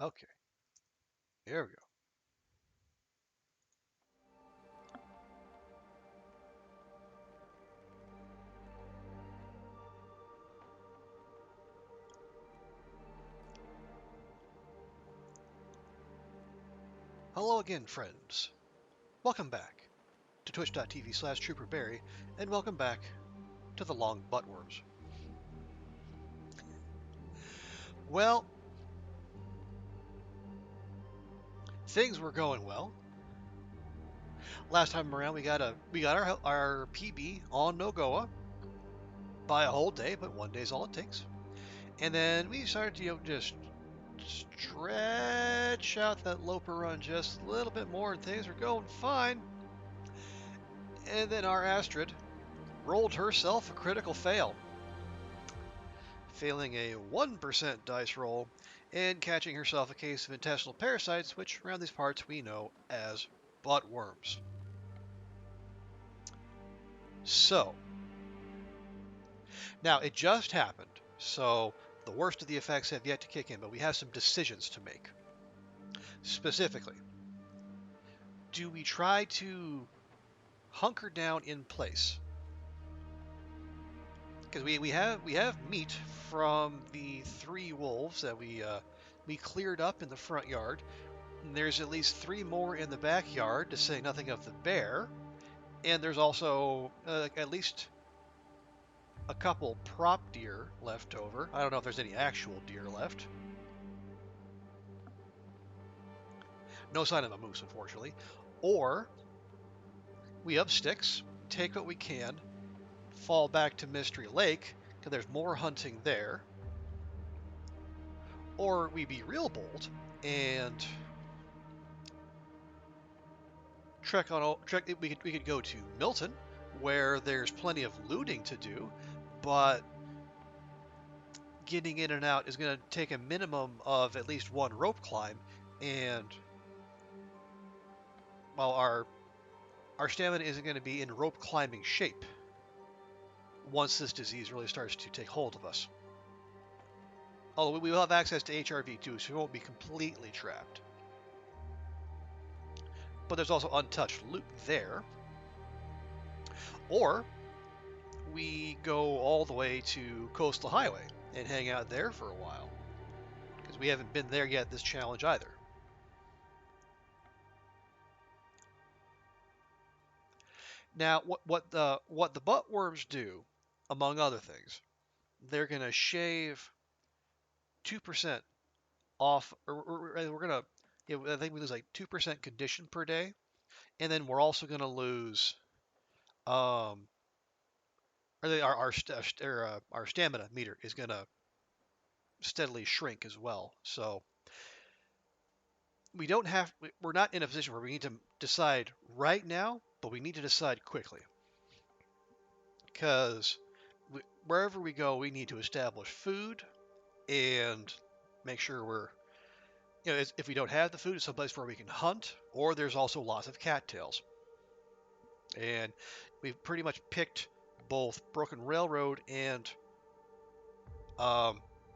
Okay, there we go. Hello again, friends. Welcome back to twitch.tv/trooperberry, and welcome back to the long buttworms. Well, things were going well. Last time around, we got our PB on Nogoa by a whole day, but one day's all it takes. And then we started to just stretch out that Loper run just a little bit more, and things were going fine. And then our Astrid rolled herself a critical fail, failing a 1% dice roll and catching herself a case of intestinal parasites, which around these parts we know as buttworms. So, now it just happened, so the worst of the effects have yet to kick in, but we have some decisions to make. Specifically, do we try to hunker down in place? Because we have meat from the 3 wolves that we cleared up in the front yard. And there's at least 3 more in the backyard, to say nothing of the bear. And there's also at least a couple prop deer left over. I don't know if there's any actual deer left. No sign of a moose, unfortunately. Or we up sticks, take what we can, fall back to Mystery Lake, because there's more hunting there. Or we be real bold and we could go to Milton, where there's plenty of looting to do, but getting in and out is going to take a minimum of at least 1 rope climb, and while our stamina isn't going to be in rope climbing shape once this disease really starts to take hold of us. Although we will have access to HRV too, so we won't be completely trapped. But there's also untouched loot there. Or we go all the way to Coastal Highway and hang out there for a while, because we haven't been there yet this challenge either. Now, what the buttworms do, among other things, they're gonna shave 2% off, or we're gonna, I think we lose like 2% condition per day, and then we're also gonna lose, um, our stamina meter is gonna steadily shrink as well. So we're not in a position where we need to decide right now, but we need to decide quickly, because wherever we go, we need to establish food and make sure we're, if we don't have the food, it's someplace where we can hunt, or there's also lots of cattails. And we've pretty much picked both Broken Railroad and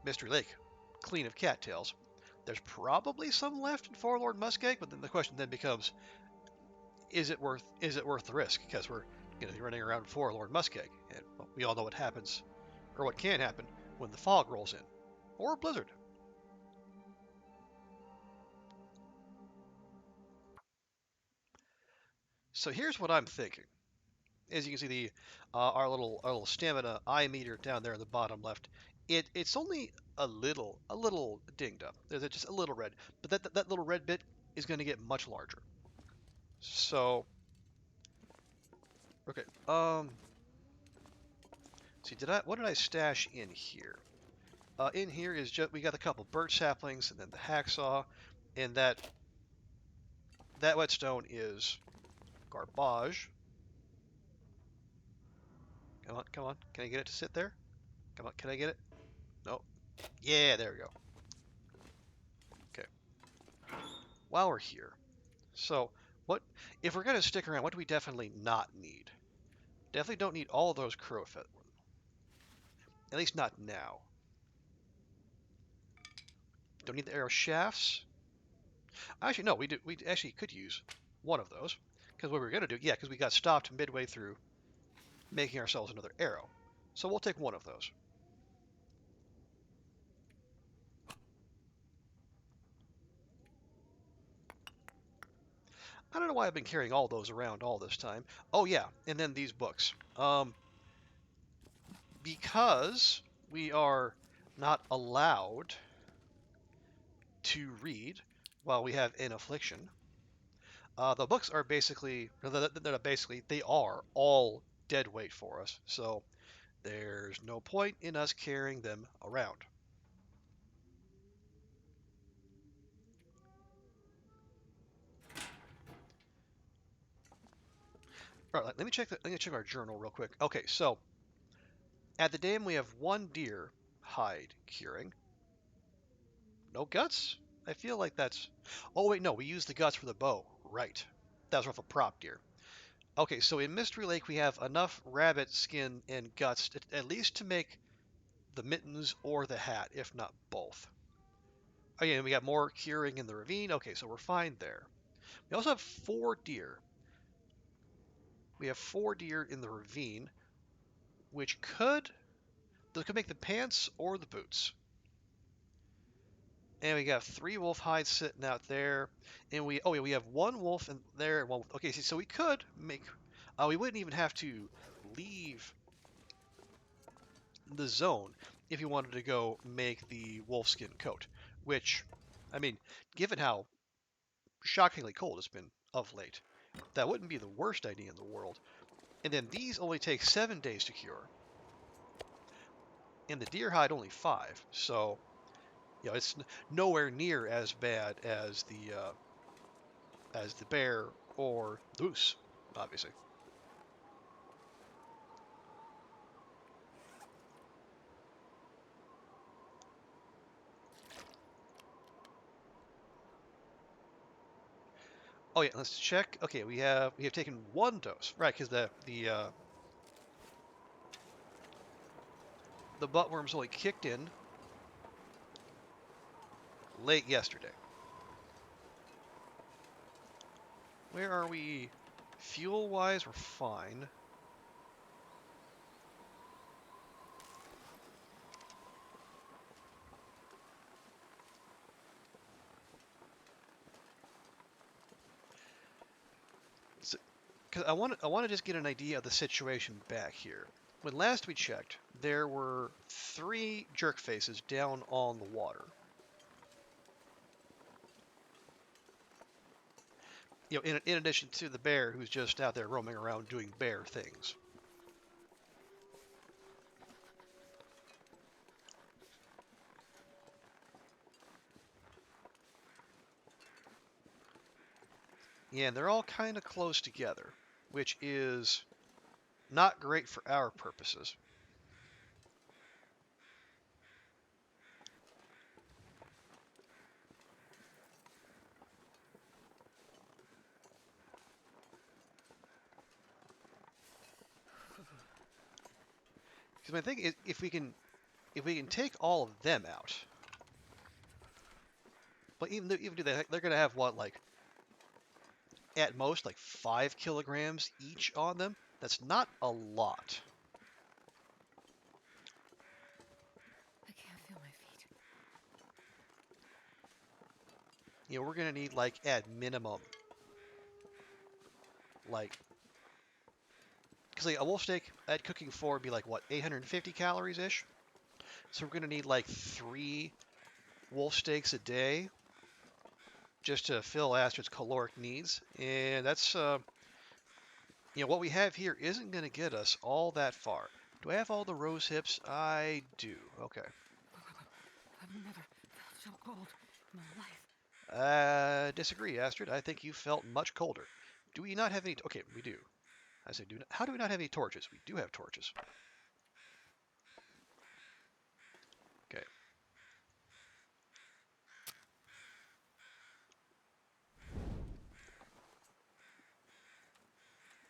Mystery Lake clean of cattails. There's probably some left in Forlorn Muskeg, but then the question then becomes, is it worth the risk? Because we're going to be running around Forlorn Muskeg, and we all know what happens, or what can happen, when the fog rolls in, or a blizzard. So here's what I'm thinking. As you can see, the our little stamina eye meter down there in the bottom left, it's only a little dinged up. There's just a little red, but that little red bit is going to get much larger. So okay, see, what did I stash in here? In here is just, we got a couple birch saplings and then the hacksaw, and that whetstone is garbage. Come on, come on. Can I get it to sit there? Come on, can I get it? No. Yeah, there we go. Okay. While we're here, so what if we're gonna stick around? What do we definitely not need? Definitely don't need all of those crow feathers. At least not now. Don't need the arrow shafts. Actually, no, we do. We actually could use one of those because what we were gonna do, yeah, because we got stopped midway through making ourselves another arrow. So we'll take one of those. I don't know why I've been carrying all those around all this time. Oh yeah, and then these books. Because we are not allowed to read while we have an affliction, the books are basically, they are all dead weight for us. So there's no point in us carrying them around. All right, let me check our journal real quick. Okay, so at the dam we have one deer hide curing. No guts? I feel like that's. Oh wait, no, we use the guts for the bow. Right. That was off a prop deer. Okay, so in Mystery Lake we have enough rabbit skin and guts at least to make the mittens or the hat, if not both. Oh yeah, and we got more curing in the ravine. Okay, so we're fine there. We also have 4 deer. We have 4 deer in the ravine, which could make the pants or the boots. And we got 3 wolf hides sitting out there, and we have 1 wolf in there and 1 wolf. Okay, so we could make. We wouldn't even have to leave the zone if you wanted to go make the wolfskin coat, which, I mean, given how shockingly cold it's been of late, that wouldn't be the worst idea in the world. And then these only take 7 days to cure, and the deer hide only 5. So, it's nowhere near as bad as the bear or the moose, obviously. Oh yeah, let's check. Okay, we have taken 1 dose, right? Because the buttworms only kicked in late yesterday. Where are we? Fuel-wise, we're fine. Because I want to just get an idea of the situation back here. When last we checked, there were 3 jerk faces down on the water. In addition to the bear who's just out there roaming around doing bear things. Yeah, and they're all kind of close together, which is not great for our purposes. Because my thing is, if we can take all of them out, but even do that, they're gonna have what, like, at most like 5 kilograms each on them. That's not a lot. I can't feel my feet. We're gonna need, like, at minimum, like, because like a wolf steak at cooking 4 would be like what, 850 calories ish. So we're gonna need like 3 wolf steaks a day just to fill Astrid's caloric needs, and that's what we have here isn't gonna get us all that far. Do I have all the rose hips? I do. Okay. I've never felt so cold in my life. Disagree, Astrid. I think you felt much colder. Do we not have any? Okay, we do. I say, how do we not have any torches? We do have torches. Okay.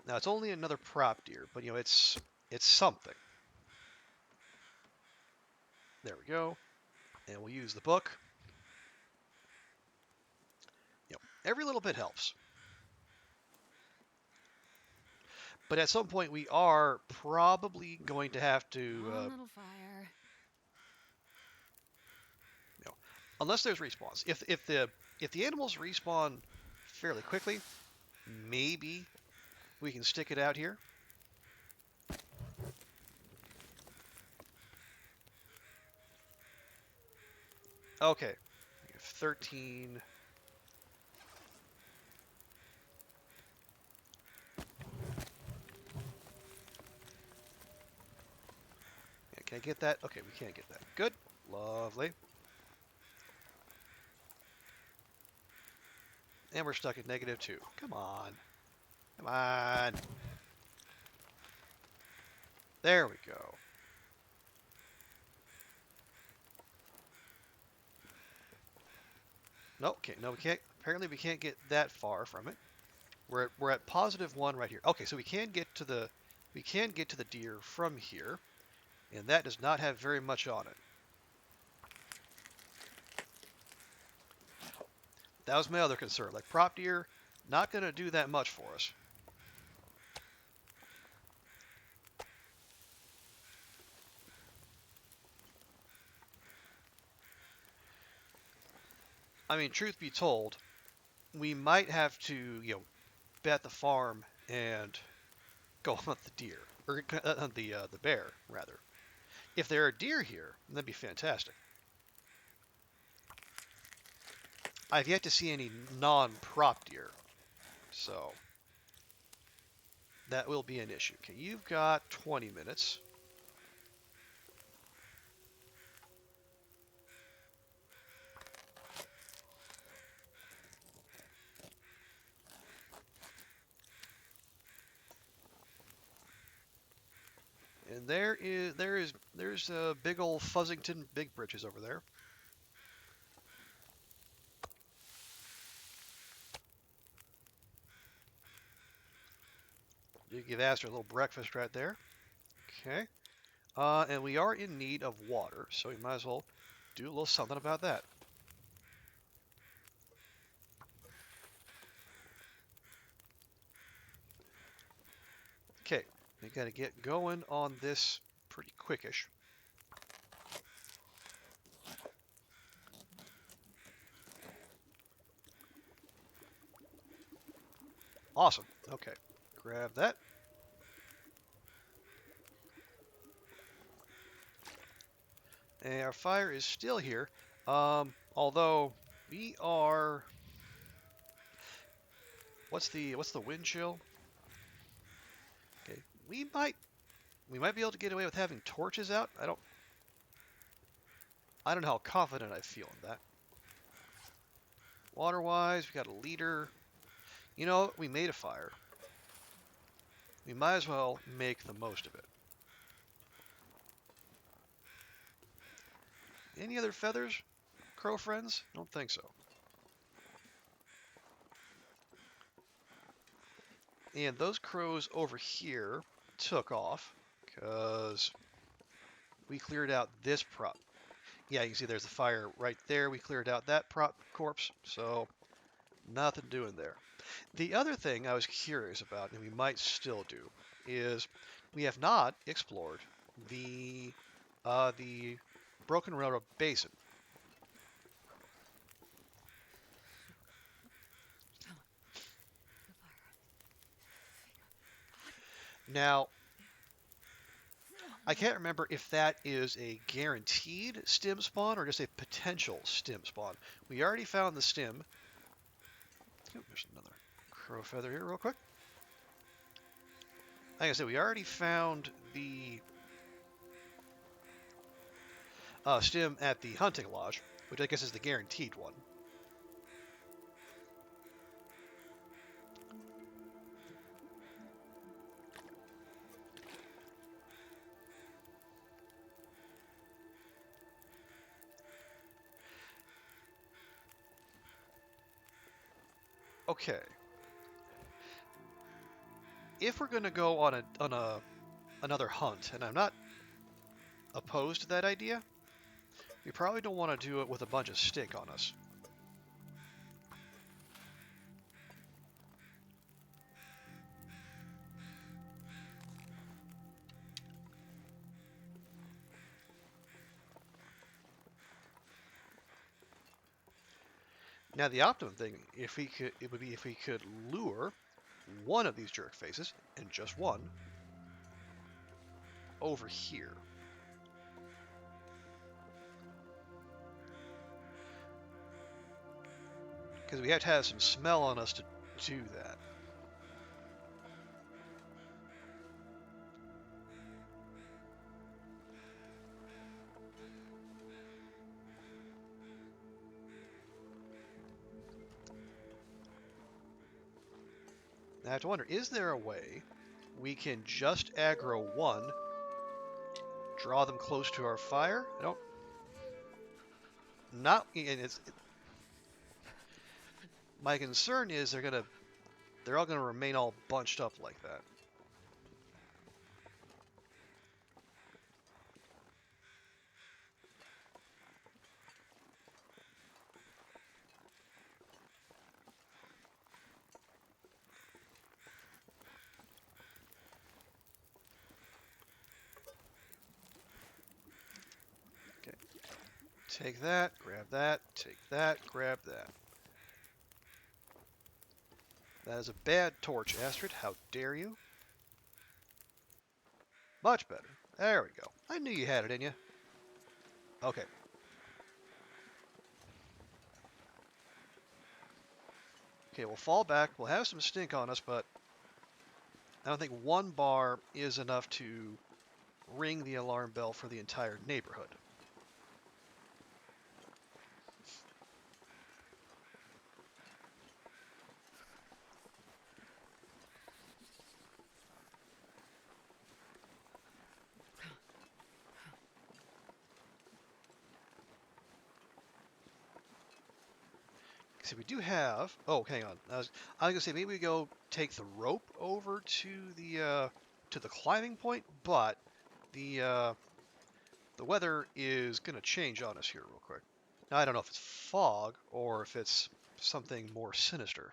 Now it's only another prop deer, but it's something. There we go. And we'll use the book. Every little bit helps. But at some point, we are probably going to have to, One little fire. you know, unless there's respawns. If the animals respawn fairly quickly, maybe we can stick it out here. Okay, 13. Yeah, can I get that? Okay, we can't get that. Good, lovely. And we're stuck at -2. Come on, come on. There we go. No, okay, no, we can't. Apparently, we can't get that far from it. We're at +1 right here. Okay, so we can get to the deer from here, and that does not have very much on it. That was my other concern. Like prop deer, not going to do that much for us. I mean, truth be told, we might have to, bet the farm and go on the deer or on the bear rather. If there are deer here, that'd be fantastic. I've yet to see any non-prop deer, so that will be an issue. Okay, you've got 20 minutes. And there's big old Fuzzington Big Britches over there. You give Astrid a little breakfast right there. Okay. And we are in need of water, so we might as well do a little something about that. Okay, we got to get going on this pretty quickish. Awesome. Okay, grab that. And our fire is still here, although we are. What's the wind chill? Okay, we might be able to get away with having torches out. I don't know how confident I feel in that. Water-wise, we got a liter. You know, we made a fire. We might as well make the most of it. Any other feathers, crow friends? I don't think so. And those crows over here took off because we cleared out this prop. Yeah, you can see there's a fire right there. We cleared out that prop corpse, so nothing doing there. The other thing I was curious about, and we might still do, is we have not explored the Broken Railroad Basin. Now, I can't remember if that is a guaranteed stim spawn or just a potential stim spawn. We already found the stim. Oh, there's another crow feather here real quick. Like I said, we already found the stim at the hunting lodge, which I guess is the guaranteed one. Okay. If we're going to go on another hunt, and I'm not opposed to that idea, we probably don't want to do it with a bunch of stick on us. Now the optimum thing, if we could, it would be if we could lure one of these jerk faces, and just one, over here. Because we have to have some smell on us to do that. Now I have to wonder, is there a way we can just aggro one, draw them close to our fire? I don't. Not. And my concern is they're all gonna remain all bunched up like that. Okay. Take that, grab that, take that, grab that. That is a bad torch, Astrid. How dare you? Much better. There we go. I knew you had it in you. Okay. Okay, we'll fall back. We'll have some stink on us, but I don't think one bar is enough to ring the alarm bell for the entire neighborhood. So we do have. Oh, hang on. I was gonna say maybe we go take the rope over to the climbing point, but the weather is gonna change on us here real quick. Now I don't know if it's fog or if it's something more sinister,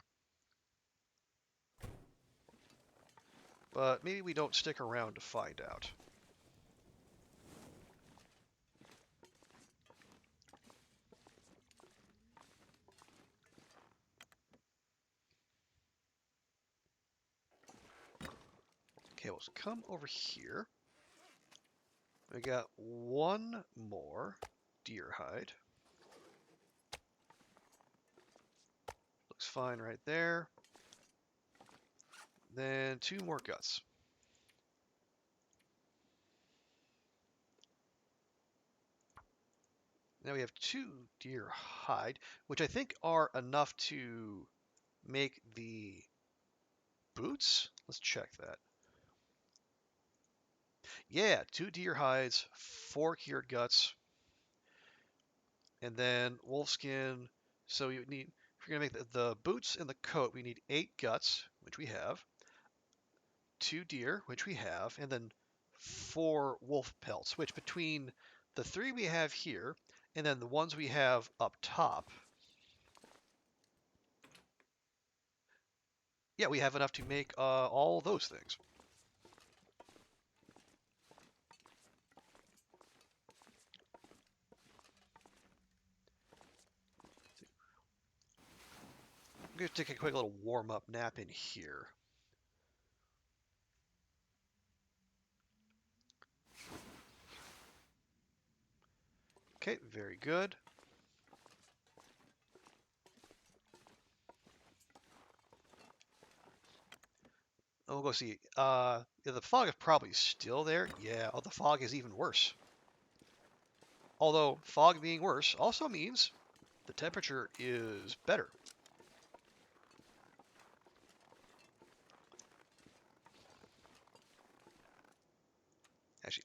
but maybe we don't stick around to find out. Okay, let's come over here. We got one more deer hide. Looks fine right there. Then two more guts. Now we have two deer hide, which I think are enough to make the boots. Let's check that. Yeah, two deer hides, four cured guts, and then wolf skin. So you need, if you're gonna make the boots and the coat, we need 8 guts, which we have, two deer, which we have, and then four wolf pelts, which between the three we have here and then the ones we have up top, yeah, we have enough to make all those things. I'm going to take a quick little warm-up nap in here. Okay, very good. Oh, we'll go see. Yeah, the fog is probably still there. Yeah, oh, the fog is even worse. Although, fog being worse also means the temperature is better. Actually,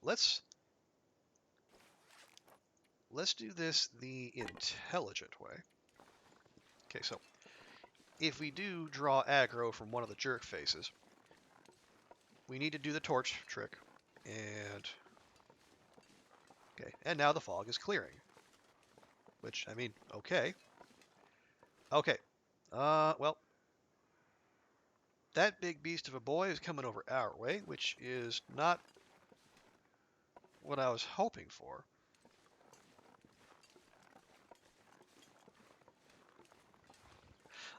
let's do this the intelligent way. Okay, so if we do draw aggro from one of the jerk faces, we need to do the torch trick. And okay, and now the fog is clearing. Which, I mean, okay. Okay. Well, that big beast of a boy is coming over our way, which is not what I was hoping for.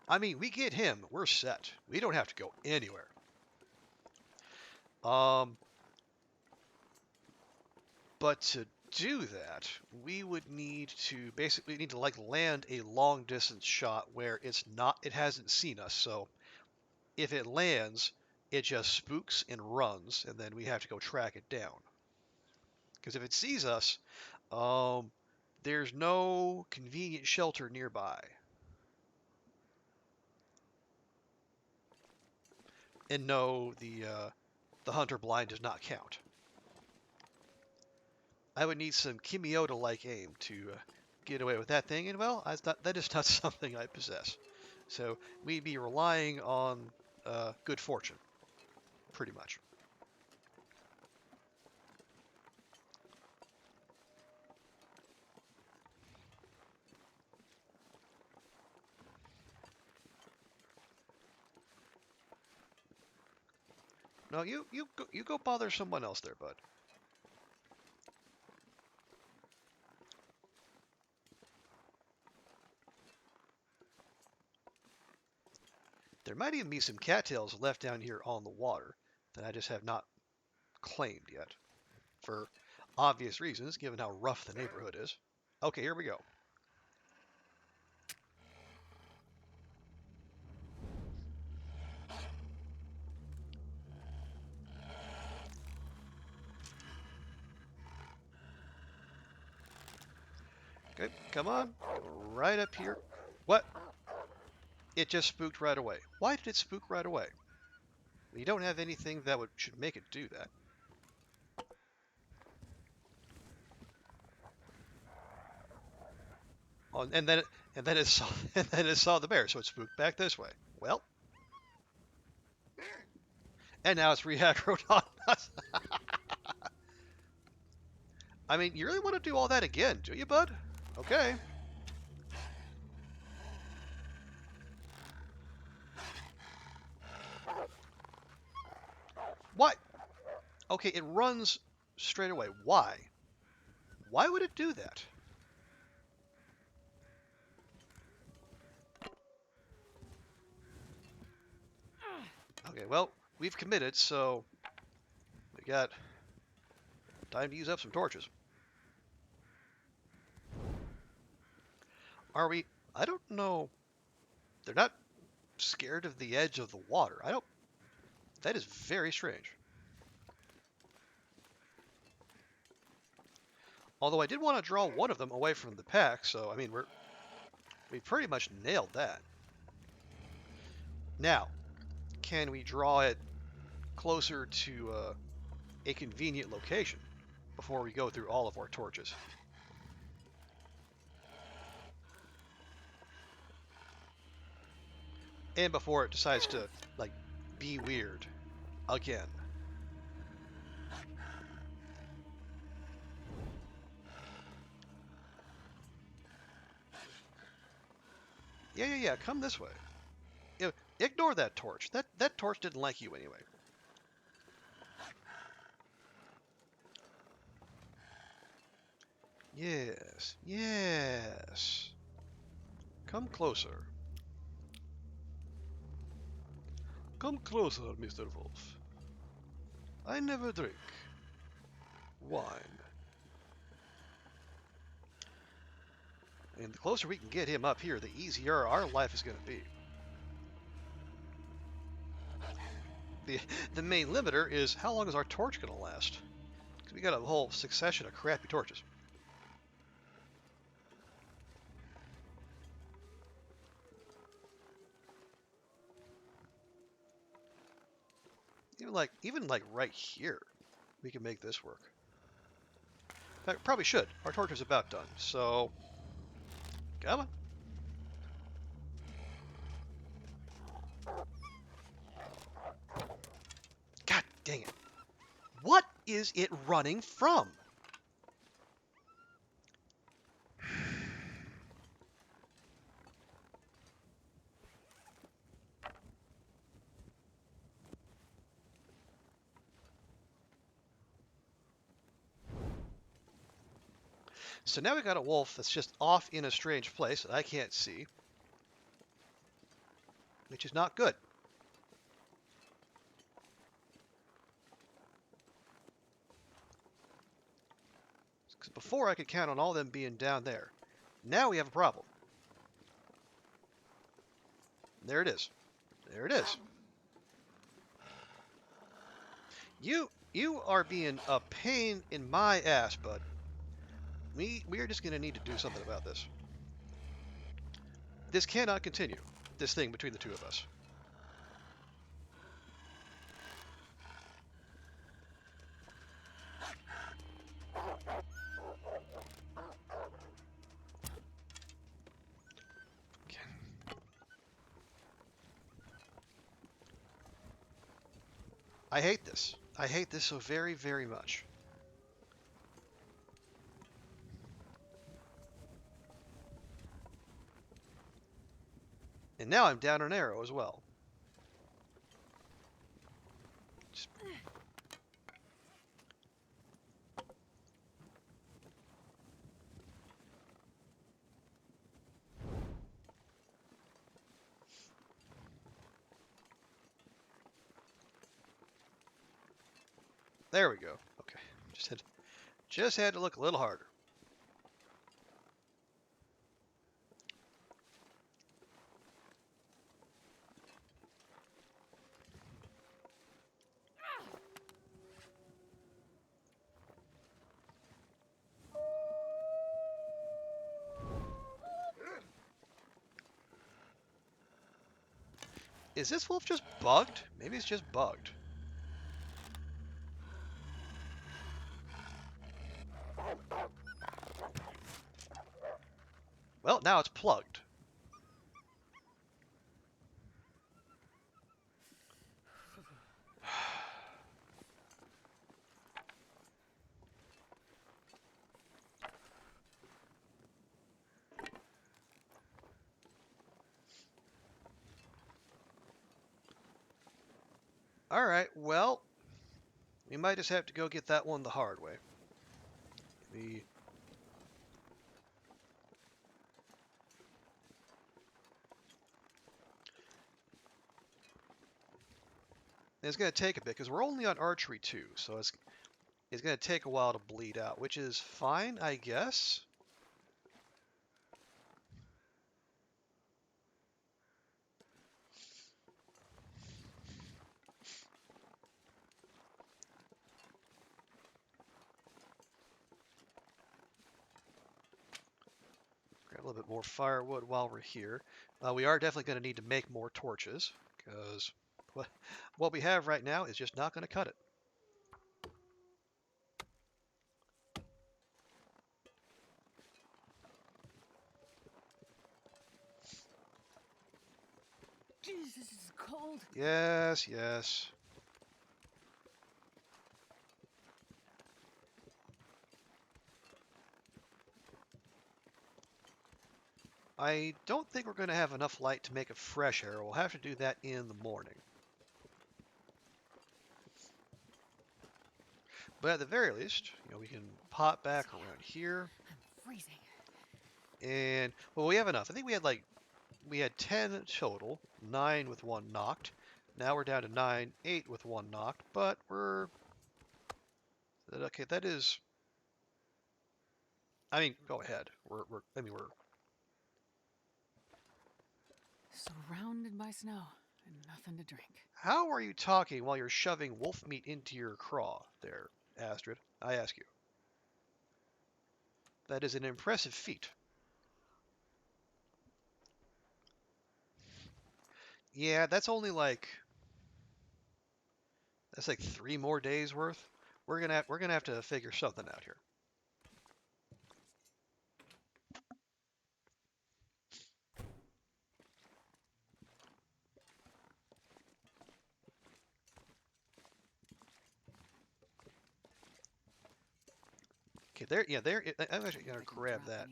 I mean, we get him, we're set. We don't have to go anywhere. Um, but to do that, we would need to basically like land a long distance shot where it hasn't seen us. So if it lands, it just spooks and runs, and then we have to go track it down. Because if it sees us, um, there's no convenient shelter nearby. And no, the hunter blind does not count. I would need some Kimiota-like aim to get away with that thing, and well, that is not something I possess. So we'd be relying on good fortune, pretty much. No, you go bother someone else there, bud. There might even be some cattails left down here on the water that I just have not claimed yet, for obvious reasons, given how rough the neighborhood is. Okay, here we go. Okay, come on, go right up here. What? It just spooked right away. Why did it spook right away? You don't have anything that should make it do that. Oh, and then it saw and then it saw the bear, so it spooked back this way. Well, and now it's re-aggroed on us. I mean, you really want to do all that again, do you, bud? Okay. What? Okay, it runs straight away. Why? Why would it do that? Okay, well, we've committed, so we got time to use up some torches. Are we? I don't know. They're not scared of the edge of the water. I don't. That is very strange. Although I did want to draw one of them away from the pack, so I mean we pretty much nailed that. Now, can we draw it closer to a convenient location before we go through all of our torches? And before it decides to, like, be weird again. Yeah, come this way. You know, ignore that torch. That torch didn't like you anyway. Yes. Come closer. Come closer, Mr. Wolf. I never drink wine. And the closer we can get him up here, the easier our life is going to be. The main limiter is how long is our torch going to last? Because we got a whole succession of crappy torches. Even like right here, we can make this work. In fact, probably should. Our torch is about done. So, come on. God dang it. What is it running from? So now we got a wolf that's just off in a strange place that I can't see. which is not good. Because before I could count on all them being down there. Now we have a problem. There it is. There it is. You are being a pain in my ass, bud. We are just gonna need to do something about this. This cannot continue. This thing between the two of us. I hate this. I hate this so very, very much. And now I'm down an arrow as well. Just... There we go. Okay. Just had to look a little harder. Is this wolf just bugged? Maybe it's just bugged. Well, now it's plugged. Alright, well, we might just have to go get that one the hard way. It's going to take a bit, because we're only on archery 2, so it's going to take a while to bleed out, which is fine, I guess. Grab a little bit more firewood while we're here. We are definitely going to need to make more torches, because what we have right now is just not going to cut it. Jesus, this is cold. Yes, yes. I don't think we're going to have enough light to make a fresh arrow. We'll have to do that in the morning. But at the very least, we can pop back around here. I'm freezing. And, well, we have enough. I think we had 10 total, 9 with 1 knocked. Now we're down to 9, 8 with 1 knocked, but okay, that is, I mean, go ahead. We're Surrounded by snow and nothing to drink. How are you talking while you're shoving wolf meat into your craw there, Astrid? I ask you. That is an impressive feat. Yeah, that's like 3 more days worth. We're gonna have to figure something out here. Okay, there. Yeah, there. I'm actually gonna grab that.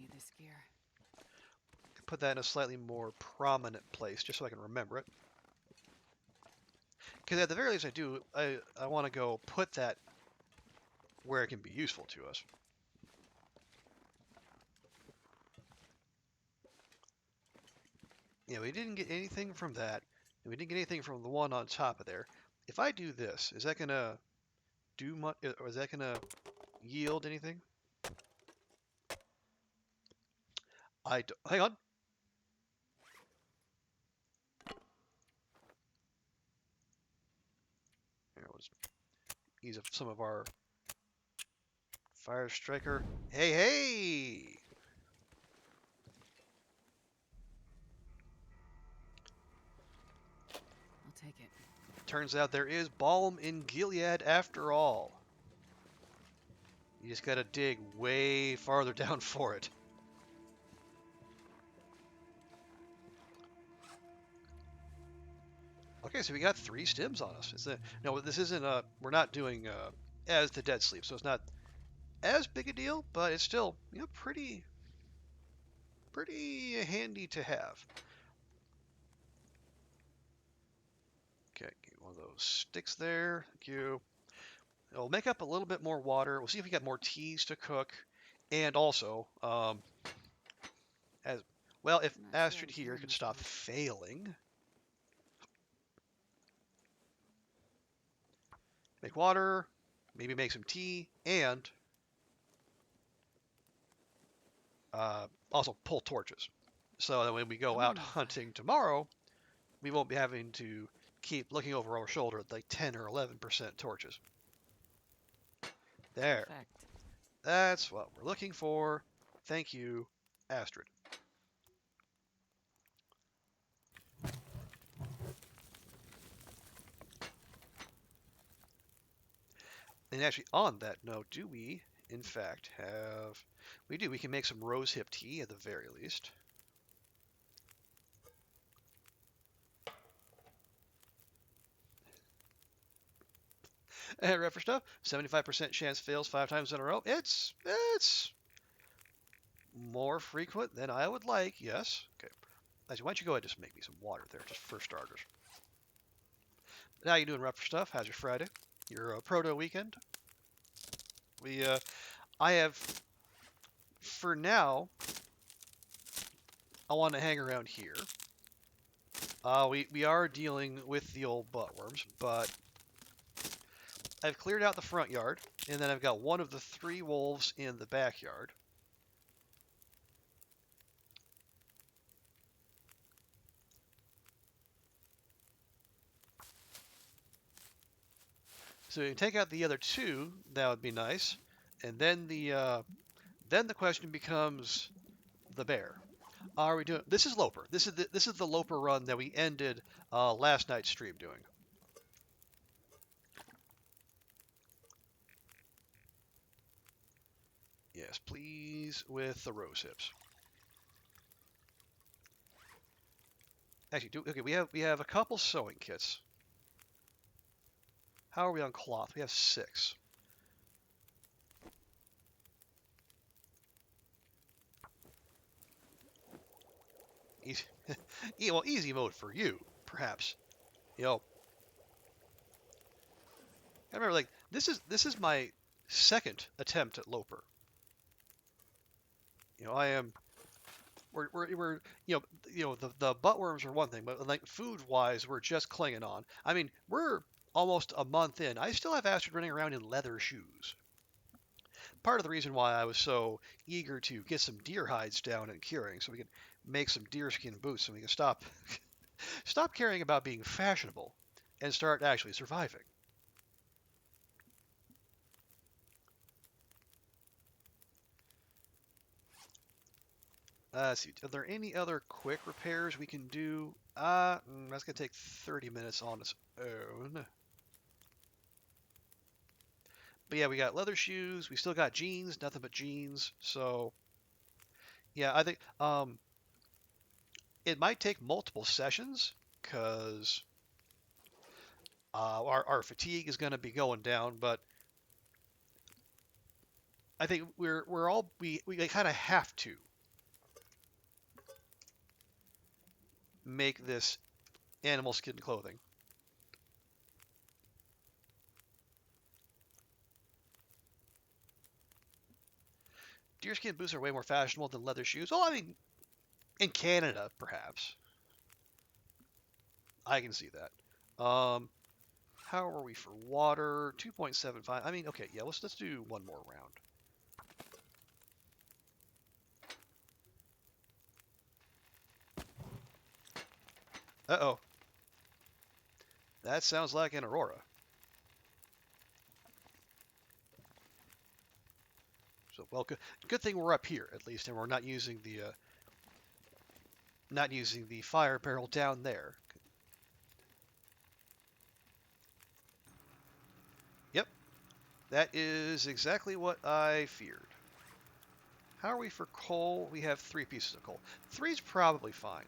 Put that in a slightly more prominent place, just so I can remember it. Because at the very least, I want to go put that where it can be useful to us. Yeah, we didn't get anything from that. And we didn't get anything from the one on top of there. If I do this, is that gonna do much, or is that gonna yield anything? Hang on. Here, let's use up some of our fire striker. Hey, hey! I'll take it. Turns out there is balm in Gilead after all. You just gotta dig way farther down for it. Okay, so we got 3 stims on us. No, this isn't we're not doing as the dead sleep, so it's not as big a deal, but it's still, pretty handy to have. Okay, get one of those sticks there. Thank you. It'll make up a little bit more water. We'll see if we got more teas to cook, and also, as well, if I'm not sure Astrid I'm here feeling could this stop good. failing. Make water, maybe make some tea, and also pull torches. So that when we go Come out on, Loper. hunting tomorrow, we won't be having to keep looking over our shoulder at like 10 or 11% torches. There. Perfect. That's what we're looking for. Thank you, Astrid. And actually, on that note, do we, in fact, have... We do. We can make some rosehip tea at the very least. And for stuff, 75% chance fails 5 times in a row. It's more frequent than I would like, yes. Okay. Actually, why don't you go ahead and just make me some water there, just for starters. But how you doing, rough stuff? How's your Friday? Your proto weekend? I have, for now, I want to hang around here. We are dealing with the old buttworms, but I've cleared out the front yard, and then I've got one of the 3 wolves in the backyard. So you can take out the other 2, that would be nice. And then the question becomes the bear. Are we doing? This is Loper. This is the Loper run that we ended last night's stream doing. Yes, please, with the rose hips. Actually, okay. We have a couple sewing kits. How are we on cloth? We have 6. Easy, well, easy mode for you, perhaps. You know, I remember like this is my second attempt at Loper. I am. We're the buttworms are one thing, but like food wise, we're just clinging on. I mean, we're almost a month in. I still have Astrid running around in leather shoes. Part of the reason why I was so eager to get some deer hides down and curing, so we can make some deerskin boots, and we can stop caring about being fashionable and start actually surviving. Let's see. Are there any other quick repairs we can do? That's gonna take 30 minutes on its own. But yeah, we got leather shoes. We still got jeans, nothing but jeans. So yeah, I think it might take multiple sessions because our fatigue is going to be going down. But I think we kind of have to make this animal skin clothing. Deerskin boots are way more fashionable than leather shoes. Well, I mean, in Canada, perhaps. I can see that. How are we for water? 2.75. I mean, okay, yeah, let's do one more round. Uh-oh. That sounds like an Aurora. So, well, good thing we're up here at least, and we're not using the fire barrel down there. Yep, that is exactly what I feared. How are we for coal? We have 3 pieces of coal. Three's probably fine.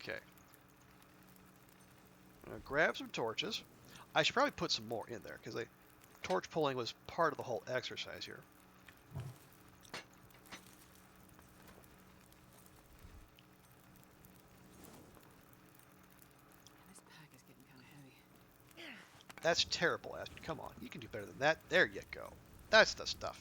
Okay. I'm gonna grab some torches. I should probably put some more in there because torch pulling was part of the whole exercise here. This pack is getting kind of heavy. That's terrible, Astrid. Come on, you can do better than that. There you go. That's the stuff.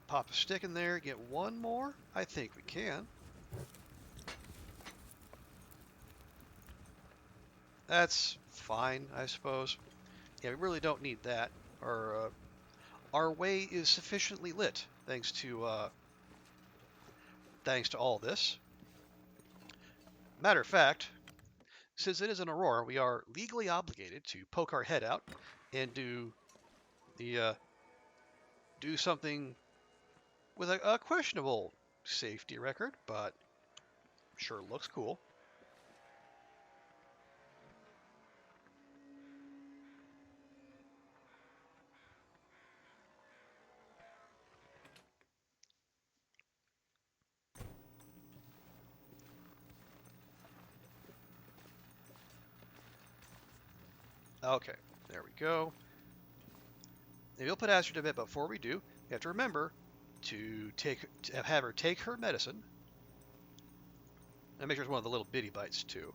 Pop a stick in there, get one more? I think we can. That's fine, I suppose. Yeah, we really don't need that. Our way is sufficiently lit, thanks to all this. Matter of fact, since it is an Aurora, we are legally obligated to poke our head out and the do something with a questionable safety record, but sure looks cool. Okay, there we go. And we'll put Astrid to bed, but before we do, you have to remember to have her take her medicine. And make sure it's one of the little bitty bites too.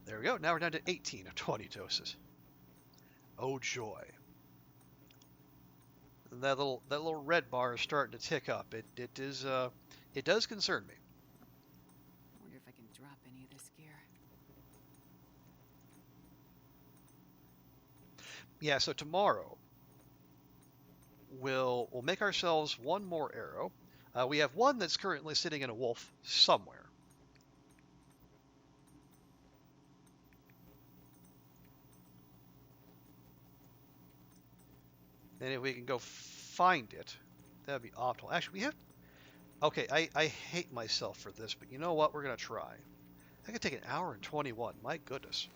There we go. Now we're down to 18 of 20 doses. Oh joy. And that little red bar is starting to tick up. It does concern me. Wonder if I can drop any of this gear. Yeah, so tomorrow we'll make ourselves one more arrow. We have one that's currently sitting in a wolf somewhere. And if we can go find it, that'd be optimal. Actually, we have. Okay, I hate myself for this, but you know what? We're gonna try. That could take an hour and 21. My goodness.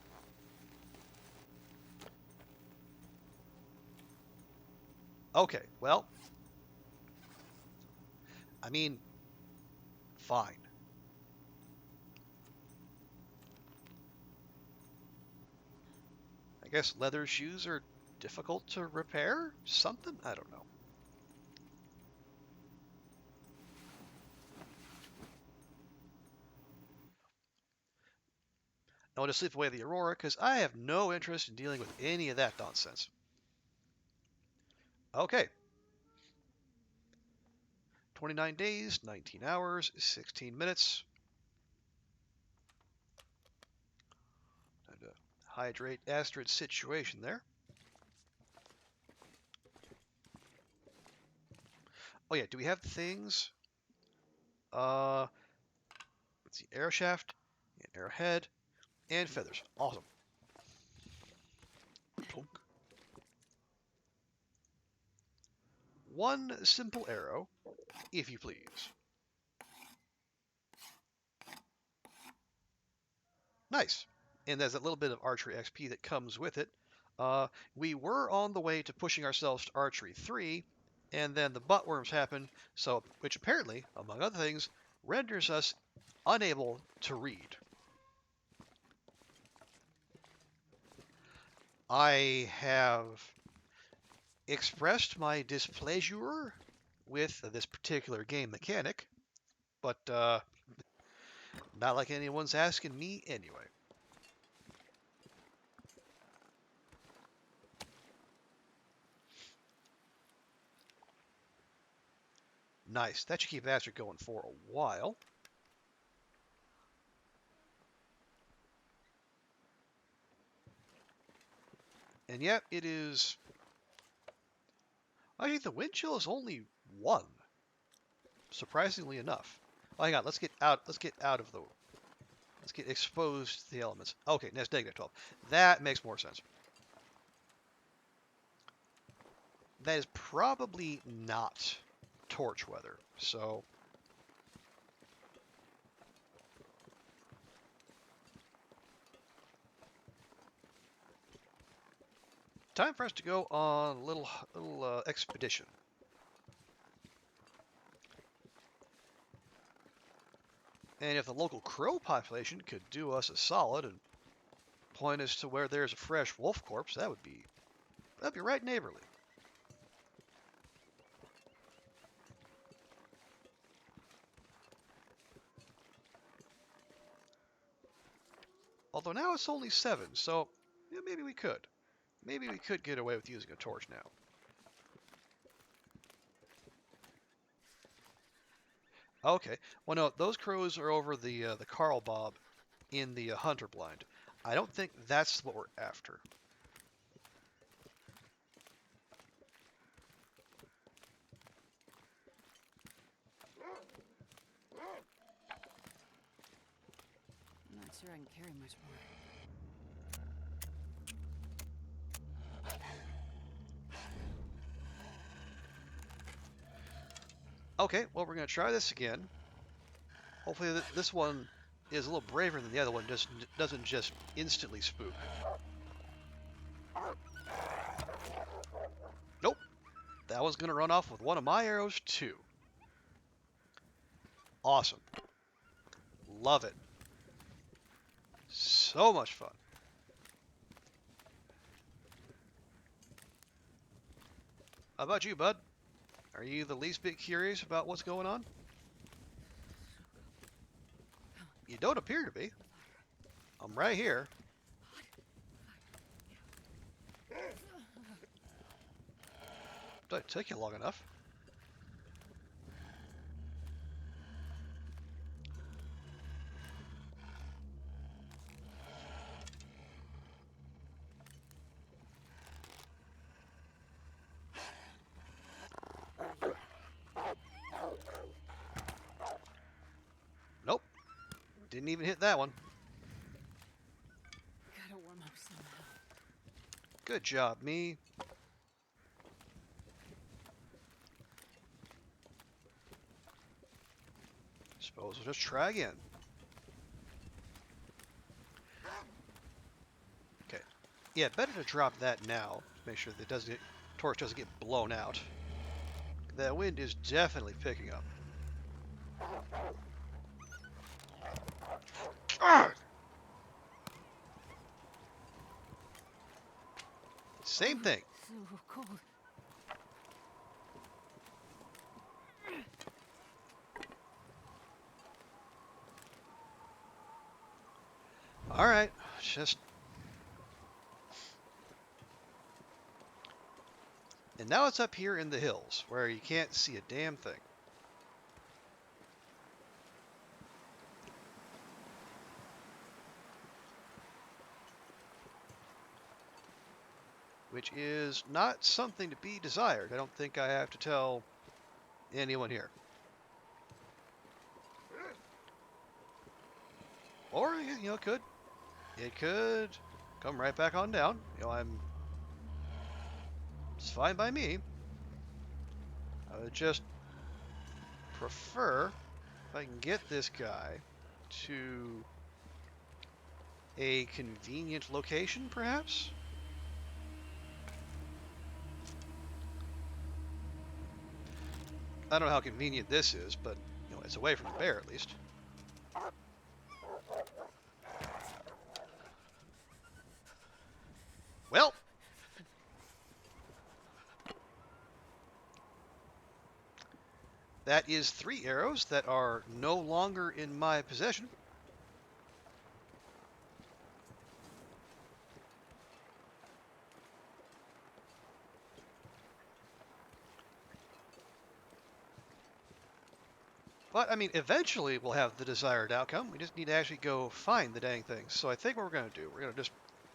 Okay, well, I mean, fine. I guess leather shoes are difficult to repair? Something? I don't know. I want to sleep away the Aurora because I have no interest in dealing with any of that nonsense. Okay. 29 days, 19 hours, 16 minutes. Time to hydrate Astrid's situation there. Oh yeah, do we have the things? Let's see, arrow shaft, and arrowhead, and feathers. Awesome. Plunk. One simple arrow, if you please. Nice. And there's a little bit of archery XP that comes with it. We were on the way to pushing ourselves to archery 3, and then the buttworms happened, which apparently, among other things, renders us unable to read. I have expressed my displeasure with this particular game mechanic, but Not like anyone's asking me anyway. Nice. That should keep Astrid going for a while. And yet, it is... I think the wind chill is only 1. Surprisingly enough. Oh, hang on. Let's get out of the... Let's get exposed to the elements. Okay, that's negative 12. That makes more sense. That is probably not torch weather. So... time for us to go on a little expedition. And if the local crow population could do us a solid and point us to where there's a fresh wolf corpse, that'd be right neighborly. Although now it's only 7, so yeah, maybe we could. Maybe we could get away with using a torch now. Okay. Well, no, those crows are over the Carl Bob in the hunter blind. I don't think that's what we're after. I'm not sure I can carry much more. Okay, well, we're going to try this again. Hopefully this one is a little braver than the other one, doesn't just instantly spook. Nope. That one's going to run off with one of my arrows, too. Awesome. Love it. So much fun. How about you, bud? Are you the least bit curious about what's going on? You don't appear to be. I'm right here. That took you long enough. Nope. Didn't even hit that one. Gotta warm up somehow. Good job, me. Suppose we'll just try again. Okay. Yeah, better to drop that now. Make sure that torch doesn't get blown out. That wind is definitely picking up. Arrgh! Same thing. So cold. All right, just... And now it's up here in the hills, where you can't see a damn thing. Which is not something to be desired. I don't think I have to tell anyone here. Or, you know, it could. It could come right back on down. You know, it's fine by me. I would just prefer if I can get this guy to a convenient location, perhaps? I don't know how convenient this is, but you know, it's away from the bear at least. Well, that is 3 arrows that are no longer in my possession. But, I mean, eventually we'll have the desired outcome. We just need to actually go find the dang things. So I think what we're going to do, we're going to just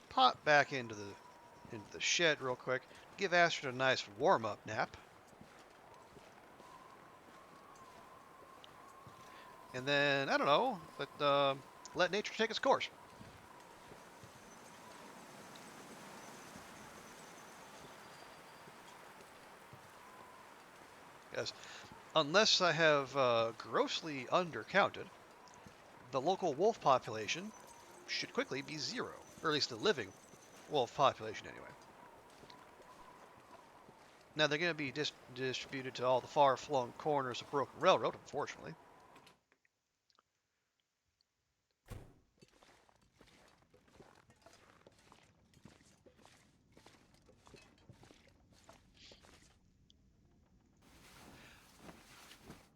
pop back into the shed real quick, give Astrid a nice warm-up nap, and then, I don't know, let nature take its course. Because unless I have grossly undercounted, the local wolf population should quickly be zero, or at least the living wolf population anyway. Now they're going to be distributed to all the far-flung corners of Broken Railroad, unfortunately.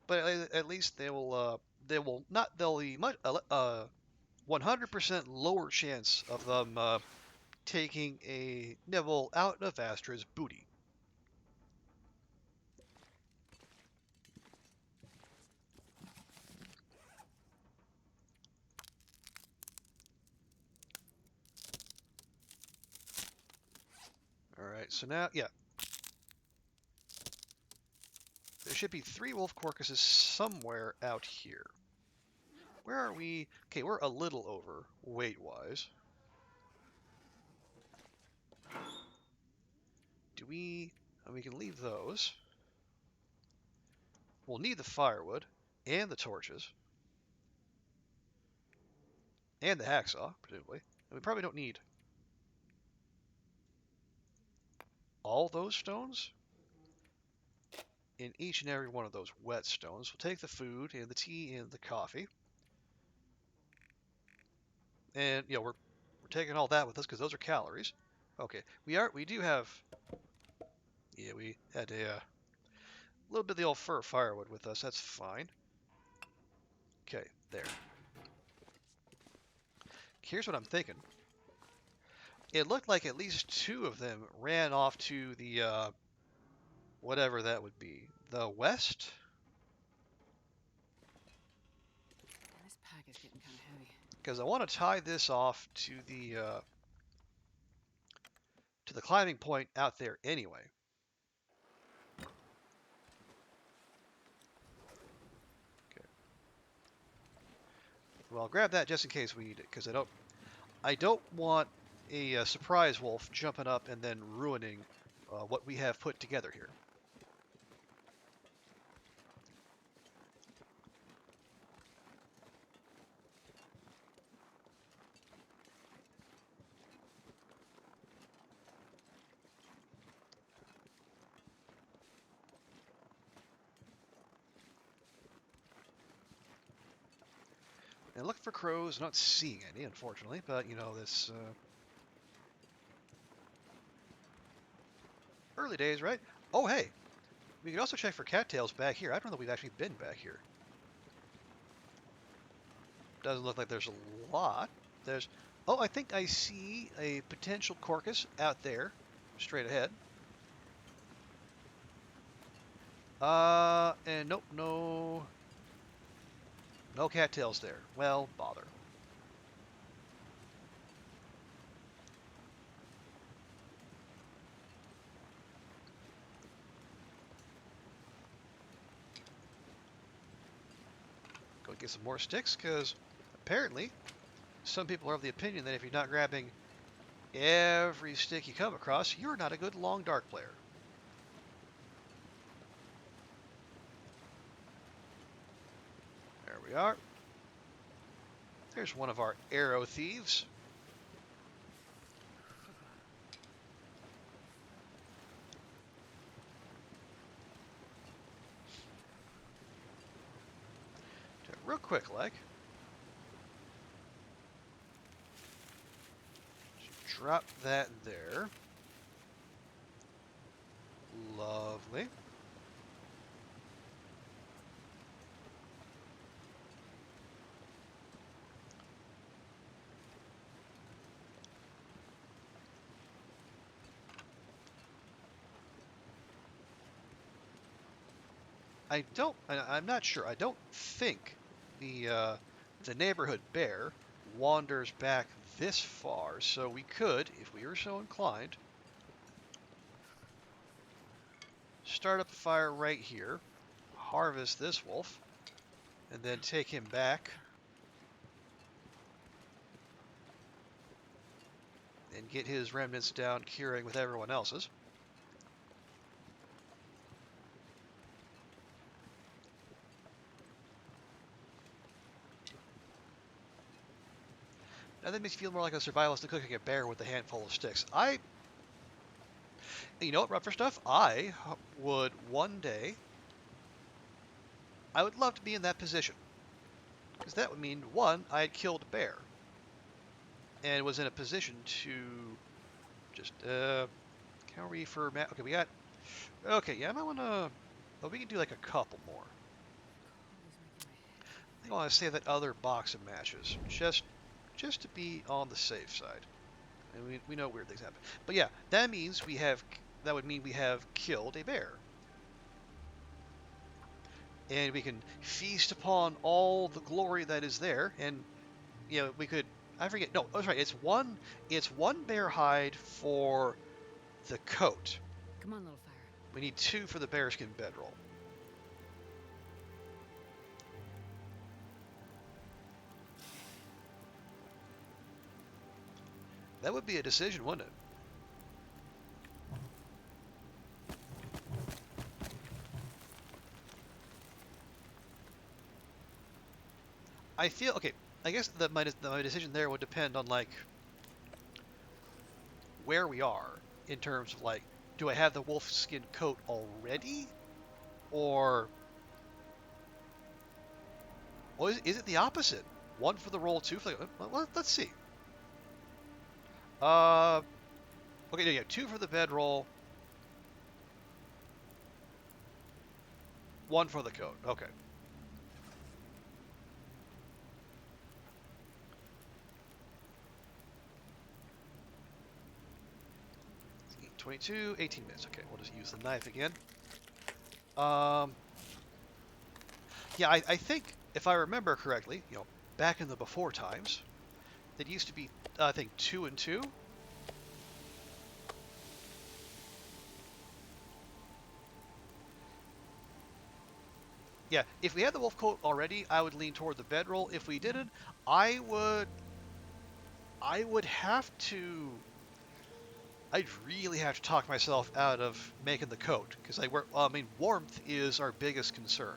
But at least they'll be much 100% lower chance of them taking a nibble out of Astrid's booty. All right, so now, yeah, there should be 3 wolf carcasses somewhere out here. Where are we? Okay, we're a little over weight-wise. Do we? We can leave those. We'll need the firewood and the torches and the hacksaw, presumably. And we probably don't need all those stones in each and every one of those whetstones. We'll take the food and the tea and the coffee. And, we're taking all that with us because those are calories. Okay, we do have, yeah, we had a little bit of the old fir firewood with us. That's fine. Okay, there. Here's what I'm thinking. It looked like at least 2 of them ran off to the, whatever that would be. The west? This pack is getting kind of heavy. Because I want to tie this off to the climbing point out there anyway. Okay. Well, I'll grab that just in case we need it, because I don't want a surprise wolf jumping up and then ruining what we have put together here. And looking for crows, not seeing any, unfortunately, but this early days, right? Oh, hey, we can also check for cattails back here. I don't know that we've actually been back here. Doesn't look like there's a lot. Oh, I think I see a potential carcass out there, straight ahead. And nope, no cattails there. Well, bother. Go get some more sticks, because apparently some people are of the opinion that if you're not grabbing every stick you come across, you're not a good long dark player. There we are. There's one of our arrow thieves. Real quick, like. Drop that there. Lovely. I'm not sure. I don't think the neighborhood bear wanders back this far, so we could, if we were so inclined, start up a fire right here, harvest this wolf, and then take him back and get his remnants down curing with everyone else's. Now that makes me feel more like a survivalist cooking a bear with a handful of sticks. You know what, Rougher Stuff? Would one day, I would love to be in that position. Because that would mean, one, I had killed a bear. And was in a position to just, how are we for, okay, we got, okay, yeah, I might want to, oh, we can do like a couple more. I think I want to save that other box of matches, just to be on the safe side. And we know weird things happen. But yeah, that would mean we have killed a bear. And we can feast upon all the glory that is there. And, you know, we could, I forget, no, that's right, it's one bear hide for the coat. Come on, little fire. We need 2 for the bearskin bedroll. That would be a decision, wouldn't it? I feel, okay, I guess that my decision there would depend on, like, where we are in terms of, like, do I have the wolfskin coat already? Or, well, is it the opposite? 1 for the roll, 2 for the, well, let's see. Okay, no, yeah, 2 for the bedroll, 1 for the coat. Okay. 22, 18 minutes. Okay, we'll just use the knife again. Yeah, I think, if I remember correctly, you know, back in the before times, it used to be, I think, 2 and 2. Yeah, if we had the wolf coat already, I would lean toward the bedroll. If we didn't, I would have to, I'd really have to talk myself out of making the coat, because I mean, warmth is our biggest concern.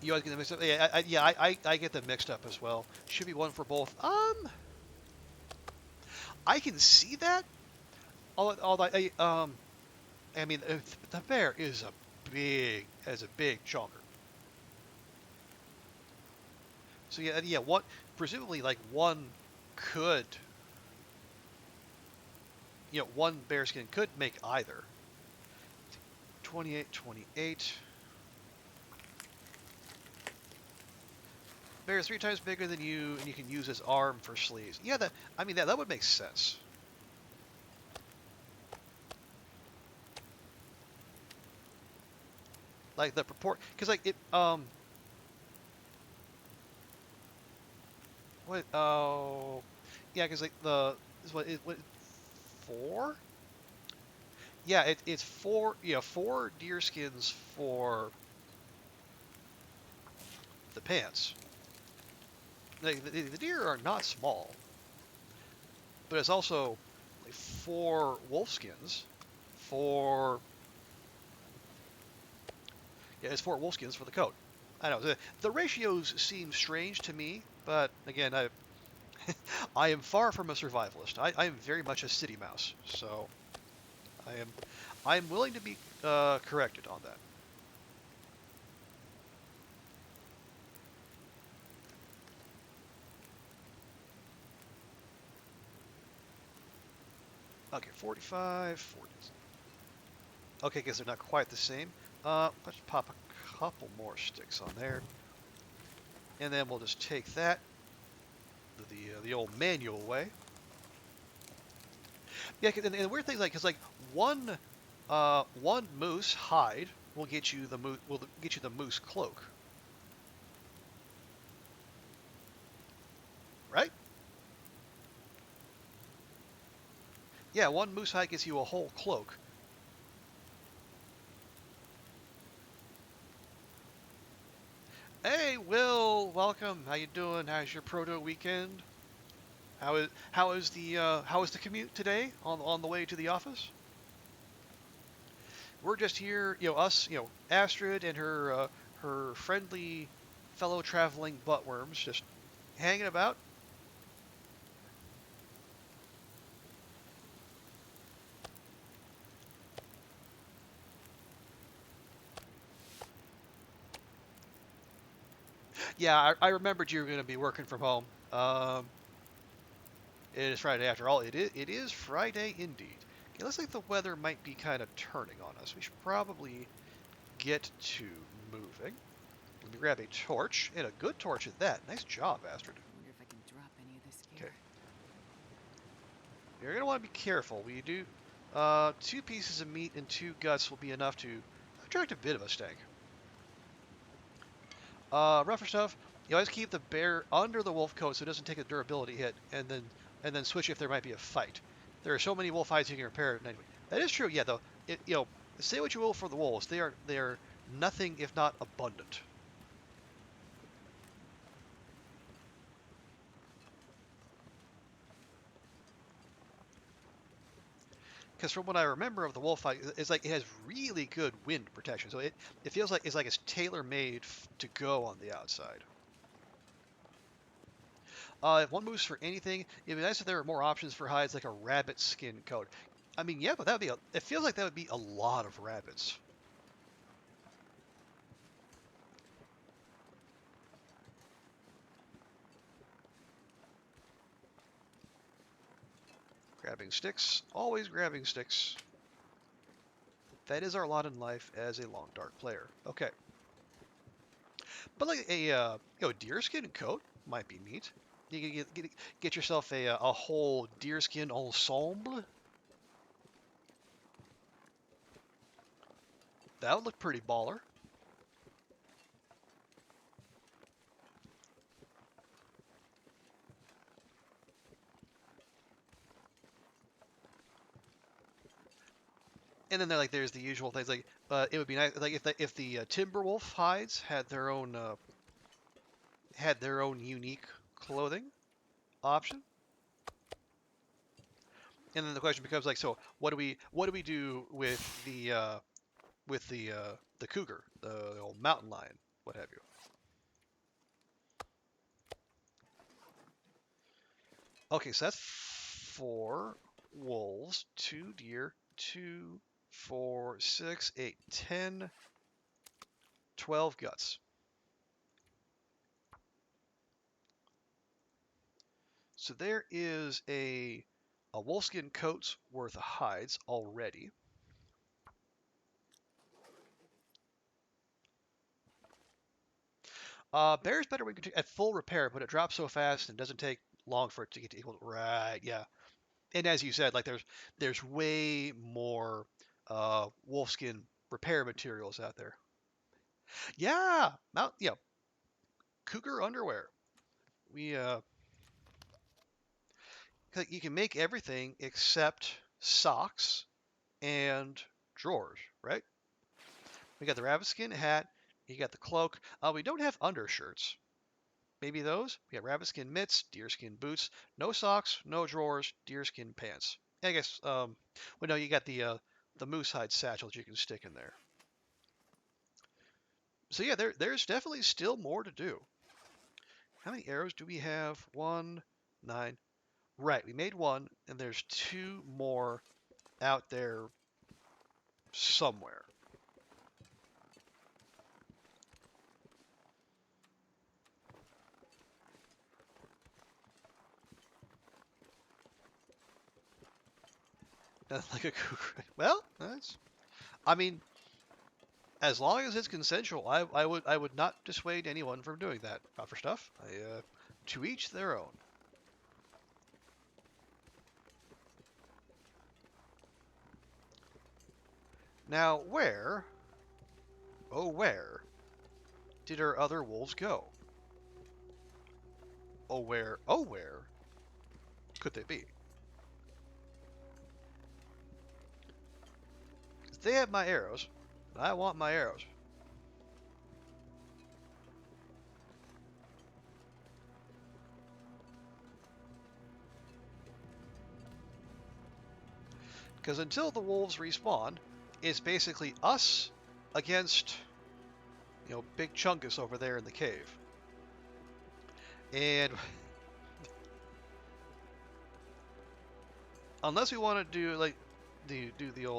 You always get them mixed up. Yeah, I get them mixed up as well. Should be 1 for both. I can see that. Although I mean, the bear is a big chonker. So yeah, what presumably like one could, you know, one bearskin could make either. 28, 28. Bear is 3 times bigger than you, and you can use his arm for sleeves. Yeah, I mean that would make sense. Like the purport, because like it what oh yeah, because like what 4? Yeah, it's 4, yeah, 4 deer skins for the pants. Like the deer are not small, but it's also like 4 wolf skins for, yeah, it's 4 wolf skins for the coat. I know the ratios seem strange to me, but again, I am far from a survivalist. I am very much a city mouse, so I am willing to be corrected on that. Okay, 45, 40. Okay, I guess they're not quite the same. Let's pop a couple more sticks on there. And then we'll just take that, the old manual way. Yeah, and the weird thing is like, cause like one moose hide will get you the moose cloak, right? Yeah, one moose hide gets you a whole cloak. Hey, Will, welcome. How you doing? How's your proto weekend? How is the commute today on the way to the office? We're just here, us, Astrid and her friendly fellow traveling buttworms, just hanging about. Yeah, I remembered you were going to be working from home. It is Friday after all. It is Friday indeed. It looks like the weather might be kind of turning on us. We should probably get to moving. Let me grab a torch, and a good torch at that. Nice job, Astrid. I wonder if I can drop any of this Okay, gear. you're gonna want to be careful. We do, two pieces of meat and two guts will be enough to attract a bit of a stank. Rougher stuff. You always keep the bear under the wolf coat so it doesn't take a durability hit, and then switch if there might be a fight. There are so many wolf hides you can repair it anyway. That is true. Yeah, though. Say what you will for the wolves, they are nothing if not abundant. Because from what I remember of the wolf fight, it's like it has really good wind protection. So it feels like it's tailor made to go on the outside. If one moves for anything, it'd be nice if there were more options for hides, like a rabbit skin coat. I mean, yeah, but that would be. It feels like that would be a lot of rabbits. Grabbing sticks, always grabbing sticks. That is our lot in life as a long dark player. Okay, but like a deerskin coat might be neat. You can get yourself a whole deerskin ensemble. That would look pretty baller. And then there's the usual things like it would be nice like if the Timberwolf hides had their own unique clothing option. And then the question becomes like, so what do we do with the cougar, the old mountain lion, what have you? Okay, so that's 4 wolves, 2 deer, 2, 4, 6, 8, 10, 12 guts. So there is a wolfskin coat's worth of hides already. Bear's better when you can at full repair, but it drops so fast and doesn't take long for it to get to equal. Right, yeah. And as you said, like there's way more wolfskin repair materials out there. Yeah, cougar underwear. We 'Cause you can make everything except socks and drawers, right? We got the rabbit skin hat. You got the cloak. We don't have undershirts. Maybe those. We got rabbit skin mitts, deerskin boots, no socks, no drawers, deerskin pants. I guess. Well, no, you got the moose hide satchels you can stick in there. So yeah, there's definitely still more to do. How many arrows do we have? 1, 9. Right, we made one, and there's 2 more out there somewhere. Like a cougar. Well, that's. I mean, as long as it's consensual, I would not dissuade anyone from doing that. Not for stuff. To each their own. Now, where, oh where, did our other wolves go? Oh where could they be? 'Cause they have my arrows. I want my arrows. Because until the wolves respawn, it's basically us against, Big Chungus over there in the cave. And unless we want to do like the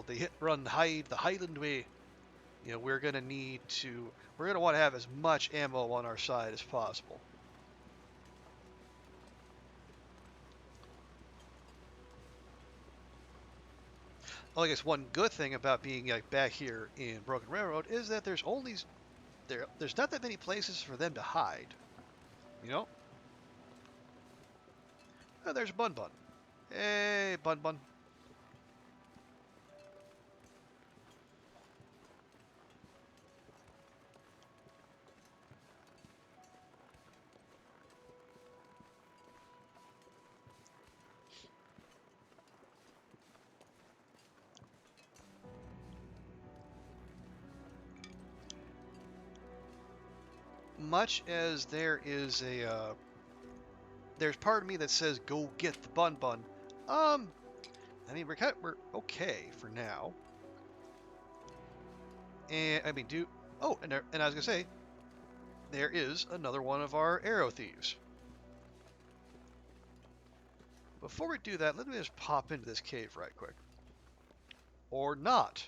hit run hide the Highland way, we're gonna want to have as much ammo on our side as possible. Well, I guess one good thing about being like back here in Broken Railroad is that there's not that many places for them to hide. You know? Oh, there's Bun Bun. Hey, Bun Bun. Much as there's part of me that says go get the Bun Bun. I mean we're okay for now. And I mean do oh and I was gonna say there is another one of our arrow thieves. Before we do that, let me just pop into this cave right quick. Or not.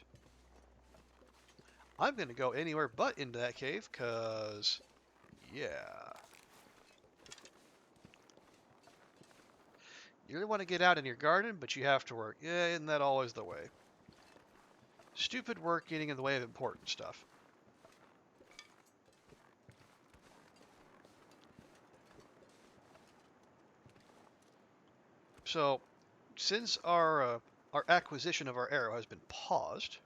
I'm going to go anywhere but into that cave, because, yeah. You really want to get out in your garden, but you have to work. Yeah, isn't that always the way? Stupid work getting in the way of important stuff. So, since our acquisition of our arrow has been paused,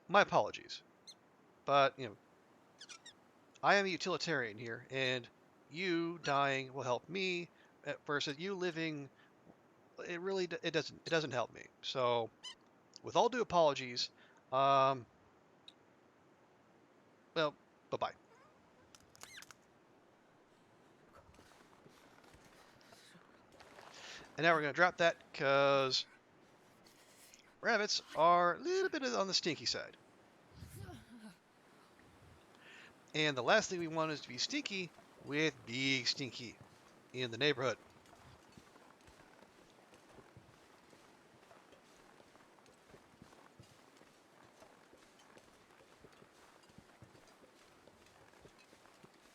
my apologies. But, I am a utilitarian here, and you dying will help me, versus you living, it doesn't help me. So, with all due apologies, well, bye-bye. And now we're going to drop that because rabbits are a little bit on the stinky side. And the last thing we want is to be stinky with Big Stinky in the neighborhood.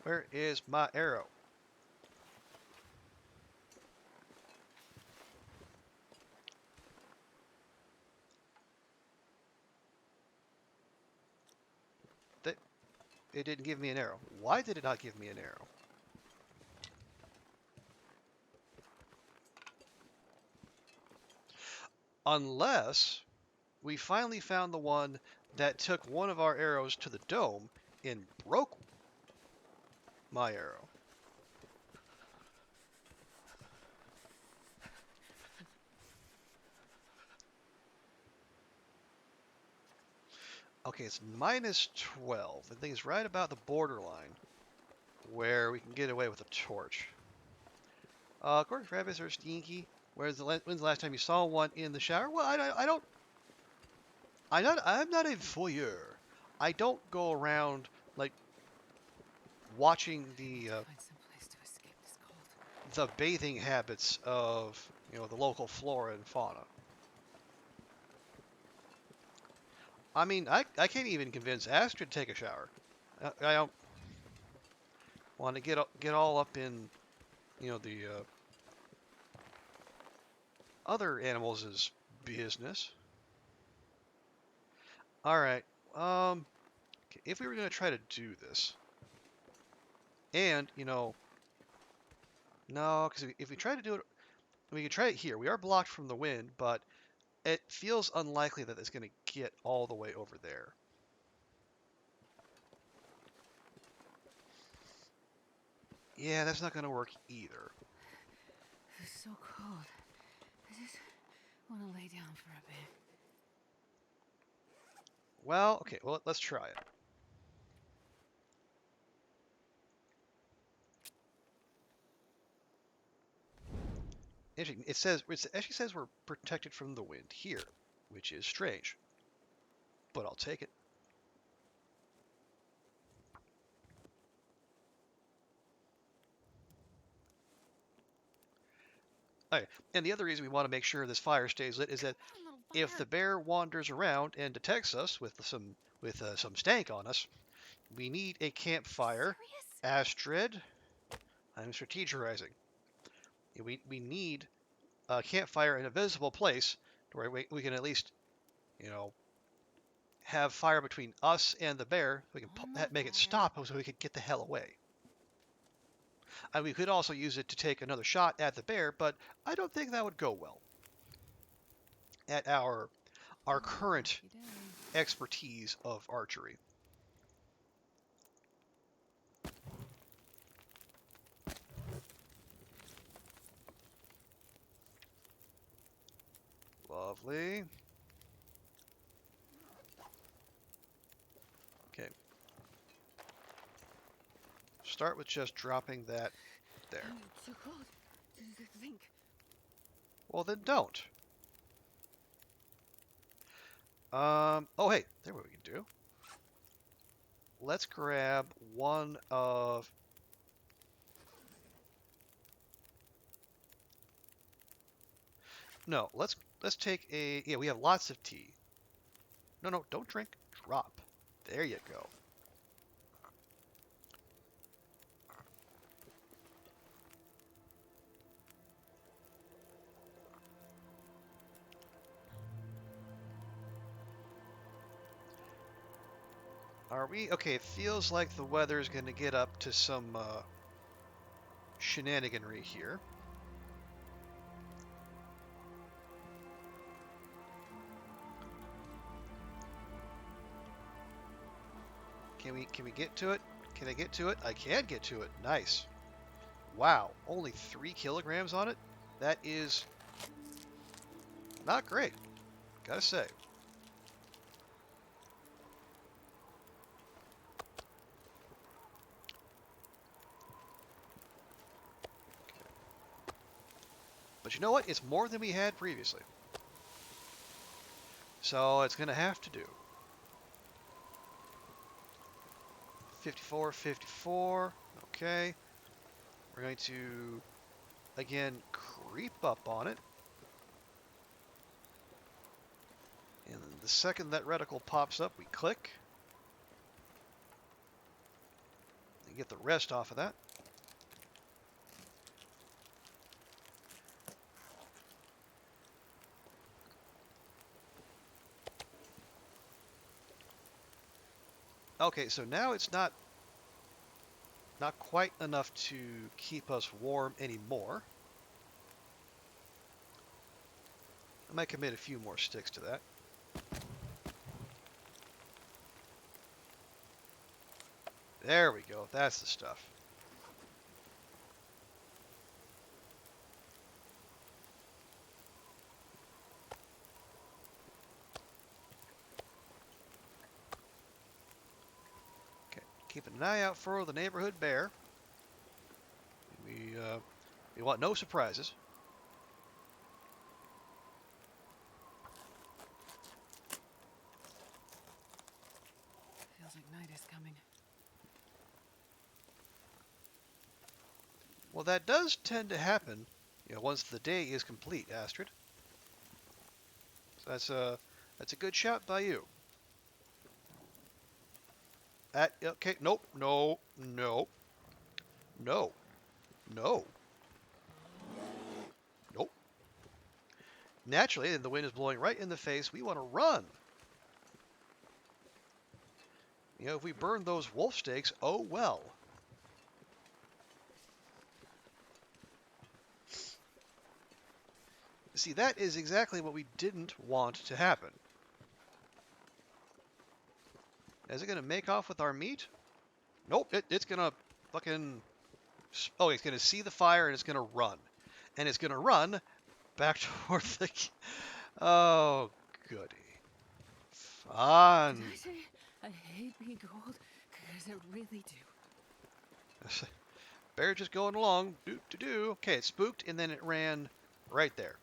Where is my arrow? It didn't give me an arrow. Why did it not give me an arrow? Unless we finally found the one that took one of our arrows to the dome and broke my arrow. Okay, it's minus 12. I think it's right about the borderline where we can get away with a torch. Of course, rabbits are stinky. When's the last time you saw one in the shower? Well, I don't. I'm not a voyeur. I don't go around like watching the bathing habits of the local flora and fauna. I mean, I can't even convince Astrid to take a shower. I don't want to get all up in the other animals' business. All right. If we were going to try to do this, and no, because if we try to do it, We can try it here. We are blocked from the wind, but it feels unlikely that it's going to get all the way over there. Yeah, that's not going to work either. This is so cold. I just want to lay down for a bit. Well, okay, well, let's try it. Interesting. It actually says we're protected from the wind here, which is strange, but I'll take it. Okay. And the other reason we want to make sure this fire stays lit is that if the bear wanders around and detects us with some stank on us, we need a campfire. Astrid, I'm strategizing. We need a campfire in a visible place where we can at least, you know, have fire between us and the bear. So we can make it stop so we can get the hell away. And we could also use it to take another shot at the bear, but I don't think that would go well at our current expertise of archery. Lovely. Okay. Start with just dropping that there. Too cold to think. Well, then don't. Oh, hey, there what we can do. Let's grab one of... No, let's take a... Yeah, we have lots of tea. No, don't drink. Drop. There you go. Are we? Okay, it feels like the weather's going to get up to some shenaniganry here. Can we get to it? Can I get to it? I can get to it. Nice. Wow, only 3 kilograms on it? That is not great, gotta say. But you know what? It's more than we had previously. So it's going to have to do. 54, 54. Okay. We're going to, again, creep up on it. And the second that reticle pops up, we click. And get the rest off of that. Okay, so now it's not quite enough to keep us warm anymore. I might commit a few more sticks to that. There we go. That's the stuff. Okay, keeping an eye out for the neighborhood bear. We want no surprises. Feels like night is coming. Well, that does tend to happen, once the day is complete, Astrid. So that's a good shot by you. Okay, nope, no, no, no, no, nope. Naturally, and the wind is blowing right in the face, we want to run. If we burn those wolf steaks, oh well. See, that is exactly what we didn't want to happen. Is it going to make off with our meat? Nope, it's going to fucking... Oh, it's going to see the fire and it's going to run. And it's going to run back toward the... Oh, goody. Did Fun. I say I hate being cold? Because I really do. Bear just going along. Do. Okay, it spooked and then it ran right there.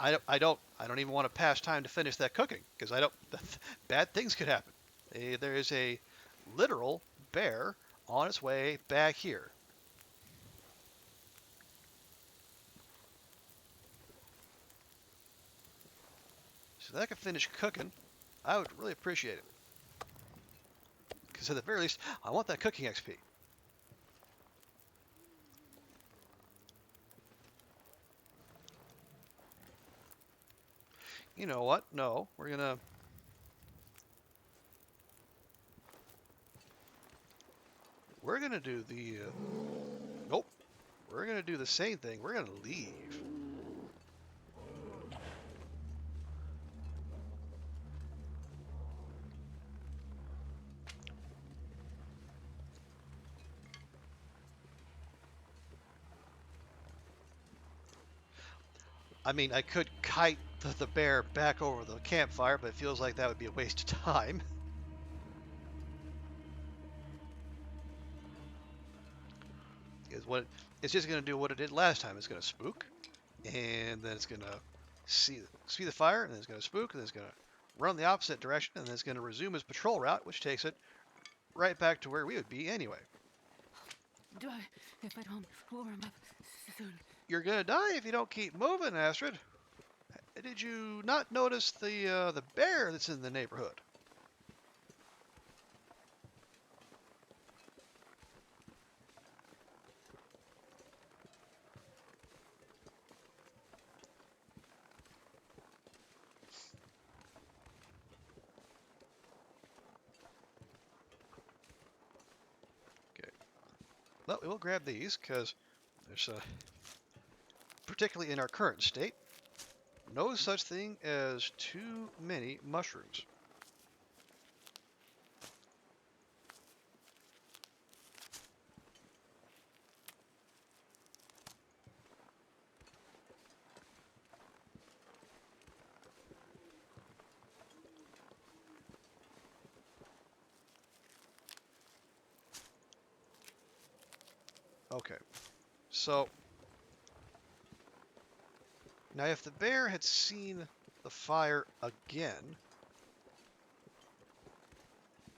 I don't even want to pass time to finish that cooking because I don't. Bad things could happen. There is a literal bear on its way back here. So that I could finish cooking, I would really appreciate it. Because at the very least, I want that cooking XP. You know what? No, we're gonna do the. Nope. We're gonna do the same thing. We're gonna leave. I mean, I could kite the bear back over the campfire, but it feels like that would be a waste of time. It's just going to do what it did last time. It's going to spook, and then it's going to see the fire, and then it's going to spook, and then it's going to run the opposite direction, and then it's going to resume its patrol route, which takes it right back to where we would be anyway. If I don't warm up soon. You're going to die if you don't keep moving, Astrid. Did you not notice the bear that's in the neighborhood? Well, we'll grab these because there's, particularly in our current state, no such thing as too many mushrooms. Okay, so now if the bear had seen the fire again,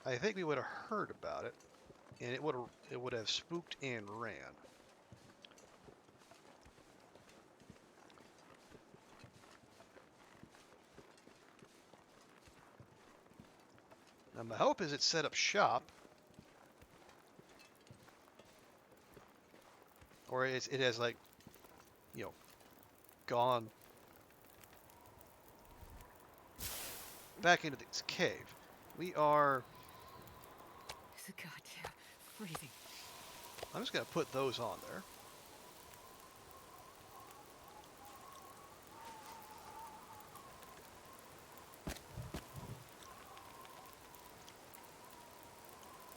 I think we would have heard about it, and it would have spooked and ran. Now my hope is it set up shop, or it has like, gone back into this cave. We are. It's goddamn freezing. I'm just gonna put those on there.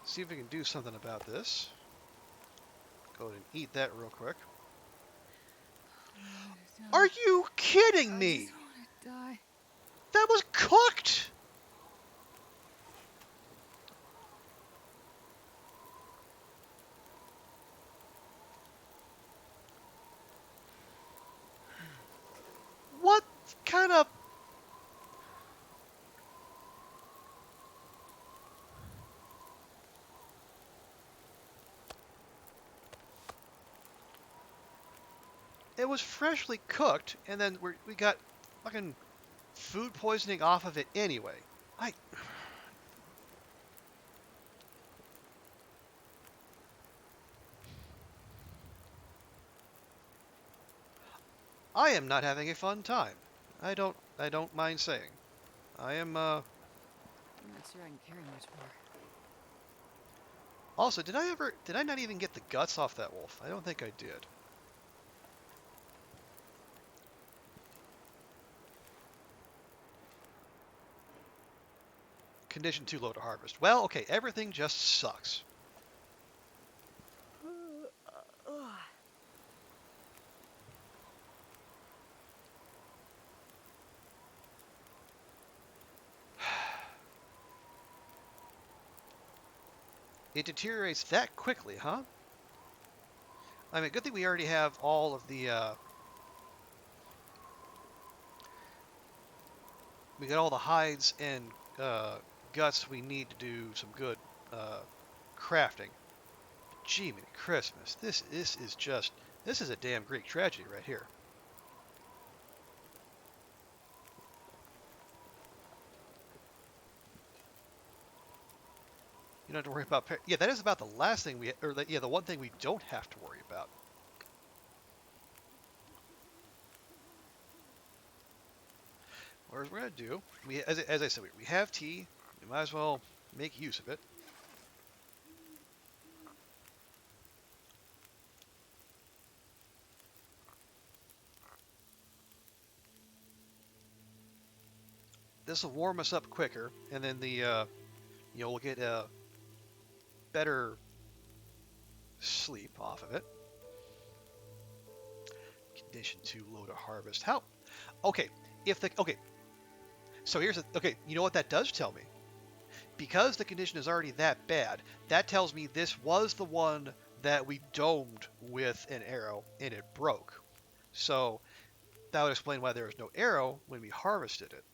See if we can do something about this. Go ahead and eat that real quick. Are you kidding me? I just want to die. That was cooked! What kind of... It was freshly cooked, and then we got fucking food poisoning off of it anyway. I am not having a fun time. I don't mind saying. I am I'm not sure I can carry much more. Also, did I not even get the guts off that wolf? I don't think I did. Condition too low to harvest. Well, okay, everything just sucks. It deteriorates that quickly, huh? I mean, good thing we already have all of the, we got all the hides and guts we need to do some good uh, crafting. Gee, many Christmas. This is a damn Greek tragedy right here. You don't have to worry about, yeah, that is about the last thing yeah, the one thing we don't have to worry about. What we're going to do, as I said, we have tea. We might as well make use of it. This will warm us up quicker, and then we'll get a better sleep off of it. Condition too low to harvest. How? Okay, okay. So okay. You know what that does tell me? Because the condition is already that bad, that tells me this was the one that we domed with an arrow and it broke. So that would explain why there was no arrow when we harvested it.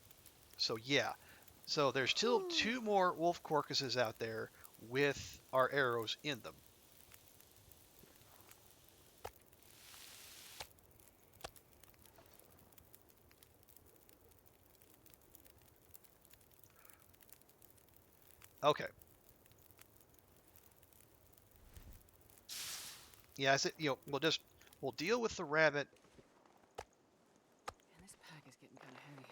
So yeah. So there's still 2 more wolf carcasses out there with our arrows in them. Okay. Yeah, we'll deal with the rabbit. Man, this pack is getting kind of heavy.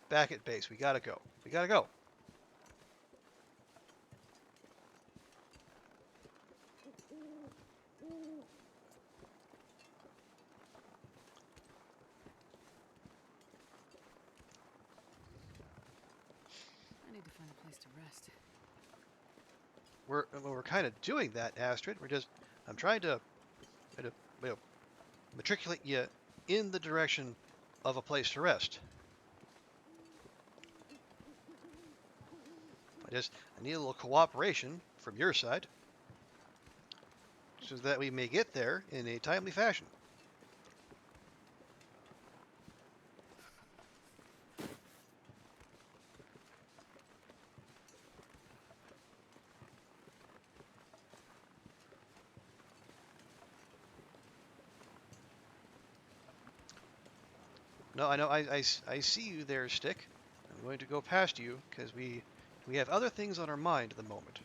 Back at base. We gotta go. We gotta go. I need to find a place to rest. We're kind of doing that, Astrid. I'm trying to you know, matriculate you in the direction of a place to rest. I need a little cooperation from your side so that we may get there in a timely fashion. No, I know. I see you there, Stick. I'm going to go past you because we have other things on our mind at the moment.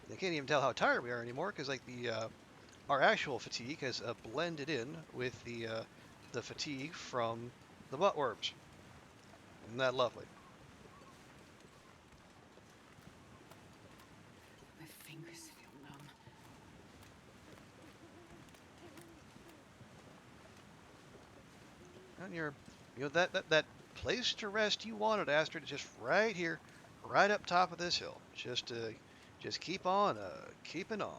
They can't even tell how tired we are anymore because like our actual fatigue has blended in with the fatigue from the buttworms. Isn't that lovely? My fingers feel numb. And that place to rest you wanted, Astrid, is just right here, right up top of this hill. Just keep on keeping on.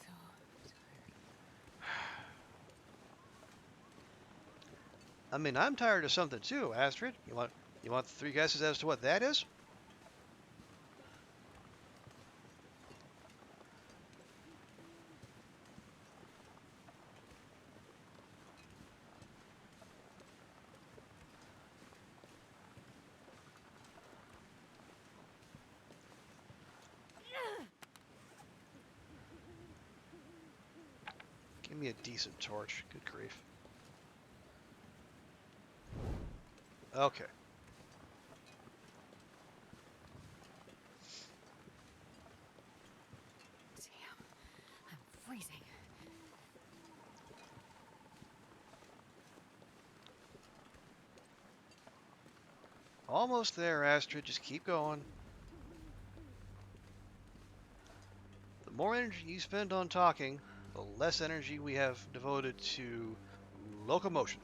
So tired. I mean, I'm tired of something too, Astrid. You want 3 guesses as to what that is? Give me a decent torch. Good grief. Okay. Damn, I'm freezing. Almost there, Astrid. Just keep going. The more energy you spend on talking, the less energy we have devoted to locomotion.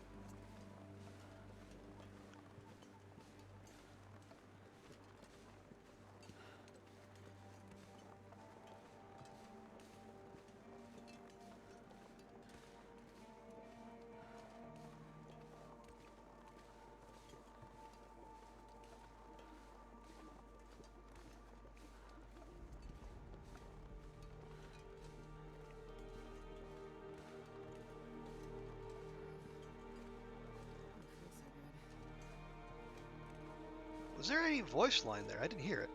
Was there any voice line there? I didn't hear it.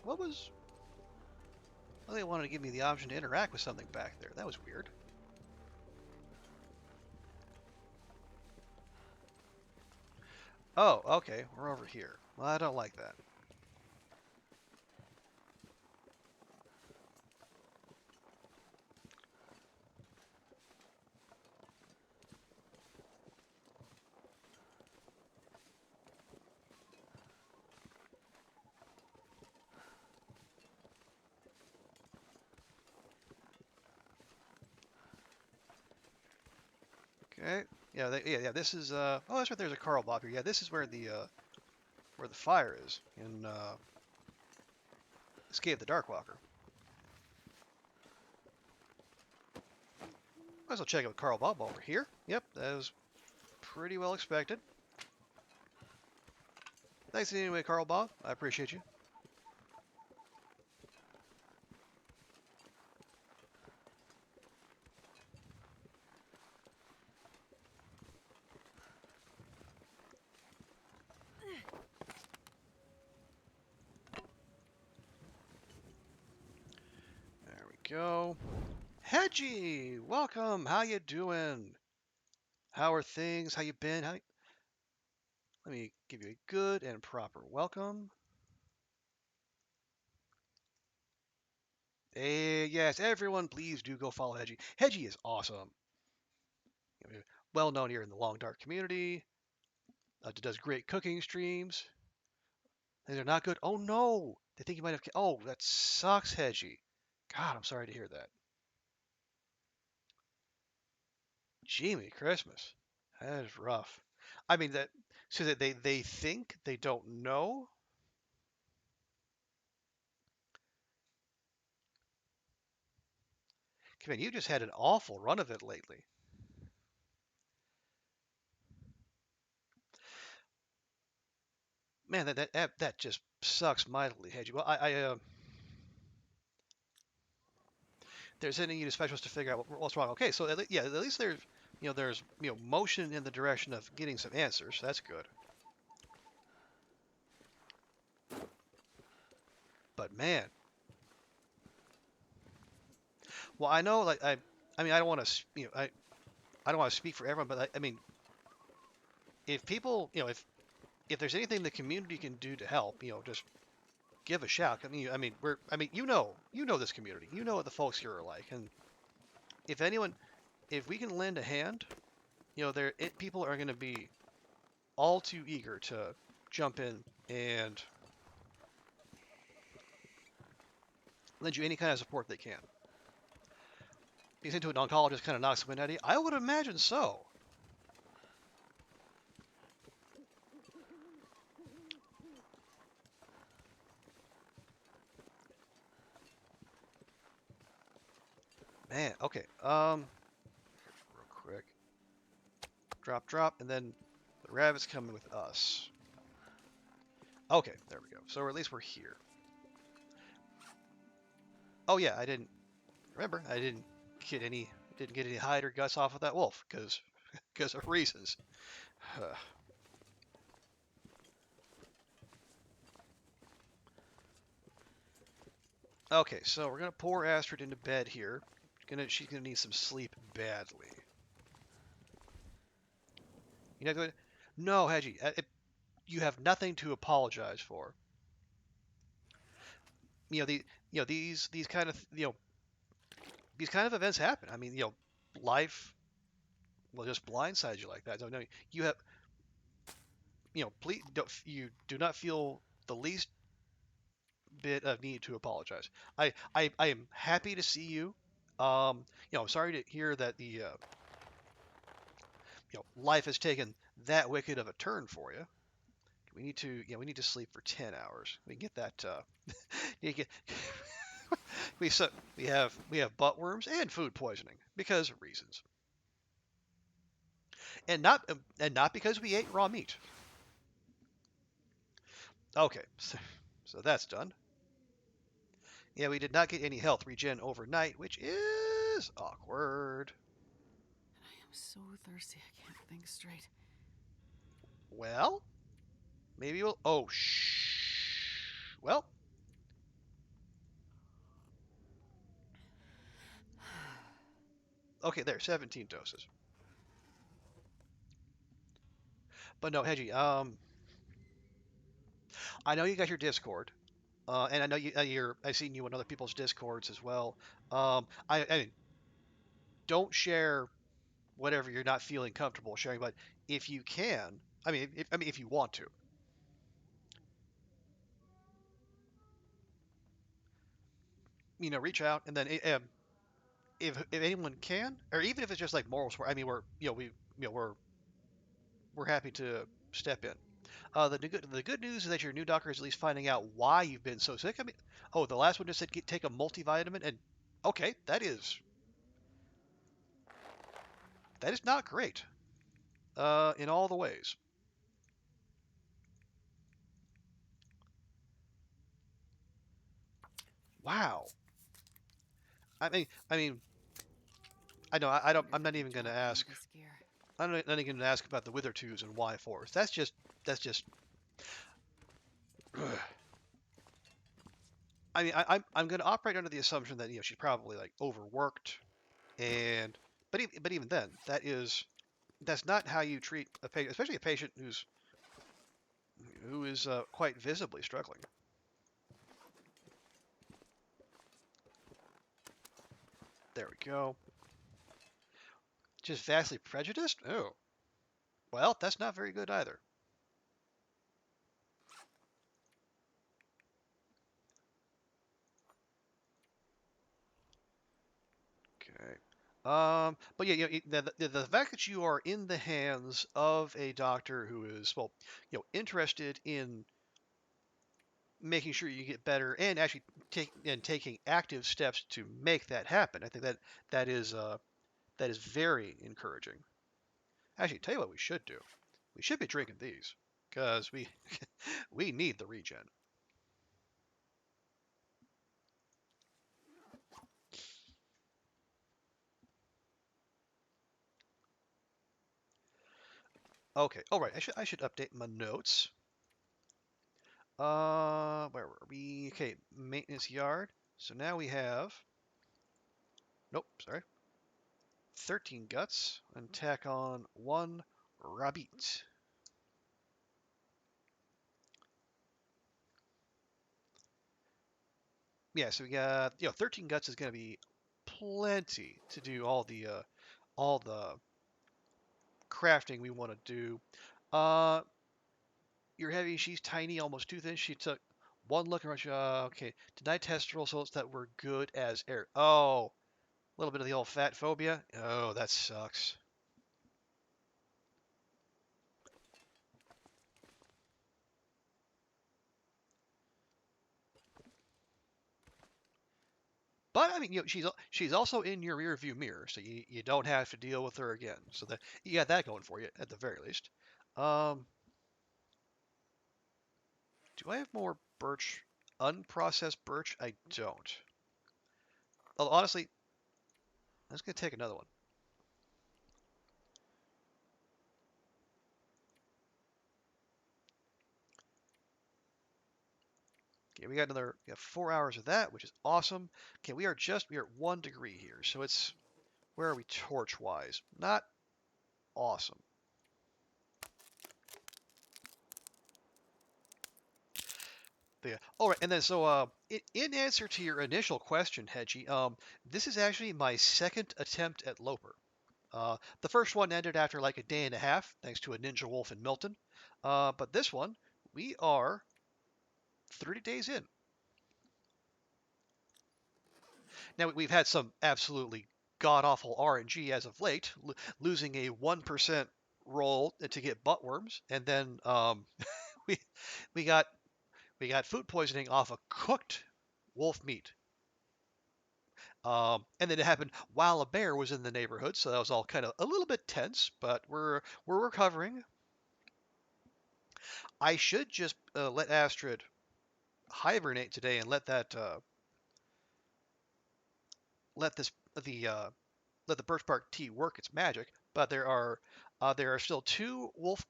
What was... Well, they wanted to give me the option to interact with something back there. That was weird. Oh, okay. We're over here. Well, I don't like that. Okay. Yeah. This is. Oh, that's right. There's a Carl Bob here. Yeah, this is where the fire is in Escape the Darkwalker. Might as well check out Carl Bob over here. Yep, that was pretty well expected. Thanks anyway, Carl Bob. I appreciate you. There we go. Hedgie, welcome. How you doing? How are things? How you been? Let me give you a good and proper welcome. Hey, yes, everyone, please do go follow Hedgie. Hedgie is awesome. Well known here in the Long Dark community. Does great cooking streams. Things are not good. Oh no! They think you might have. Oh, that sucks, Hedgie. God, I'm sorry to hear that. Jimmy Christmas. That is rough. I mean that. So that they think they don't know. Man, you just had an awful run of it lately. Man, that just sucks mightily, Hedgie. Well, they're sending you to specialists to figure out what's wrong. Okay, so at least there's motion in the direction of getting some answers. That's good. But man, well, I know, like I mean, I don't want to, I don't want to speak for everyone, but I mean, if people, if there's anything the community can do to help, just give a shout. You know this community, you know what the folks here are like, and if anyone, if we can lend a hand, people are going to be all too eager to jump in and lend you any kind of support they can. Because into an oncologist kind of knocks the wind out of you, I would imagine so. Man, okay. Real quick. Drop, drop, and then the rabbit's coming with us. Okay, there we go. So at least we're here. Oh yeah, I didn't remember. I didn't get any hide or guts off of that wolf because of reasons. Okay, so we're gonna pour Astrid into bed here. She's gonna need some sleep badly. You know, no, Hedgie, you have nothing to apologize for. You know these kind of these kind of events happen. I mean, life will just blindside you like that. Don't know. You have, please you do not feel the least bit of need to apologize. I am happy to see you. I'm sorry to hear that the life has taken that wicked of a turn for you. We need to sleep for 10 hours. We get that. You get, we so we have butt worms and food poisoning because of reasons, and not because we ate raw meat. Okay, so that's done. Yeah, we did not get any health regen overnight, which is awkward. I am so thirsty I can't think straight. Well, maybe we'll. Oh, shh. Well, okay, there, 17 doses. But no, Hedgie, I know you got your Discord, and I know I've seen you on other people's Discords as well. I mean, don't share whatever you're not feeling comfortable sharing, but if you can, if you want to, reach out and then if anyone can, or even if it's just like moral support. I mean, we're happy to step in. The good news is that your new doctor is at least finding out why you've been so sick. I mean, oh, the last one just said take a multivitamin, and okay, that is not great. In all the ways. Wow. I mean, I know I don't. Better I'm get not the even going to job done ask. this gear. I'm not even going to ask about the wither twos and why fours. That's just. I mean, I'm going to operate under the assumption that she's probably like overworked, and but even then, that's not how you treat a patient, especially a patient who is quite visibly struggling. There we go. Just vastly prejudiced? Oh, well, that's not very good either. Okay. But yeah, the fact that you are in the hands of a doctor who is, well, interested in making sure you get better and actually taking active steps to make that happen, I think that is very encouraging. Actually, tell you what we should do. We should be drinking these because we need the regen. Okay. All right. I should update my notes. Where were we? Okay, maintenance yard. So now we have. Nope, sorry. 13 guts and tack on one rabbit. Yeah, so we got 13 guts is going to be plenty to do all the crafting we want to do. Uh, you're heavy. She's tiny, almost too thin. She took one look and okay. Did I test results that were good as air? Oh, a little bit of the old fat phobia. Oh, that sucks. But I mean, she's also in your rear view mirror, so you don't have to deal with her again. So that you got that going for you at the very least. Um, do I have more birch, unprocessed birch? I don't. Well, honestly, I'm just gonna take another one. Okay, we got another 4 hours of that, which is awesome. Okay, we are at 1 degree here, so it's where are we torch wise? Not awesome. Yeah. All right, and then so in answer to your initial question, Hedgie, this is actually my second attempt at Loper. The first one ended after like a day and a half, thanks to a ninja wolf in Milton. But this one, we are 30 days in. Now we've had some absolutely god awful RNG as of late, losing a 1% roll to get buttworms, and then we we got we got food poisoning off of cooked wolf meat. And then it happened while a bear was in the neighborhood, so that was all kind of a little bit tense, but we're recovering. I should just let Astrid hibernate today and let this the let the birch bark tea work its magic. But there are still two wolf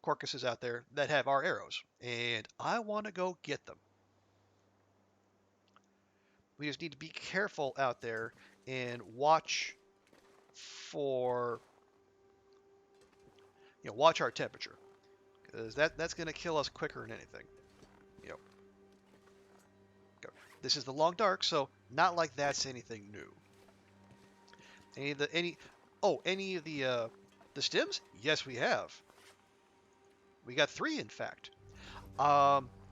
carcasses out there that have our arrows, and I want to go get them. We just need to be careful out there and watch for watch our temperature, because that's going to kill us quicker than anything. You know, this is the long dark, so not like that's anything new. Any of the any oh any of the stems? Yes, we have. We got three, in fact.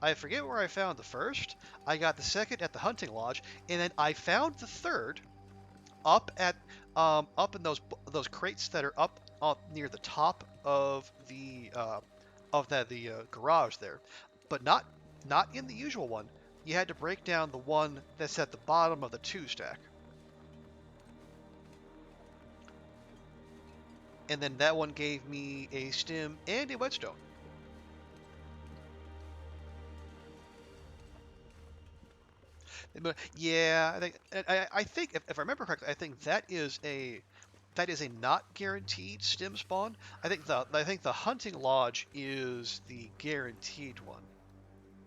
I forget where I found the first. I got the second at the hunting lodge, and then I found the third up at up in those crates that are up near the top of the garage there, but not in the usual one. You had to break down the one that's at the bottom of the two stack, and then that one gave me a stem and a whetstone. Yeah, I think if I remember correctly, I think that is a not guaranteed stem spawn. I think the hunting lodge is the guaranteed one.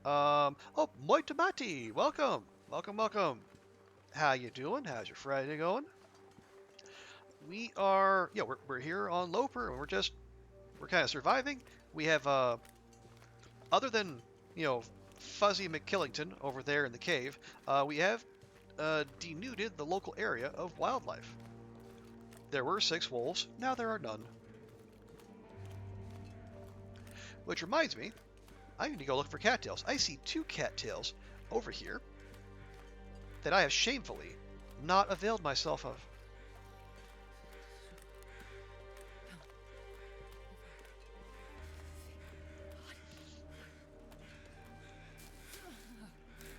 Oh, Moi Tomati, welcome, welcome, welcome. How you doing? How's your Friday going? We're here on Loper, and we're kind of surviving. We have other than you know Fuzzy McKillington over there in the cave, we have denuded the local area of wildlife. There were 6 wolves, now there are none. Which reminds me, I need to go look for cattails. I see 2 cattails over here that I have shamefully not availed myself of.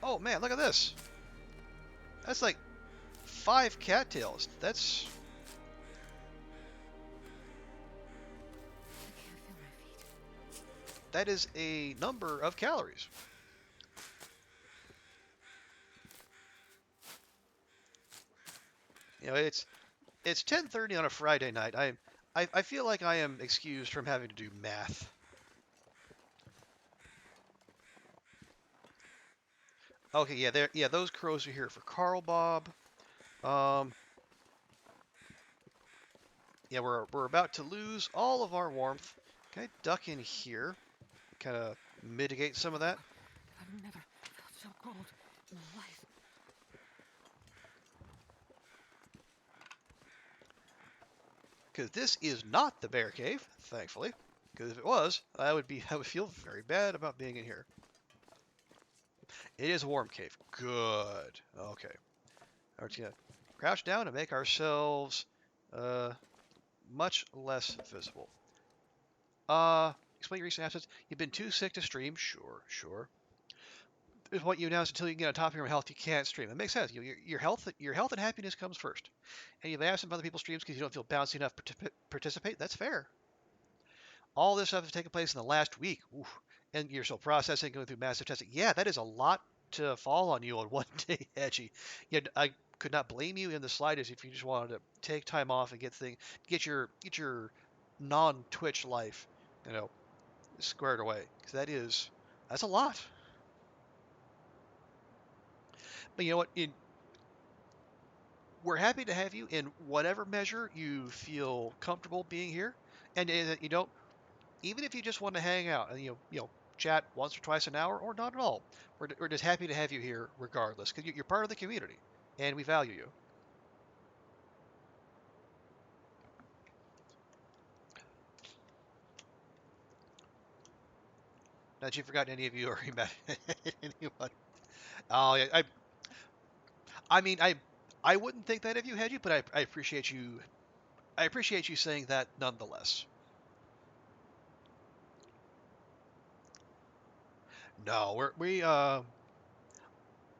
Oh man, look at this. That's like 5 cattails. That is a number of calories. It's 10:30 on a Friday night. I feel like I am excused from having to do math. Okay, yeah, those crows are here for Carl Bob. Um, yeah, we're about to lose all of our warmth. Can I duck in here? Kind of mitigate some of that. I've never felt so cold in my life. Because this is not the bear cave, thankfully. Because if it was, I would feel very bad about being in here. It is a warm cave. Good. Okay. We're just gonna crouch down and make ourselves much less visible. Explain your recent absence. You've been too sick to stream. Sure, sure. Is what you announced until you get on top of your health, you can't stream. That makes sense. Your health and happiness comes first. And you've asked some other people's streams because you don't feel bouncy enough to participate. That's fair. All this stuff has taken place in the last week. Oof. And you're still processing, going through massive testing. Yeah, that is a lot to fall on you on one day, Edgy. Yeah, I could not blame you in the slightest if you just wanted to take time off and get your non-Twitch life, you know, squared away. Because that's a lot. But you know what? We're happy to have you in whatever measure you feel comfortable being here, and you don't. Even if you just want to hang out and chat once or twice an hour or not at all, we're just happy to have you here regardless because you're part of the community and we value you. Not you forgotten any of you or you met anyone? Oh yeah, I mean I wouldn't think that if you had you, but I appreciate you. I appreciate you saying that nonetheless. No,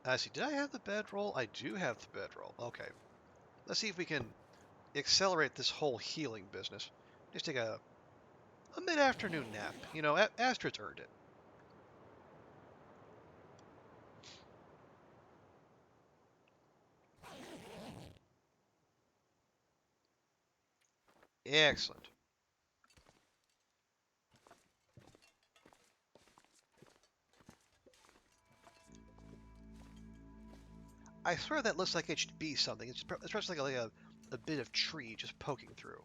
let's see. Did I have the bedroll? I do have the bedroll. Okay. Let's see if we can accelerate this whole healing business. Just take a mid-afternoon nap. Astrid's earned it. Excellent. I swear that looks like it should be something. It's just like a bit of tree just poking through.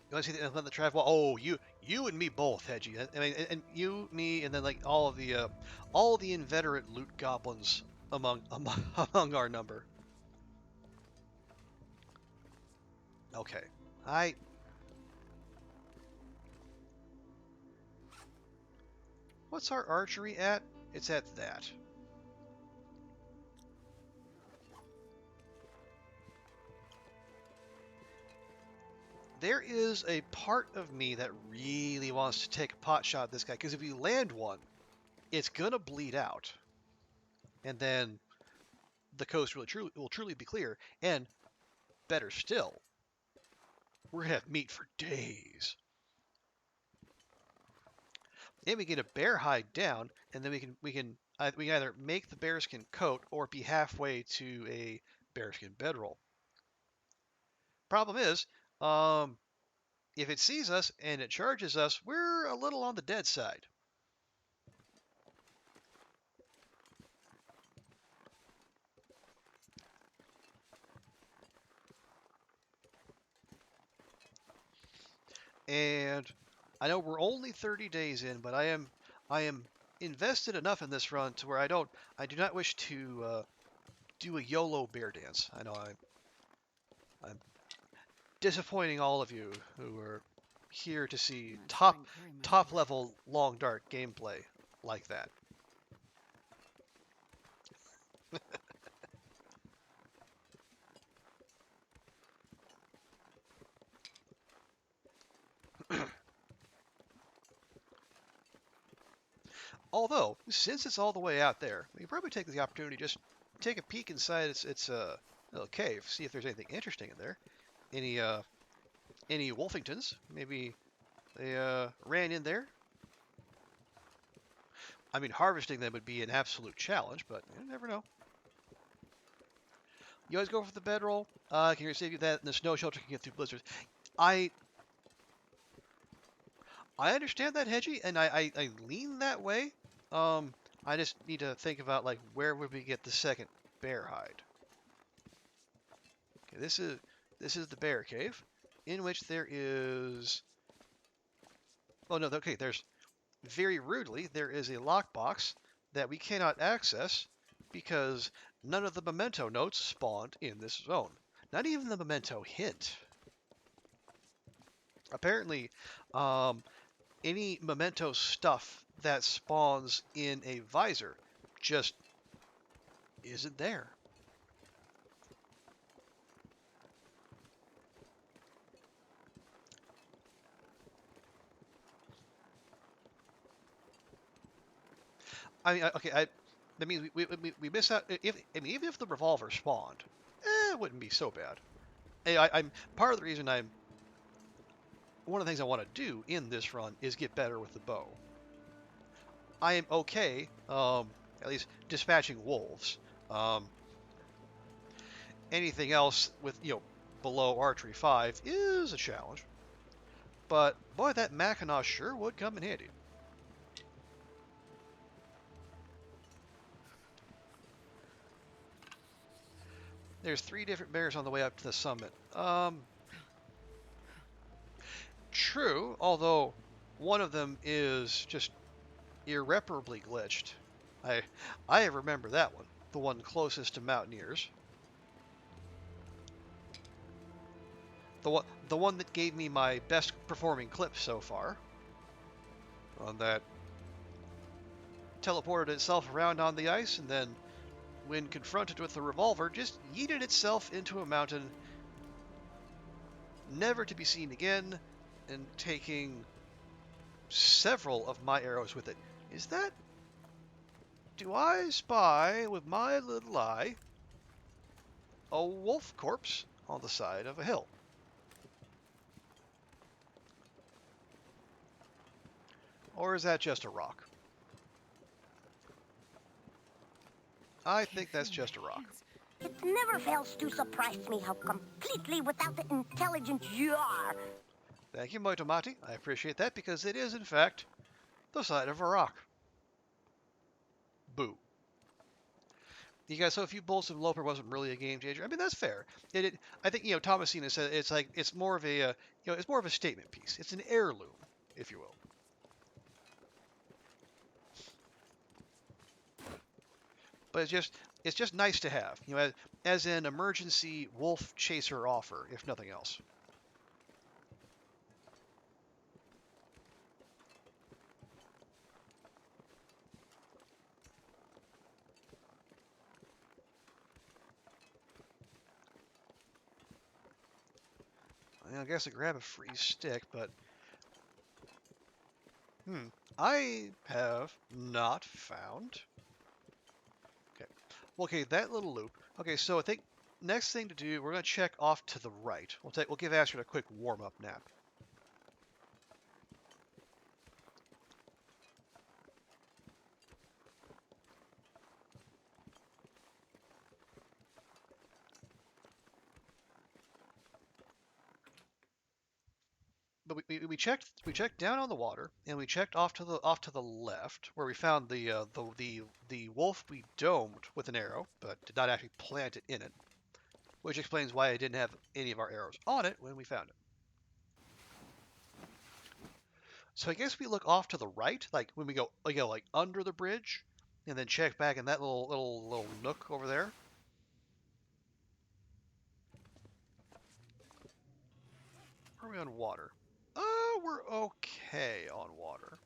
You want to see the travel? Oh, you and me both, Hedgie. I mean, and you, me, and then like all the inveterate loot goblins among our number. Okay, I. What's our archery at? It's at that. There is a part of me that really wants to take a pot shot at this guy because if you land one, it's gonna bleed out, and then the coast will truly be clear. And better still, we're gonna have meat for days. Then we get a bear hide down, and then we can either make the bearskin coat or be halfway to a bearskin bedroll. Problem is, um, if it sees us and it charges us, we're a little on the dead side. And I know we're only 30 days in, but I am invested enough in this run to where I do not wish to do a YOLO bear dance. I know I'm disappointing all of you who are here to see Not sure I top can carry much top more. level long dart gameplay like that. Although, since it's all the way out there, we can probably take the opportunity to just take a peek inside its little cave, see if there's anything interesting in there. Any Wolfingtons? Maybe they ran in there. I mean, harvesting them would be an absolute challenge, but you never know. You always go for the bedroll. Can you save you that? And the snow shelter can get through blizzards. I I understand that, Hedgie, and I lean that way. I just need to think about like where would we get the second bear hide? Okay, this is the bear cave, in which there is. Oh no, okay. There's very rudely there is a lockbox that we cannot access because none of the memento notes spawned in this zone. Not even the memento hint. Apparently, um, any memento stuff that spawns in a visor just isn't there. I mean, okay, that means we miss out. If I mean, even if the revolver spawned, it wouldn't be so bad. I'm part of the reason I'm one of the things I want to do in this run is get better with the bow. I am okay, at least dispatching wolves. Um, Anything else with, below archery 5 is a challenge. But boy, that Mackinaw sure would come in handy. There's 3 different bears on the way up to the summit. True, although one of them is just irreparably glitched. I remember that one, the one closest to Mountaineers. The one that gave me my best performing clip so far. On that teleported itself around on the ice and then when confronted with the revolver just yeeted itself into a mountain never to be seen again and taking several of my arrows with it. Is that... Do I spy with my little eye a wolf corpse on the side of a hill? Or is that just a rock? I think that's just a rock. It never fails to surprise me how completely without the intelligence you are. Thank you, Moitomati. I appreciate that because it is, in fact, the side of a rock. Boo. You guys, so a few bullets of Loper wasn't really a game changer. I mean, that's fair. I think Thomasina said it's more of a it's more of a statement piece. It's an heirloom, if you will. But it's just nice to have, as an emergency wolf chaser offer, if nothing else. I guess I grab a free stick, but I have not found. Okay, that little loop. Okay, so I think next thing to do, we're going to check off to the right. We'll give Astrid a quick warm-up nap. But we checked down on the water and we checked off to the left where we found the wolf we domed with an arrow, but did not actually plant it in it, which explains why I didn't have any of our arrows on it when we found it. So I guess we look off to the right, like when we go like under the bridge, and then check back in that little nook over there. Are we on water? We're okay on water.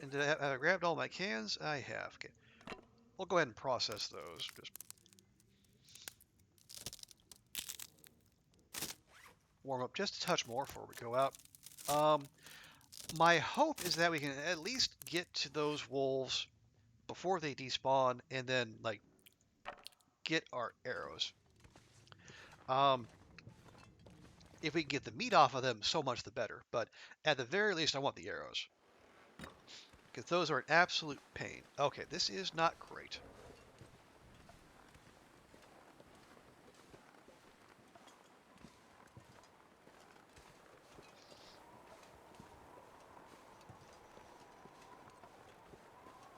And have I grabbed all my cans? I have. Okay. We'll go ahead and process those. Just warm up just a touch more before we go out. My hope is that we can at least get to those wolves before they despawn and then, like, get our arrows. If we can get the meat off of them, so much the better. But at the very least, I want the arrows. Because those are an absolute pain. Okay, this is not great.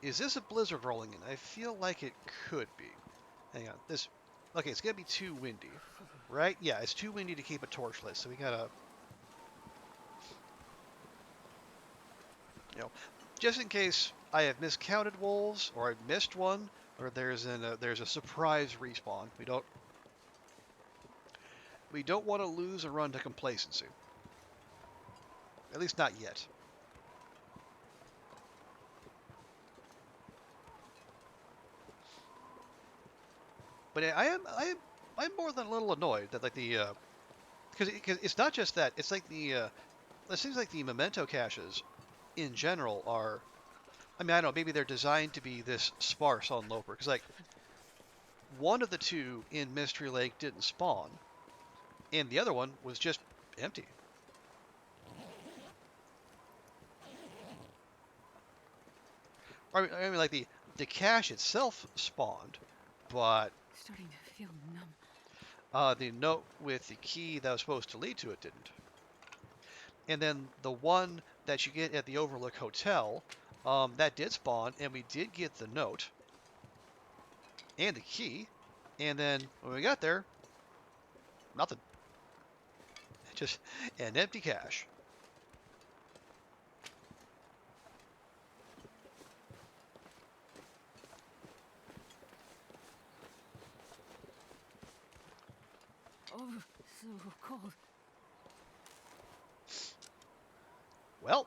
Is this a blizzard rolling in? I feel like it could be. Hang on. Okay, it's going to be too windy. Right? Yeah, it's too windy to keep a torch lit, so we gotta... just in case I have miscounted wolves, or I missed one, or there's a surprise respawn. We don't want to lose a run to complacency. At least not yet. But I'm more than a little annoyed that because it's not just that. It's like it seems like the memento caches in general are. I mean, I don't know. Maybe they're designed to be this sparse on Loper because like one of the two in Mystery Lake didn't spawn, and the other one was just empty. I mean, like the cache itself spawned, but starting to feel numb. The note with the key that was supposed to lead to it didn't. And then the one that you get at the Overlook Hotel, that did spawn, and we did get the note and the key. And then when we got there, nothing. Just an empty cache. Oh, so cold. Well,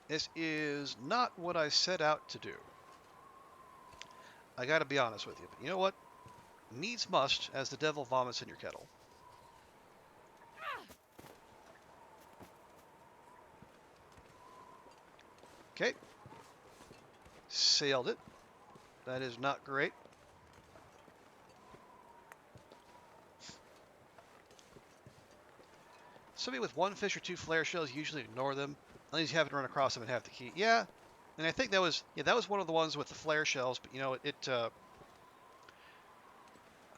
this is not what I set out to do. I gotta be honest with you, but you know what? Needs must, as the devil vomits in your kettle. Okay. Sailed it. That is not great. Somebody with one fish or two flare shells usually ignore them, unless you happen to run across them and have the key. Yeah, and I think that was one of the ones with the flare shells. But you know, I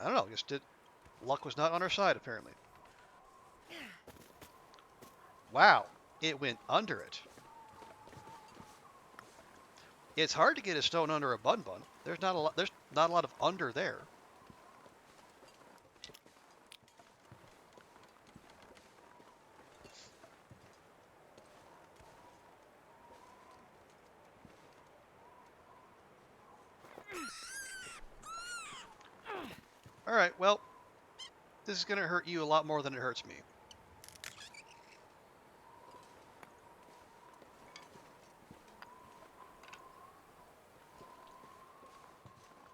don't know, just luck was not on our side apparently. Wow, it went under it. It's hard to get a stone under a bun bun. There's not a lot. There's not a lot of under there. All right, well, this is gonna hurt you a lot more than it hurts me.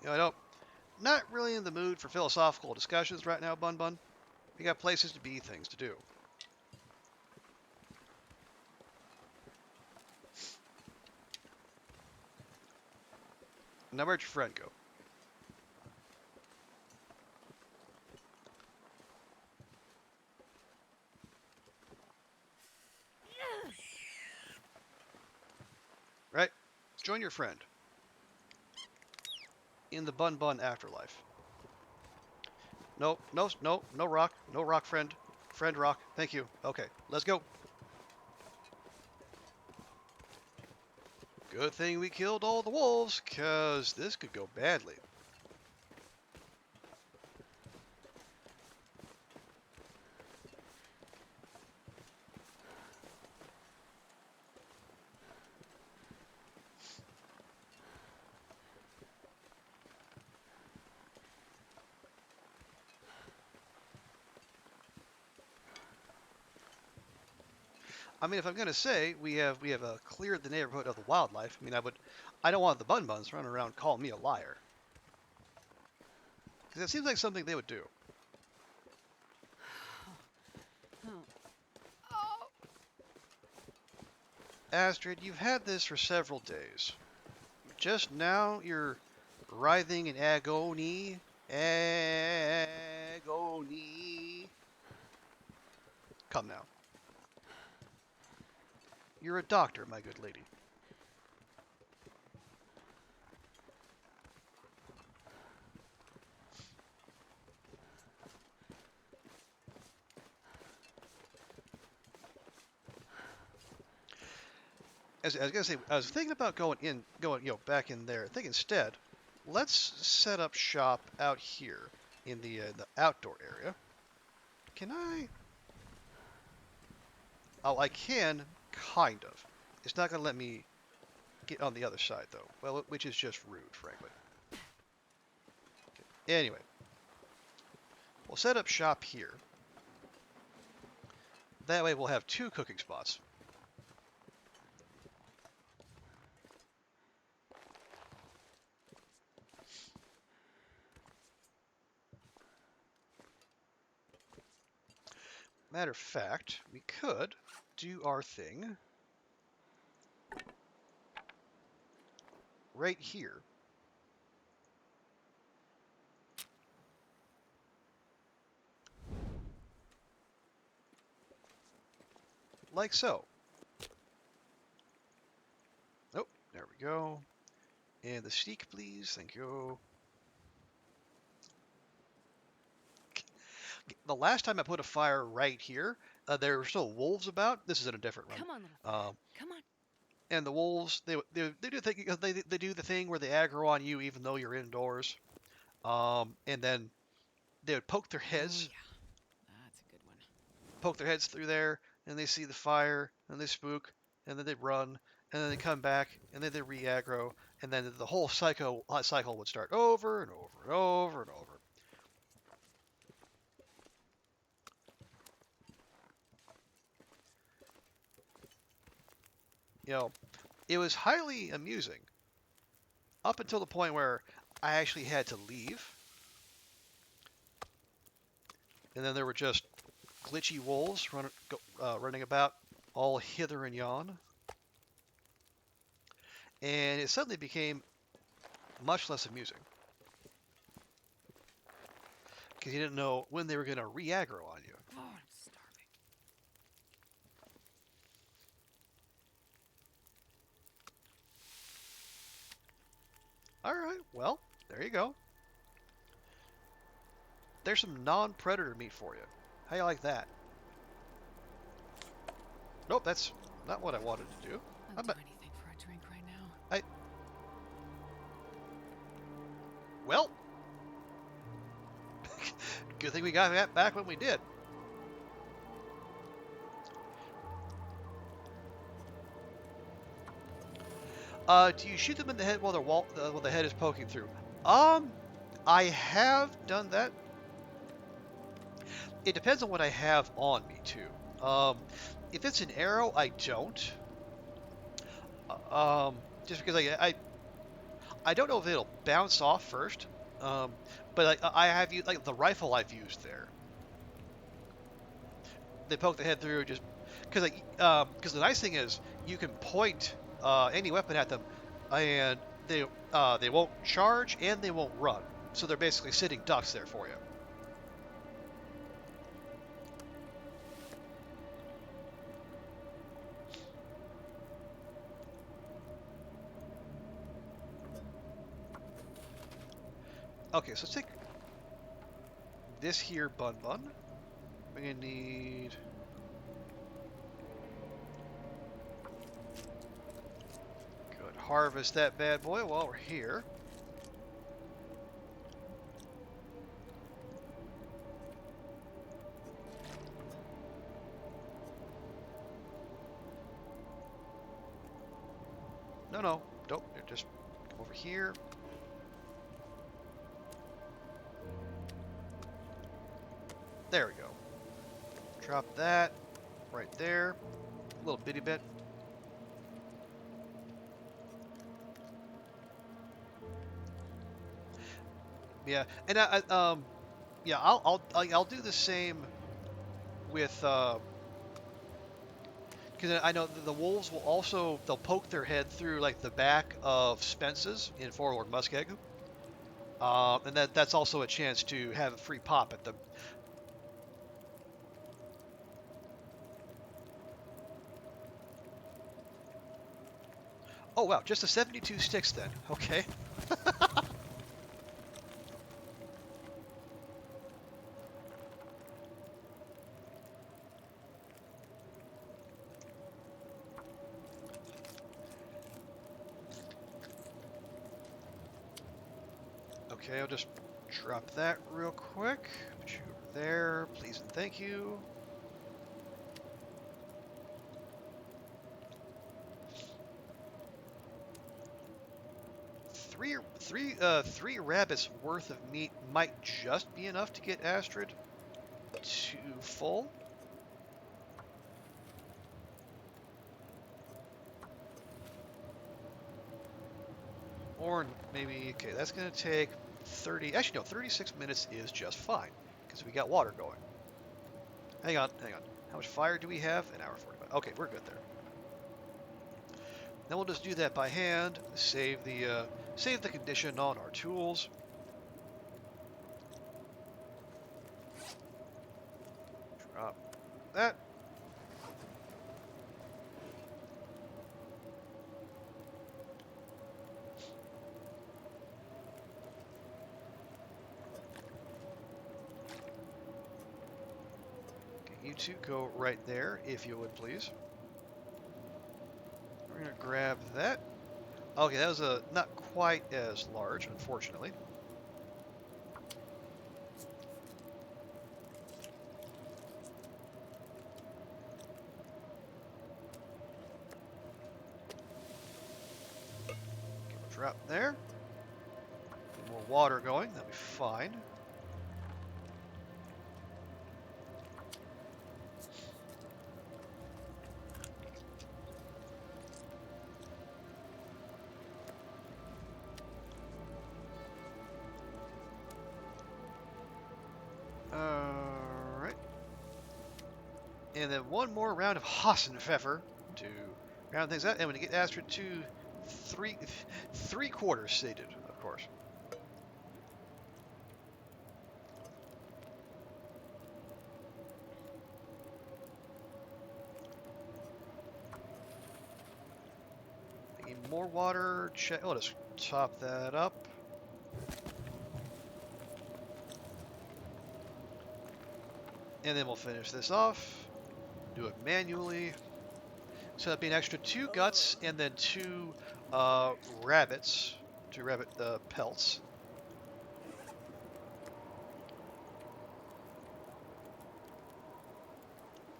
You know, I don't. Not really in the mood for philosophical discussions right now, Bun Bun. We got places to be, things to do. Now, where'd your friend go? Right? Join your friend in the Bun Bun afterlife. No, no, no, no rock. No rock, friend. Friend rock. Thank you. Okay, let's go. Good thing we killed all the wolves, because this could go badly. I mean, if I'm gonna say we have cleared the neighborhood of the wildlife, I mean, I don't want the Bun Buns running around calling me a liar, because it seems like something they would do. Astrid, you've had this for several days. Just now, you're writhing in agony. Agony. Come now. You're a doctor, my good lady. As I was gonna say, I was thinking about going, back in there. I think instead, let's set up shop out here in the outdoor area. Can I? Oh, I can, kind of. It's not gonna let me get on the other side though. Well, which is just rude, frankly. Okay. Anyway, we'll set up shop here. That way, we'll have 2 cooking spots. Matter of fact, we could do our thing right here. Like so. go. And the steak, please. Thank you. The last time I put a fire right here, there were still wolves about. This is in a different run. Come on, little fire. Come on. And the wolves, they do they do the thing where they aggro on you even though you're indoors. And then they would poke their Oh, heads, yeah. That's a good one. poke their heads through there, and they see the fire, and they spook, and then they run, and then they come back, and then they re-aggro, and then the whole cycle would start over and over and over and over. You know, it was highly amusing up until the point where I actually had to leave, and then there were just glitchy wolves running about all hither and yon, and it suddenly became much less amusing because you didn't know when they were going to re-aggro on you. Oh, I'm starving. All right, well, there you go. There's some non-predator meat for you. How you like that? Nope, that's not what I wanted to do. I'll do anything for a drink right now. Well, good thing we got that back when we did. Do you shoot them in the head while the head is poking through? I have done that. It depends on what I have on me too. If it's an arrow, I don't. Just because I don't know if it'll bounce off first. But like I have used like the rifle I've used there. They poke the head through just because the nice thing is you can point any weapon at them, and they won't charge and they won't run. So they're basically sitting ducks there for you. Okay, so let's take this here bun. We're gonna need good. Harvest that bad boy while we're here. No, don't. Just come over here. There we go. Drop that right there. A little bitty bit. Yeah, and yeah, I'll do the same with because I know the wolves will also they'll poke their head through like the back of Spence's in Forward Muskeg, and that's also a chance to have a free pop at them. Oh wow, just a 72 sticks then. Okay. Okay, I'll just drop that real quick. Put you over there, please and thank you. Three rabbits worth of meat might just be enough to get Astrid to full. Or maybe, okay, that's going to take 30, actually no, 36 minutes is just fine, because we got water going. Hang on. How much fire do we have? An hour 45. Okay, we're good there. Then we'll just do that by hand, save the condition on our tools. Drop that. you two go right there, if you would please. We're gonna grab that. Okay, that was not quite as large, unfortunately. Okay, we'll drop there. Get more water going, that'll be fine. Alright. And then one more round of Hassenpfeffer to round things out. And when you get Astrid to three quarters sated, of course. Need more water. Check. Oh, just top that up. And then we'll finish this off. Do it manually. So that'd be an extra 2 guts and then 2 rabbits, 2 rabbit pelts.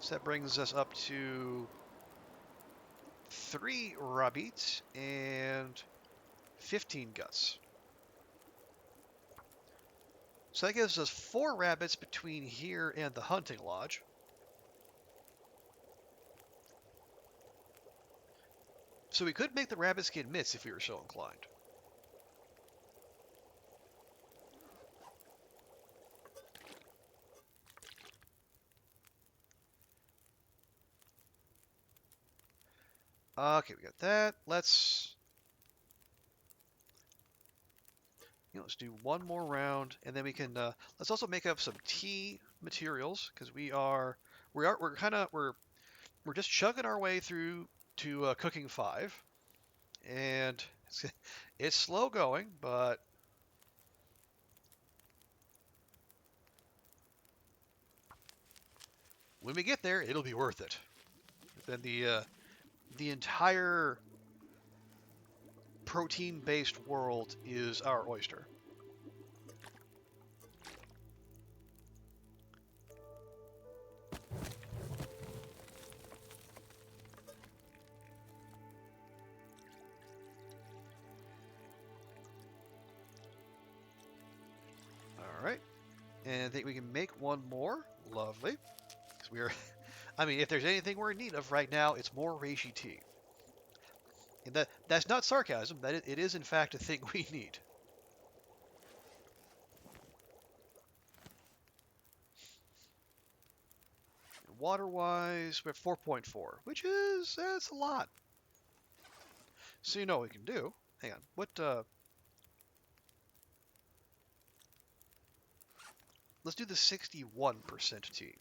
So that brings us up to 3 rabbits and 15 guts. So that gives us 4 rabbits between here and the hunting lodge. So we could make the rabbit skin mitts if we were so inclined. Okay, we got that. Let's let's do one more round, and then we can let's also make up some tea materials because we're just chugging our way through to cooking 5, and it's slow going, but when we get there, it'll be worth it. Then the entire protein-based world is our oyster. All right, and I think we can make one more. Lovely, because we are. I mean, if there's anything we're in need of right now, it's more reishi tea. And that's not sarcasm. That it is in fact a thing we need. Water-wise, we're at 4.4, which is that's a lot. So you know what we can do. Hang on. What? Let's do the 61% tea.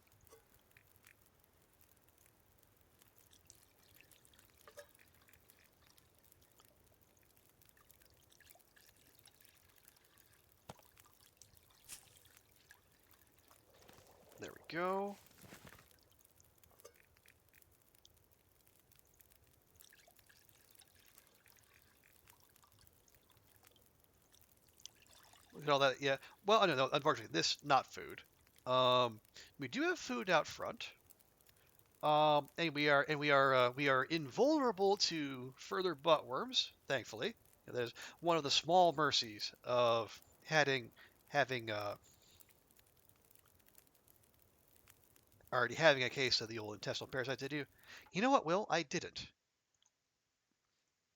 There we go. Look at all that. Yeah. Well, no, unfortunately, this not food. We do have food out front. And we are invulnerable to further buttworms, thankfully. There's one of the small mercies of having already having a case of the old intestinal parasite. Did you? You know what, Will? I didn't.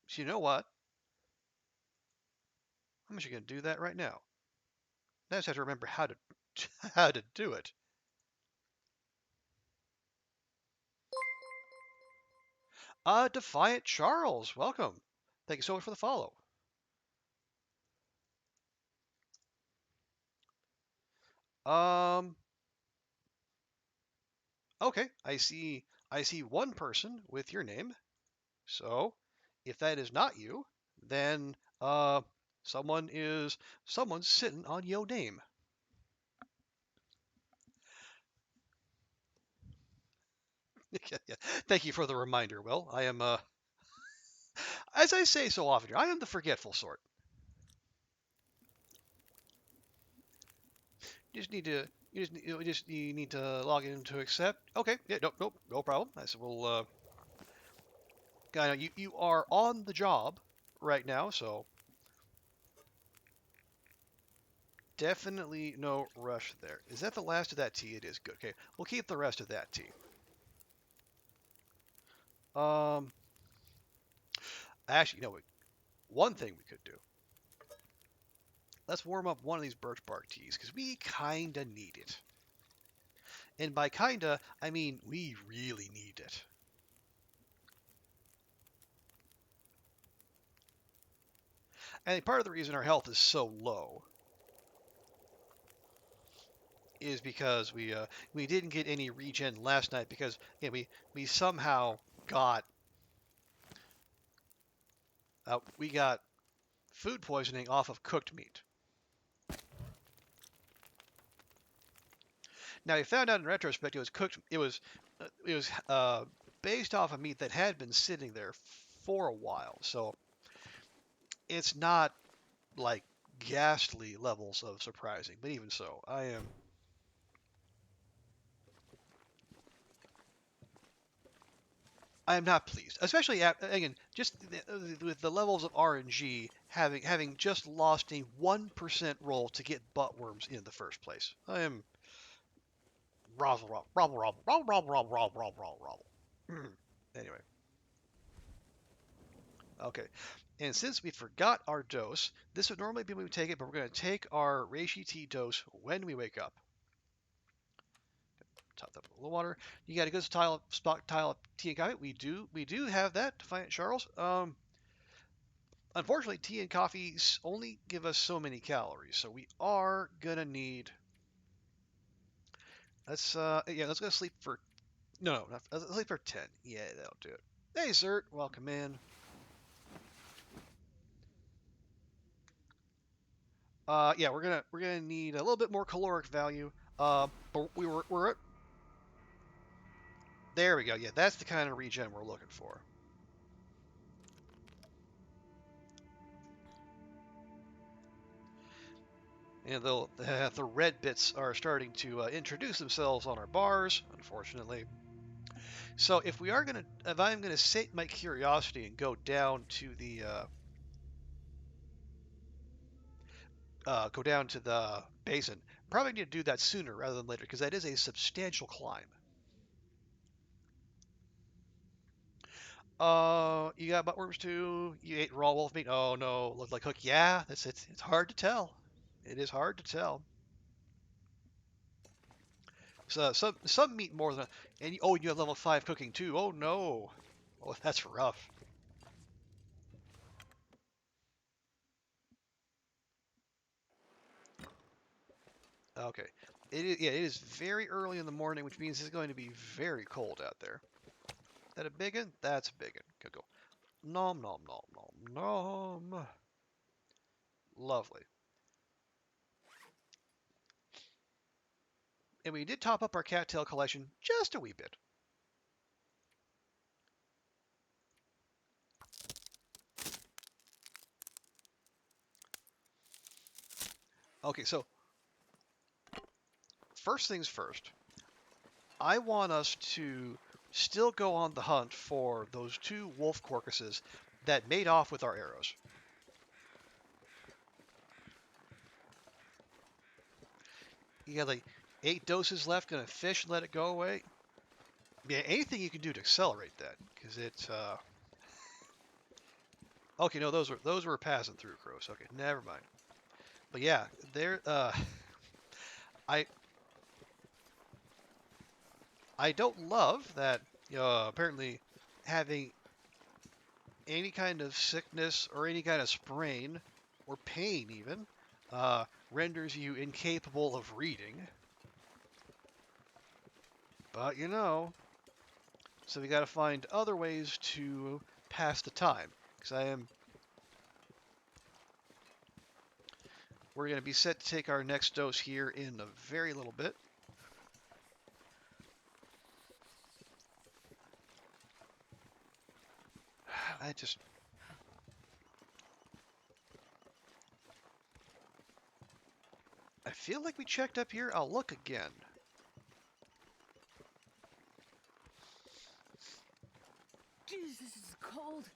So you know what? I'm actually gonna do that right now. I just have to remember how to how to do it. Defiant Charles, welcome. Thank you so much for the follow. Um, okay, I see one person with your name. So, if that is not you, then someone's sitting on your name. Yeah. Thank you for the reminder, Will. I am, as I say so often, I am the forgetful sort. You just need to, you need to log in to accept. Okay, yeah, nope, no problem. I said, well, kind of, you are on the job right now, so definitely no rush there. Is that the last of that tea? It is good. Okay, we'll keep the rest of that tea. Um, actually, no, one thing we could do. Let's warm up one of these birch bark teas because we kinda need it. And by kinda, I mean we really need it. And part of the reason our health is so low is because we didn't get any regen last night because yeah, we somehow got we got food poisoning off of cooked meat. Now we found out in retrospect it was cooked. It was based off of meat that had been sitting there for a while, so it's not like ghastly levels of surprising. But even so, I am not pleased, especially again just with the levels of RNG having just lost a 1% roll to get buttworms in the first place. I am robble robble robble robble robble robble robble robble robble robble. Anyway, okay. And since we forgot our dose, this would normally be when we take it, but we're going to take our reishi tea dose when we wake up. Top that with a little water. You got a good stockpile of tea and coffee. We do have that. Defiant Charles. Unfortunately, tea and coffee only give us so many calories, so we are gonna need. Let's go sleep for. No, not, let's sleep for 10. Yeah, that'll do it. Hey, Zert, welcome in. Yeah, we're gonna need a little bit more caloric value. But we're at, there we go. Yeah, that's the kind of regen we're looking for. And the red bits are starting to introduce themselves on our bars, unfortunately. So if I'm gonna sate my curiosity and go down to the basin, probably need to do that sooner rather than later because that is a substantial climb. You got buttworms too. You ate raw wolf meat. Oh no, looked like hook. Yeah, that's it. It's hard to tell. It is hard to tell. So some meat more than, and you have level 5 cooking too. Oh no. Oh, that's rough. Okay. Yeah, it is very early in the morning, which means it's going to be very cold out there. That a big one? That's a big one. Could go. Nom nom nom nom nom. Lovely. And we did top up our cattail collection just a wee bit. Okay, so first things first, I want us to still go on the hunt for those 2 wolf carcasses that made off with our arrows. You got like 8 doses left, gonna fish and let it go away. Yeah, anything you can do to accelerate that, because it's okay. No, those were passing through crows. Okay, never mind. But yeah, there. I I don't love that. Apparently, having any kind of sickness or any kind of sprain or pain even renders you incapable of reading. But so we got to find other ways to pass the time. Because we're going to be set to take our next dose here in a very little bit. I feel like we checked up here. I'll look again. Jeez, this is cold.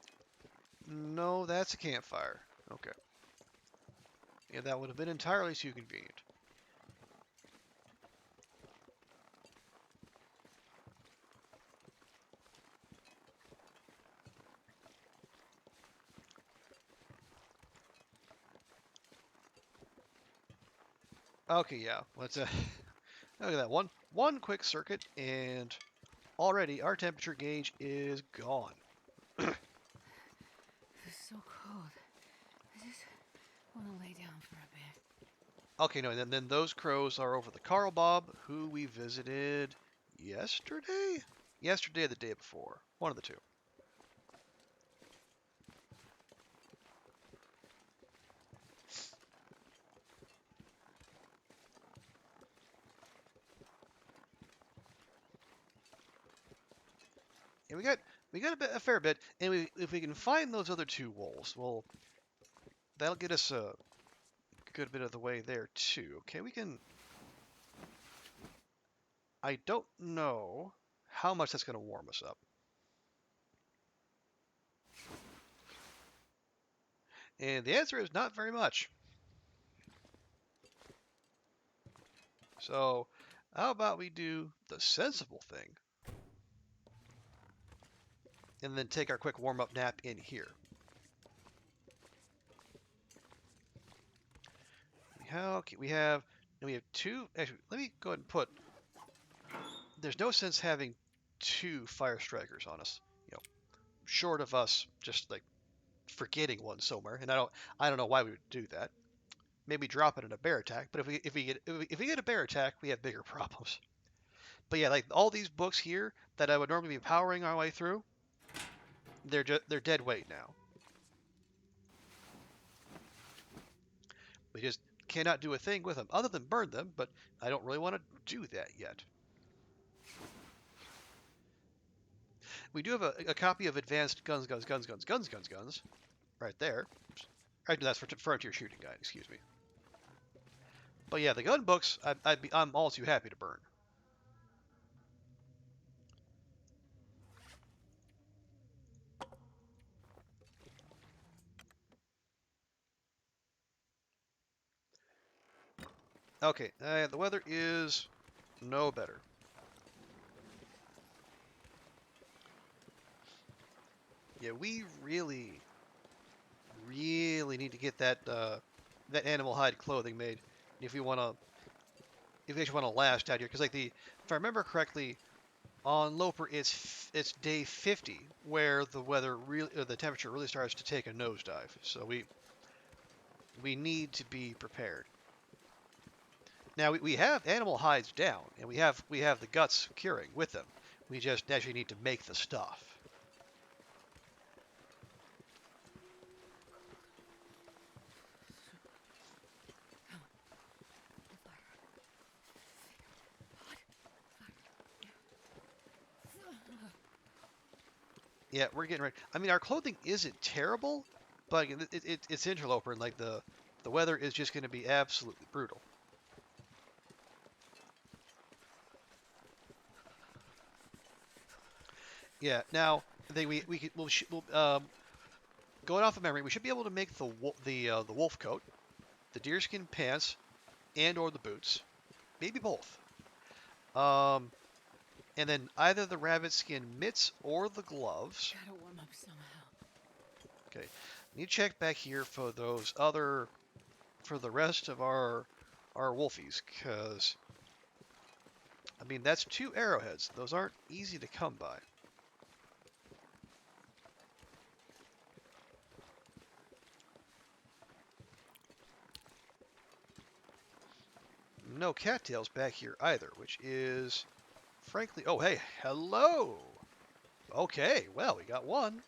No, that's a campfire. Okay. Yeah, that would have been entirely too convenient. Okay, yeah. Let's look at that one quick circuit, and already our temperature gauge is gone. It's so cold. I just want to lay down for a bit. Okay, no, and then those crows are over the Carl Bob, who we visited yesterday? Yesterday or the day before. One of the two. And we got a fair bit, and if we can find those other two wolves, well, that'll get us a good bit of the way there too. Okay, we can. I don't know how much that's going to warm us up. And the answer is not very much. So, how about we do the sensible thing and then take our quick warm-up nap in here. Okay, we have two. Actually, let me go ahead and put. There's no sense having two fire strikers on us. Short of us just like forgetting one somewhere, and I don't know why we would do that. Maybe drop it in a bear attack, but if we get a bear attack, we have bigger problems. But yeah, like all these books here that I would normally be powering our way through, they're dead weight now. We just cannot do a thing with them other than burn them, but I don't really want to do that yet. We do have a copy of Advanced Guns right there. Actually, that's for Frontier Shooting Guide, excuse me. But yeah, the gun books, I'm all too happy to burn. Okay, the weather is no better. Yeah, we really need to get that animal hide clothing made if we actually want to last out here. Because if I remember correctly, on Loper it's day 50 where the temperature really starts to take a nosedive. So we need to be prepared. Now we have animal hides down, and we have the guts curing with them. We just actually need to make the stuff. Yeah, we're getting ready. I mean, our clothing isn't terrible, but it's Interloper, and like the weather is just going to be absolutely brutal. Yeah. Now, I think we'll going off of memory, we should be able to make the wolf coat, the deerskin pants, and or the boots, maybe both. Um, and then either the rabbit skin mitts or the gloves. Gotta warm up somehow. Okay. Need to check back here for the rest of our wolfies, because I mean that's two arrowheads. Those aren't easy to come by. No cattails back here either, which is frankly. Oh hey, hello. Okay, well we got one.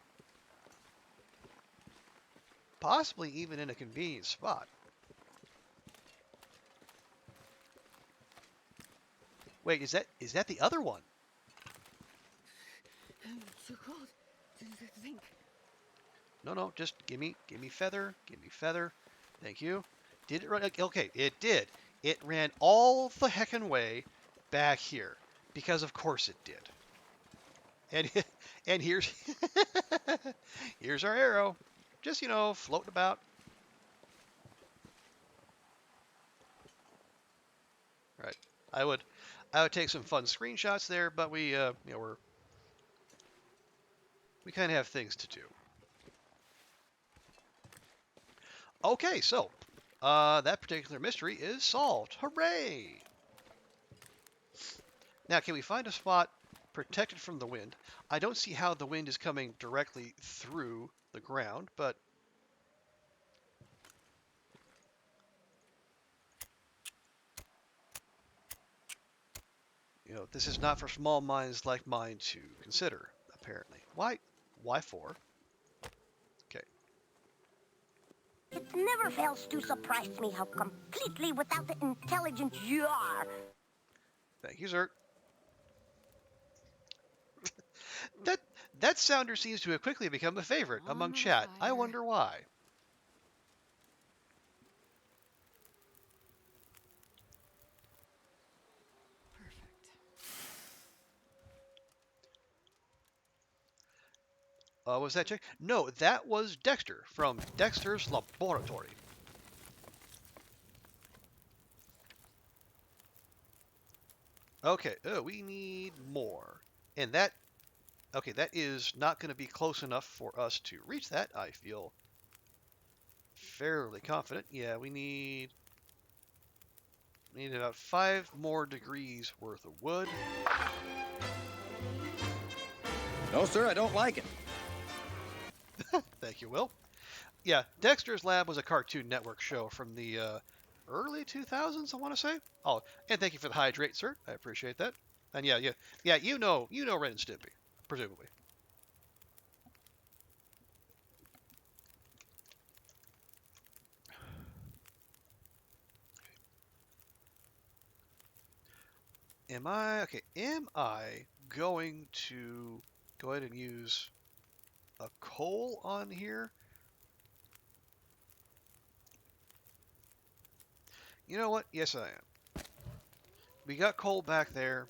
Possibly even in a convenient spot. Wait, is that the other one? It's too cold to think. No, just give me feather. Give me feather. Thank you. Did it run? Okay, it did. It ran all the heckin' way back here. Because of course it did. And and here's here's our arrow. Just, floating about. Right. I would take some fun screenshots there, but we kind of have things to do. Okay, so that particular mystery is solved. Hooray! Now, can we find a spot protected from the wind? I don't see how the wind is coming directly through the ground, but this is not for small minds like mine to consider, apparently. Why? Why for? Okay. It never fails to surprise me how completely without the intelligence you are. Thank you, sir. That that sounder seems to have quickly become a favorite On among the chat. I fire. wonder why. Perfect. Was that Chick? No, that was Dexter from Dexter's Laboratory. Okay, we need more. And that, okay, that is not going to be close enough for us to reach that, I feel fairly confident. Yeah, we need about 5 more degrees worth of wood. No, sir, I don't like it. Thank you, Will. Yeah, Dexter's Lab was a Cartoon Network show from the early 2000s, I want to say. Oh, and thank you for the hydrate, sir. I appreciate that. And yeah, you know Ren and Stimpy, presumably. Am I going to go ahead and use a coal on here? You know what? Yes, I am. We got coal back there.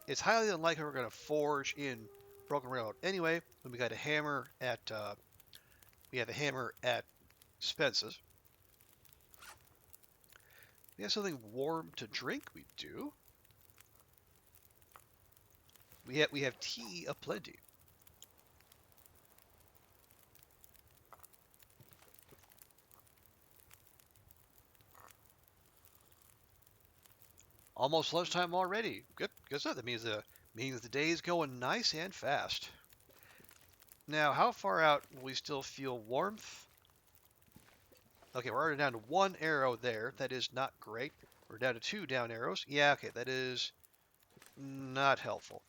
It's highly unlikely we're going to forge in Broken Railroad anyway. When we got a hammer at we have a hammer at Spence's. We have something warm to drink. We do. We have tea aplenty. Almost lunchtime already. Good stuff. That means the day is going nice and fast. Now, how far out will we still feel warmth? Okay, we're already down to 1 arrow there. That is not great. We're down to 2 down arrows. Yeah, okay, that is not helpful.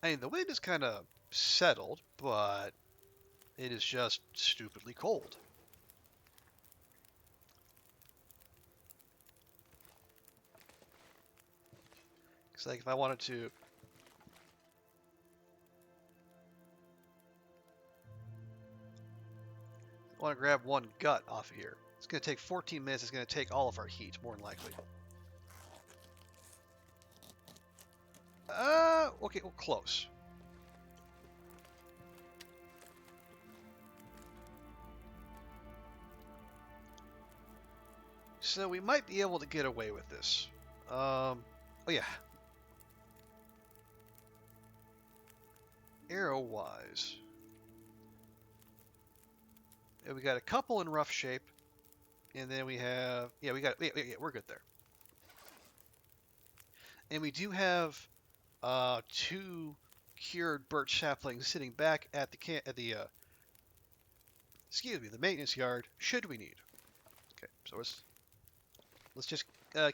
I mean, the wind is kind of settled, but it is just stupidly cold. It's like if I wanted to... I want to grab 1 gut off of here. It's going to take 14 minutes. It's going to take all of our heat, more than likely. Okay, well, close. So we might be able to get away with this. Oh yeah. Arrow-wise. Yeah, we got a couple in rough shape. And then we have... Yeah, we're good there. And we do have 2 cured birch saplings sitting back at the the maintenance yard, should we need. Okay, so let's just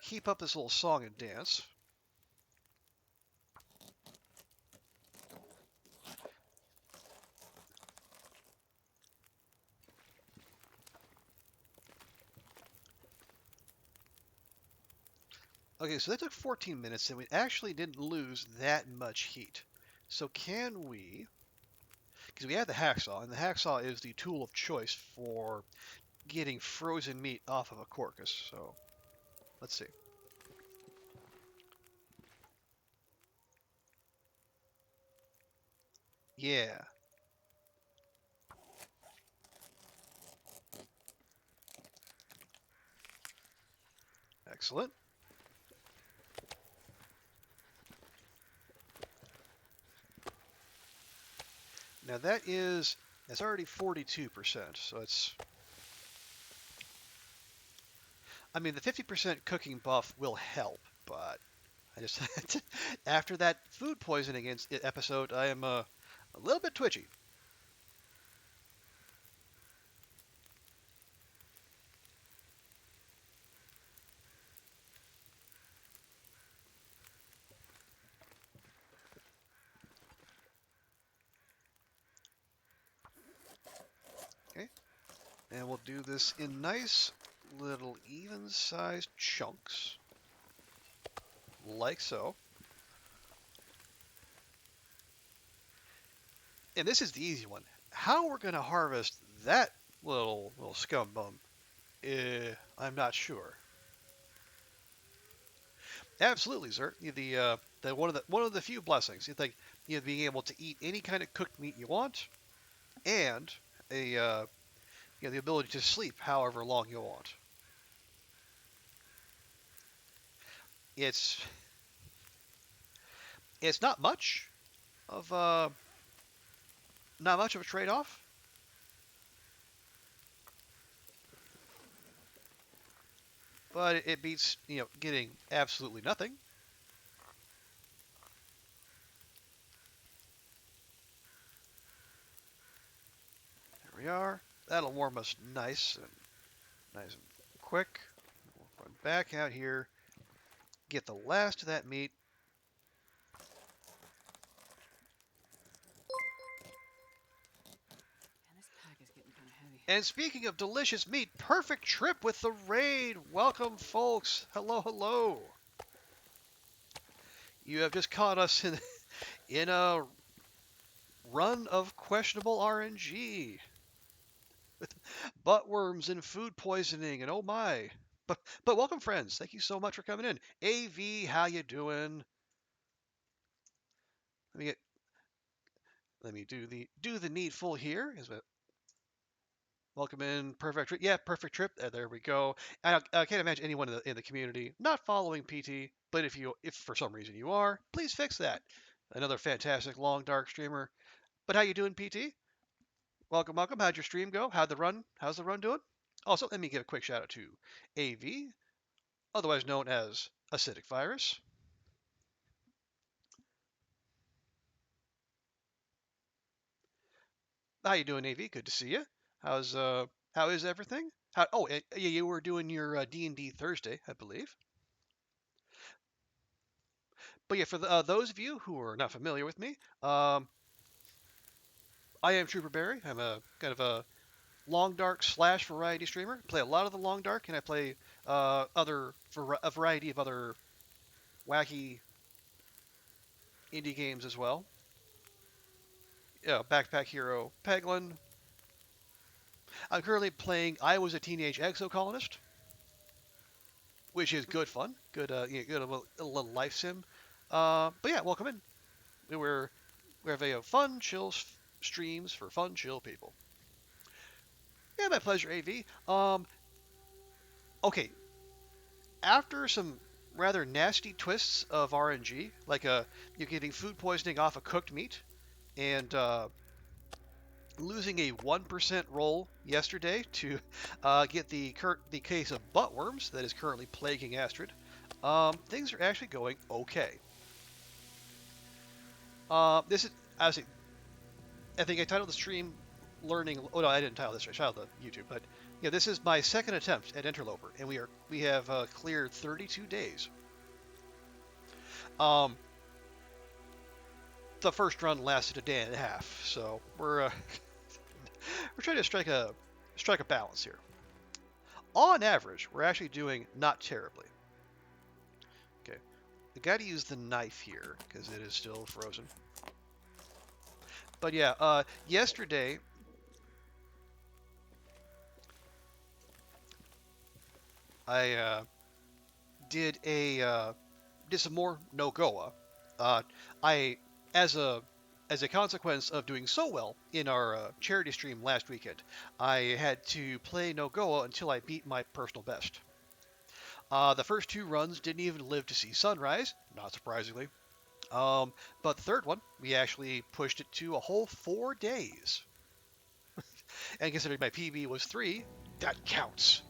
keep up this little song and dance. Okay, so that took 14 minutes, and we actually didn't lose that much heat. So can we? Because we had the hacksaw, and the hacksaw is the tool of choice for getting frozen meat off of a carcass. So let's see. Yeah, excellent. Now that's already 42%. So it's, I mean, the 50% cooking buff will help, but I just after that food poisoning episode, I am a little bit twitchy. Okay, and we'll do this in nice little even-sized chunks, like so. And this is the easy one. How we're going to harvest that little scum bum, I'm not sure. Absolutely, sir. The one of the few blessings. You think being able to eat any kind of cooked meat you want, and the ability to sleep however long you want. It's it's of not much of a trade-off, but it beats getting absolutely nothing. There we are. That'll warm us nice and quick. We'll run back out here, get the last of that meat. Man, this pack is getting kind of heavy. And speaking of delicious meat, perfect trip with the raid. Welcome, folks. Hello, hello. You have just caught us in a run of questionable RNG with buttworms and food poisoning and oh my. But welcome, friends. Thank you so much for coming in. AV, how you doing? Let me get let me do the needful here. Welcome in, perfect trip. Yeah, perfect trip. There we go. I can't imagine anyone in the community not following PT. But if for some reason you are, please fix that. Another fantastic long dark streamer. But how you doing, PT? Welcome, welcome. How'd your stream go? How's the run doing? Also, let me give a quick shout out to AV, otherwise known as Acidic Virus. How you doing, AV? Good to see you. How is everything? Yeah, you were doing your D&D Thursday, I believe. But yeah, for those of you who are not familiar with me, I am Trooper Barry. I'm a kind of a long dark slash variety streamer. I play a lot of the long dark, and I play a variety of other wacky indie games as well. Yeah, Backpack Hero, Peglin. I'm currently playing I Was a Teenage Exocolonist, which is good fun. Good, good a little life sim. But yeah, welcome in. We have a fun, chill streams for fun, chill people. Yeah, my pleasure, AV. Okay, after some rather nasty twists of RNG, like you're getting food poisoning off of cooked meat, and losing a 1% roll yesterday to get the case of buttworms that is currently plaguing Astrid, things are actually going okay. This is obviously, I think I titled the stream "Learning." Oh no, I didn't title this. I titled the YouTube, but yeah, this is my second attempt at Interloper, and we have cleared 32 days. Um, the first run lasted a day and a half, so we're trying to strike a balance here. On average, we're actually doing not terribly. I gotta use the knife here because it is still frozen. But yeah, yesterday I did some more no goa. Uh, I as a consequence of doing so well in our charity stream last weekend, I had to play no goa until I beat my personal best. The first two runs didn't even live to see sunrise, not surprisingly. Um, but the third one, we actually pushed it to a whole 4 days. And considering my PB was 3, that counts.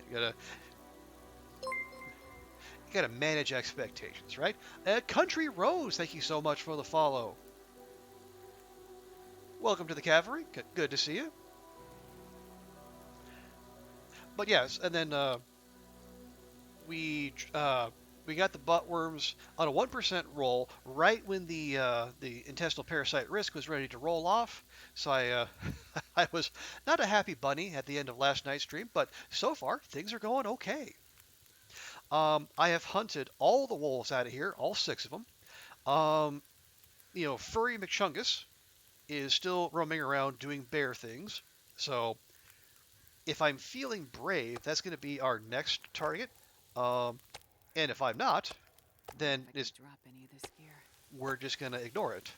You gotta manage expectations, right? Country Rose, thank you so much for the follow. Welcome to the cavalry. Good to see you. But yes, and then we we got the buttworms on a 1% roll right when the intestinal parasite risk was ready to roll off. So I I was not a happy bunny at the end of last night's stream, but so far things are going okay. I have hunted all the wolves out of here, all 6 of them. Um, Furry McChungus is still roaming around doing bear things. So if I'm feeling brave, that's going to be our next target. Um, and if I'm not, then Drop any of this gear. we're just going to ignore it.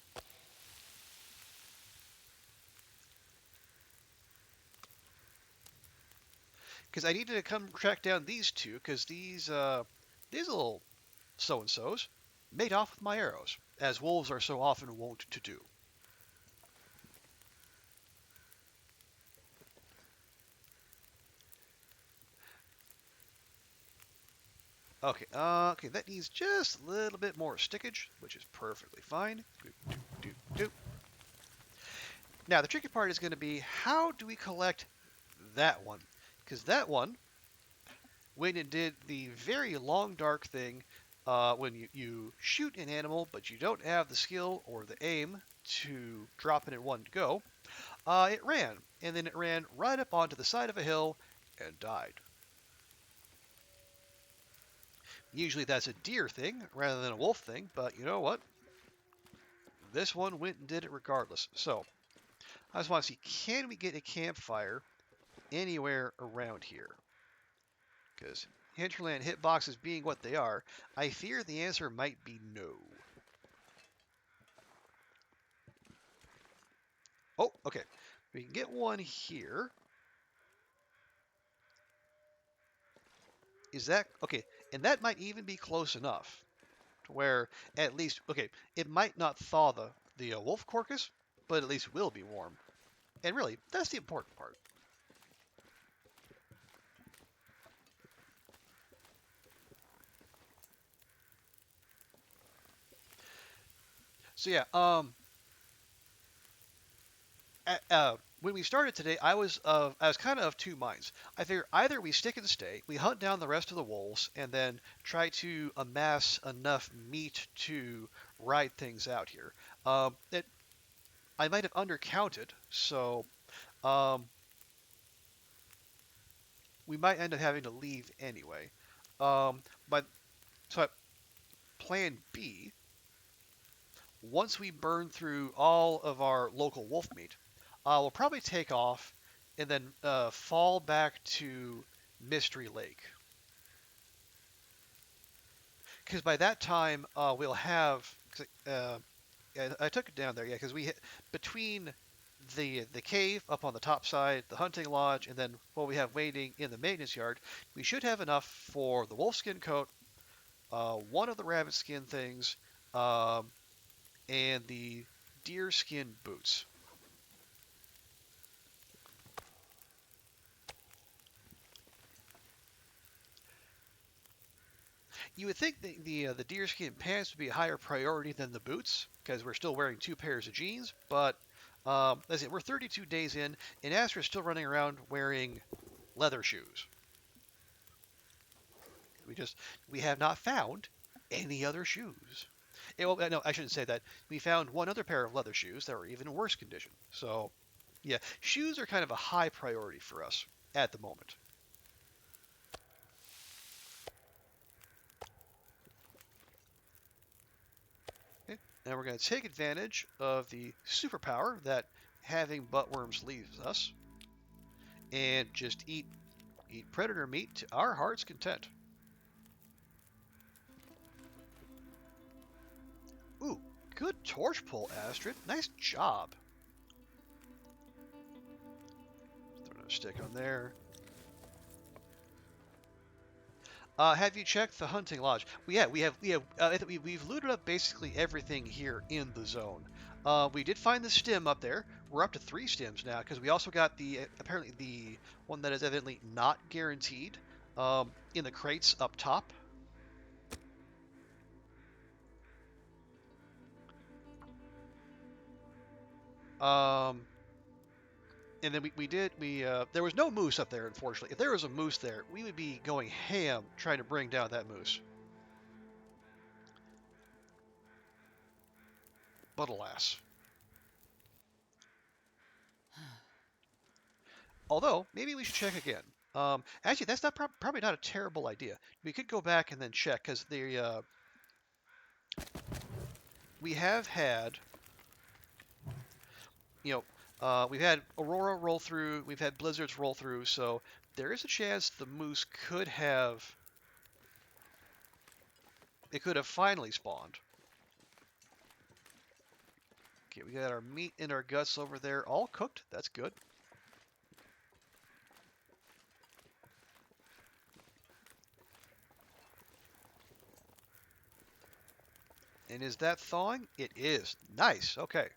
Because I needed to come track down these two, because these little so-and-sos made off with my arrows, as wolves are so often wont to do. Okay, okay, that needs just a little bit more stickage, which is perfectly fine. Doop, doop, doop, doop. Now, the tricky part is going to be, how do we collect that one? Because that one went and did the very long dark thing when you shoot an animal, but you don't have the skill or the aim to drop it in one go. It ran, and then it ran right up onto the side of a hill and died. Usually that's a deer thing rather than a wolf thing, but you know what? This one went and did it regardless. So I just want to see, can we get a campfire anywhere around here? Because hinterland hitboxes being what they are, I fear the answer might be no. Oh, okay. We can get one here. Is that okay? And that might even be close enough to where at least, okay, it might not thaw the wolf carcass, but at least will be warm. And really, that's the important part. So yeah, when we started today, I was kind of 2 minds. I figure either we stick and stay, we hunt down the rest of the wolves, and then try to amass enough meat to ride things out here. I might have undercounted, so um, we might end up having to leave anyway. But so plan B, once we burn through all of our local wolf meat, we'll probably take off and then fall back to Mystery Lake. Because by that time, we'll have. Yeah, I took it down there, yeah, because we hit between the cave up on the top side, the hunting lodge, and then what we have waiting in the maintenance yard. We should have enough for the wolfskin coat, one of the rabbit skin things, um, and the deer skin boots. You would think the deerskin pants would be a higher priority than the boots because we're still wearing 2 pairs of jeans. But let's see, we're 32 days in, and Astrid is still running around wearing leather shoes. We have not found any other shoes. Well, no, I shouldn't say that. We found one other pair of leather shoes that were even in worse condition. So, yeah, shoes are kind of a high priority for us at the moment. And we're going to take advantage of the superpower that having buttworms leaves us and just eat predator meat to our heart's content. Ooh, good torch pull, Astrid. Nice job. Throw another stick on there. Have you checked the hunting lodge? We have. We've looted up basically everything here in the zone. We did find the stem up there. We're up to 3 stems now because we also got the apparently the one that is evidently not guaranteed in the crates up top. Um, and then there was no moose up there, unfortunately. If there was a moose there, we would be going ham trying to bring down that moose. But alas. Although, maybe we should check again. Actually, that's not probably not a terrible idea. We could go back and then check because we have had, we've had Aurora roll through, we've had blizzards roll through, so there is a chance the moose could have finally spawned. Okay, we got our meat and our guts over there, all cooked. That's good. And is that thawing? It is. Nice. Okay.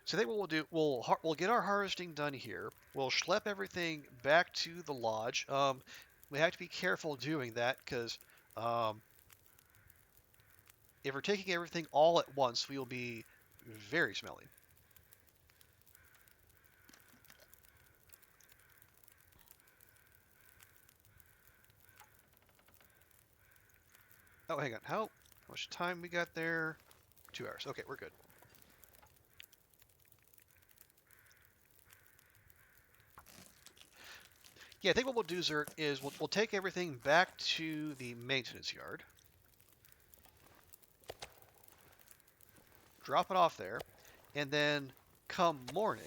So I think what we'll do, we'll get our harvesting done here. We'll schlep everything back to the lodge. We have to be careful doing that because if we're taking everything all at once, we will be very smelly. Oh, hang on. How much time we got there? 2 hours. Okay, we're good. Yeah, I think what we'll do, Zert, is we'll take everything back to the maintenance yard. Drop it off there. And then come morning,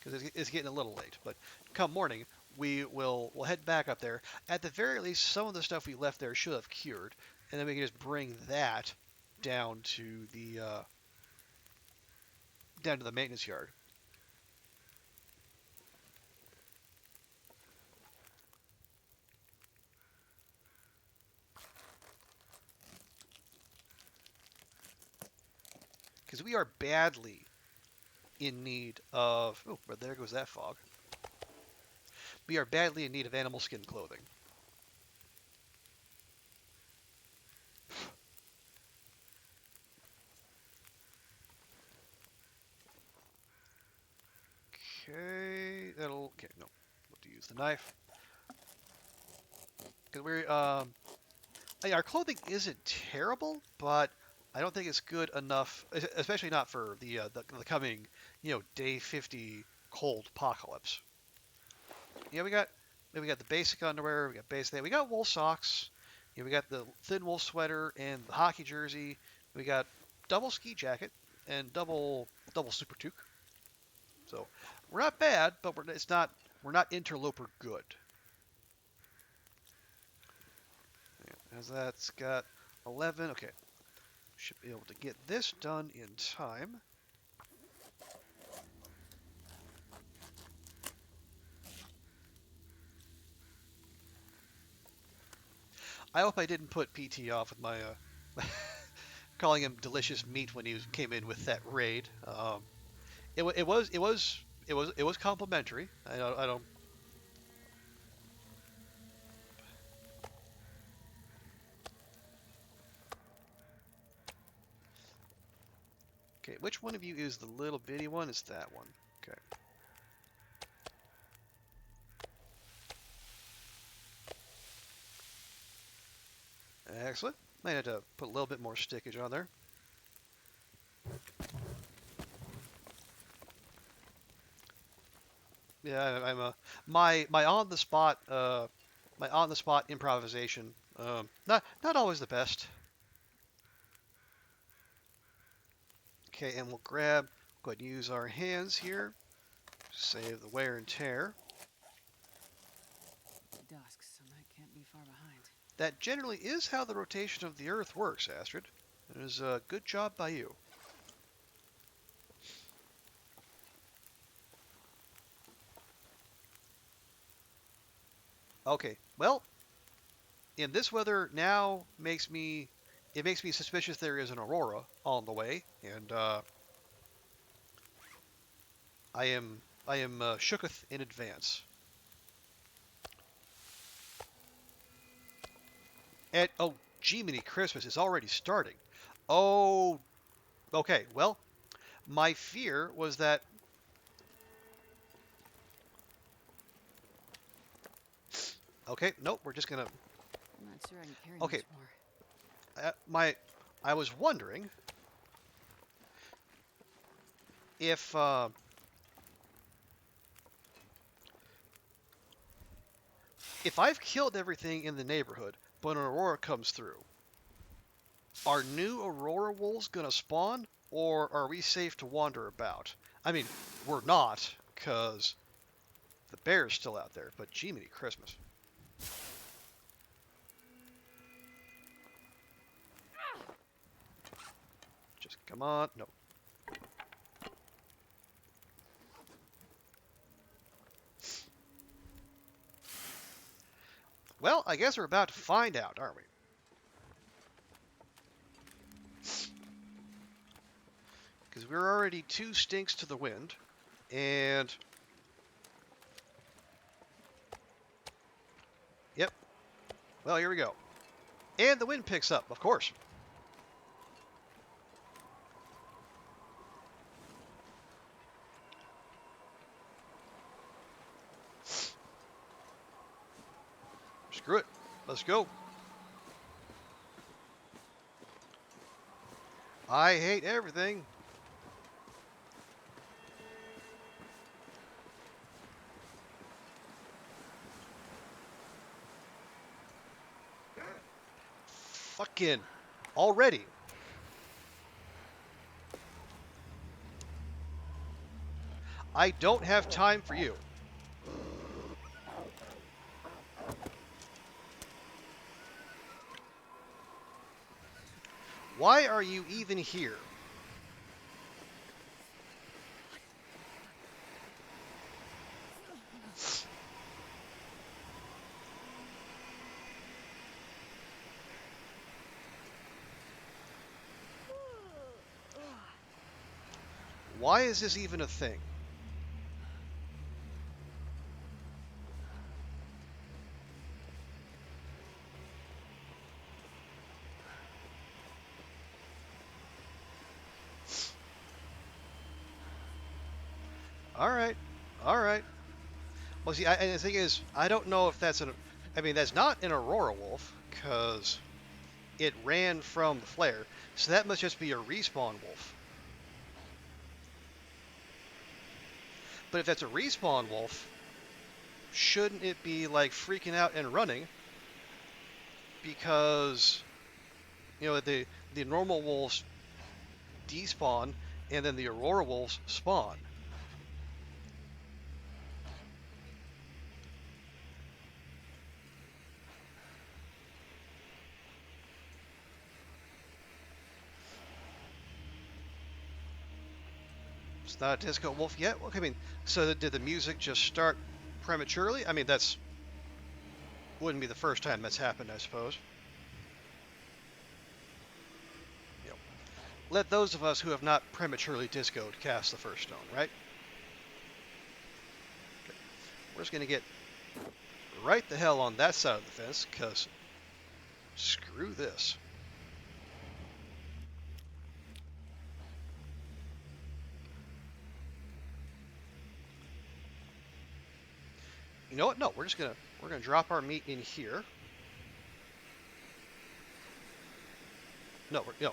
because it's getting a little late, but come morning, we'll head back up there. At the very least, some of the stuff we left there should have cured, and then we can just bring that down to the maintenance yard. Because we are badly in need of... Oh, but there goes that fog. We are badly in need of animal skin clothing. Okay, that'll... Okay, no. We'll have to use the knife. Because we're... our clothing isn't terrible, but I don't think it's good enough, especially not for the coming, day 50 cold apocalypse. Yeah, we got the basic underwear, we got basic, we got wool socks, we got the thin wool sweater and the hockey jersey, we got double ski jacket and double super toque. So we're not bad, but we're not interloper good. As that's got 11. Okay, should be able to get this done in time. I hope I didn't put PT off with my calling him delicious meat when he came in with that raid. It was complimentary. I don't. Okay, which one of you is the little bitty one? It's that one. Okay. Excellent. Might have to put a little bit more stickage on there. Yeah, I'm my on the spot my on-the-spot improvisation. Not always the best. Okay, and we'll grab. Go ahead and use our hands here. Save the wear and tear. Dusk, so that can't be far behind. That generally is how the rotation of the Earth works, Astrid. It is a good job by you. Okay, well, in this weather now it makes me suspicious there is an aurora on the way, and I am shooketh in advance. And oh, Jiminy Christmas is already starting. Oh, okay. Well, my fear was that. Okay, nope. We're just gonna. I'm not sure I can carry Okay, much more. my. I was wondering if if I've killed everything in the neighborhood, but an aurora comes through. Are new aurora wolves gonna spawn, or are we safe to wander about? I mean, we're not, cause the bear's still out there. But Jiminy Christmas. Just come on. No. Well, I guess we're about to find out, aren't we? Because we're already 2 stinks to the wind, and yep. Well, here we go. And the wind picks up, of course. Screw it. Let's go. I hate everything. Fucking already. I don't have time for you. Why are you even here? Why is this even a thing? All right. All right. Well, see, and the thing is, I don't know if that's an. I mean, that's not an Aurora Wolf, because it ran from the flare, so that must just be a respawn wolf. But if that's a respawn wolf, shouldn't it be like freaking out and running? Because the normal wolves despawn, and then the Aurora wolves spawn. It's not a disco wolf yet. Okay, I mean, so did the music just start prematurely? I mean, that's wouldn't be the first time that's happened, I suppose. You know, let those of us who have not prematurely discoed cast the first stone, right? Okay. We're just gonna get right the hell on that side of the fence, because screw this. You know what? No, we're gonna drop our meat in here. No, no.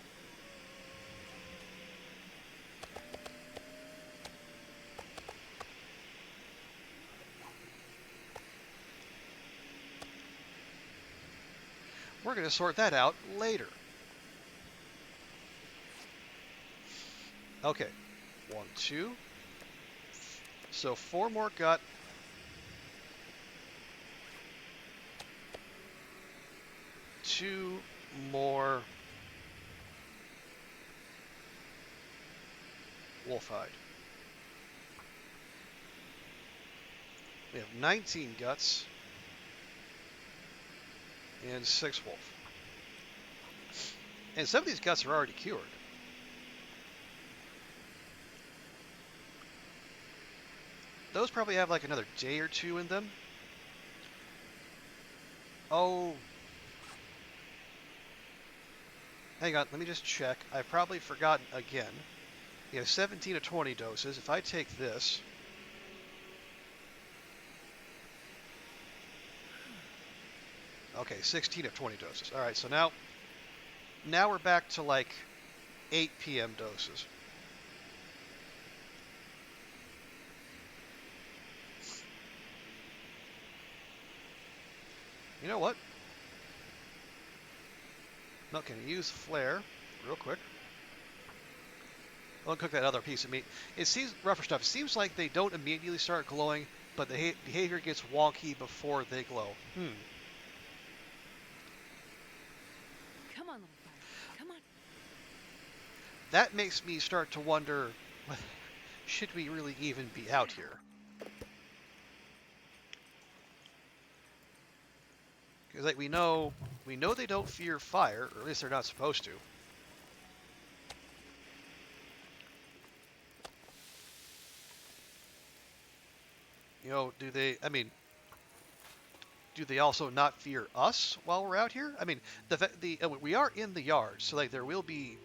We're going to sort that out later. Okay. 1, 2. So 4 more gut. Two more wolf hide. We have 19 guts and 6 wolf. And some of these guts are already cured. Those probably have like another day or 2 in them. Oh. Hang on, let me just check. I've probably forgotten again. We have 17 to 20 doses. If I take this, okay, 16 of 20 doses. All right, so now we're back to like 8 p.m. doses. You know what? No, can I use flare real quick? I'll cook that other piece of meat. It seems, rougher stuff, it seems like they don't immediately start glowing, but the behavior gets wonky before they glow. Come on, little fire. Come on. That makes me start to wonder, should we really even be out here? Because like we know they don't fear fire, or at least they're not supposed to. You know, do they also not fear us while we're out here? I mean, we are in the yard, so like there will be,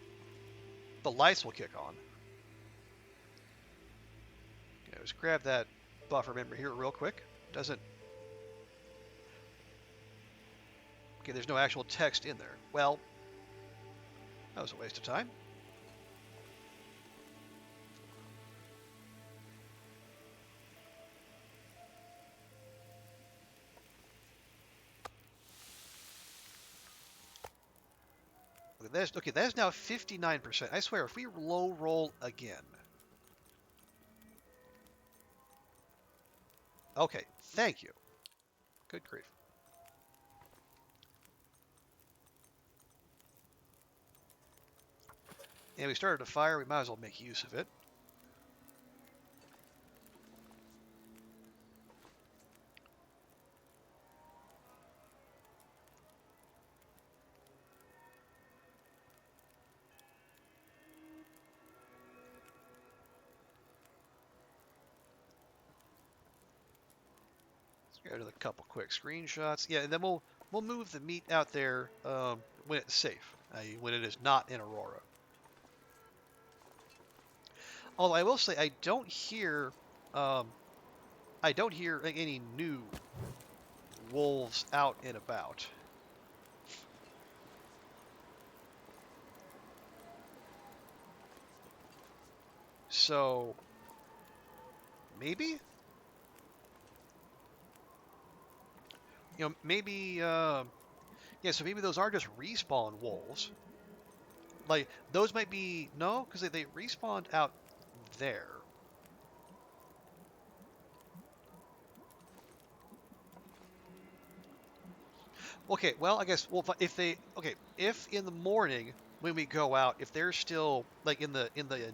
the lights will kick on. Okay, let's grab that buffer member here real quick. Doesn't. Okay, there's no actual text in there. Well, that was a waste of time. Okay, that's now 59%. I swear, if we low roll again. Okay, thank you. Good grief. And we started a fire, we might as well make use of it. Let's go to a couple quick screenshots. Yeah, and then we'll move the meat out there when it's safe, i.e. when it is not in Aurora. Although I will say I don't hear like, any new wolves out and about. So maybe, maybe yeah. So maybe those are just respawn wolves. Like those might be no, because they respawned out there. Okay, well, I guess if in the morning when we go out, if they're still like in the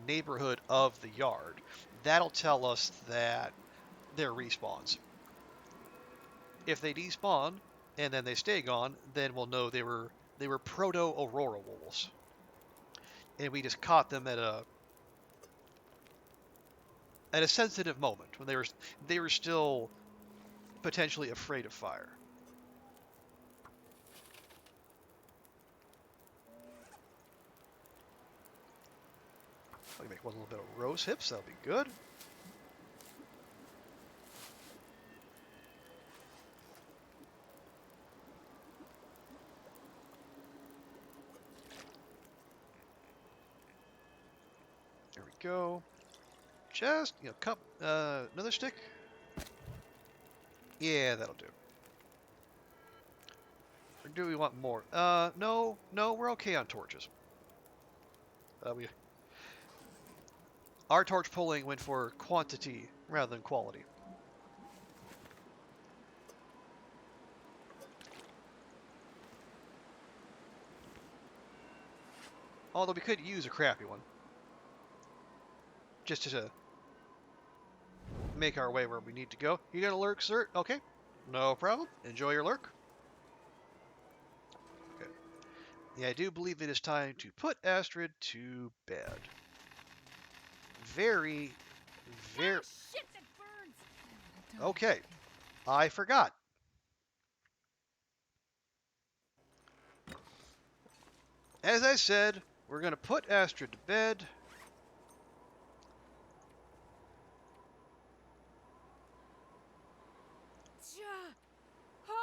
neighborhood of the yard, that'll tell us that they're respawns. If they despawn and then they stay gone, then we'll know they were proto Aurora wolves, and we just caught them at a sensitive moment when they were still potentially afraid of fire. I can make one little bit of rose hips. That'll be good. There we go. Just cup another stick. Yeah, that'll do. Or do we want more? No, we're okay on torches. Our torch pulling went for quantity rather than quality. Although we could use a crappy one. Just to make our way where we need to go. You got a lurk, sir? Okay. No problem. Enjoy your lurk. Okay. Yeah, I do believe it is time to put Astrid to bed. Very, very... Ah, shit, that burns! Okay. I forgot. As I said, we're going to put Astrid to bed.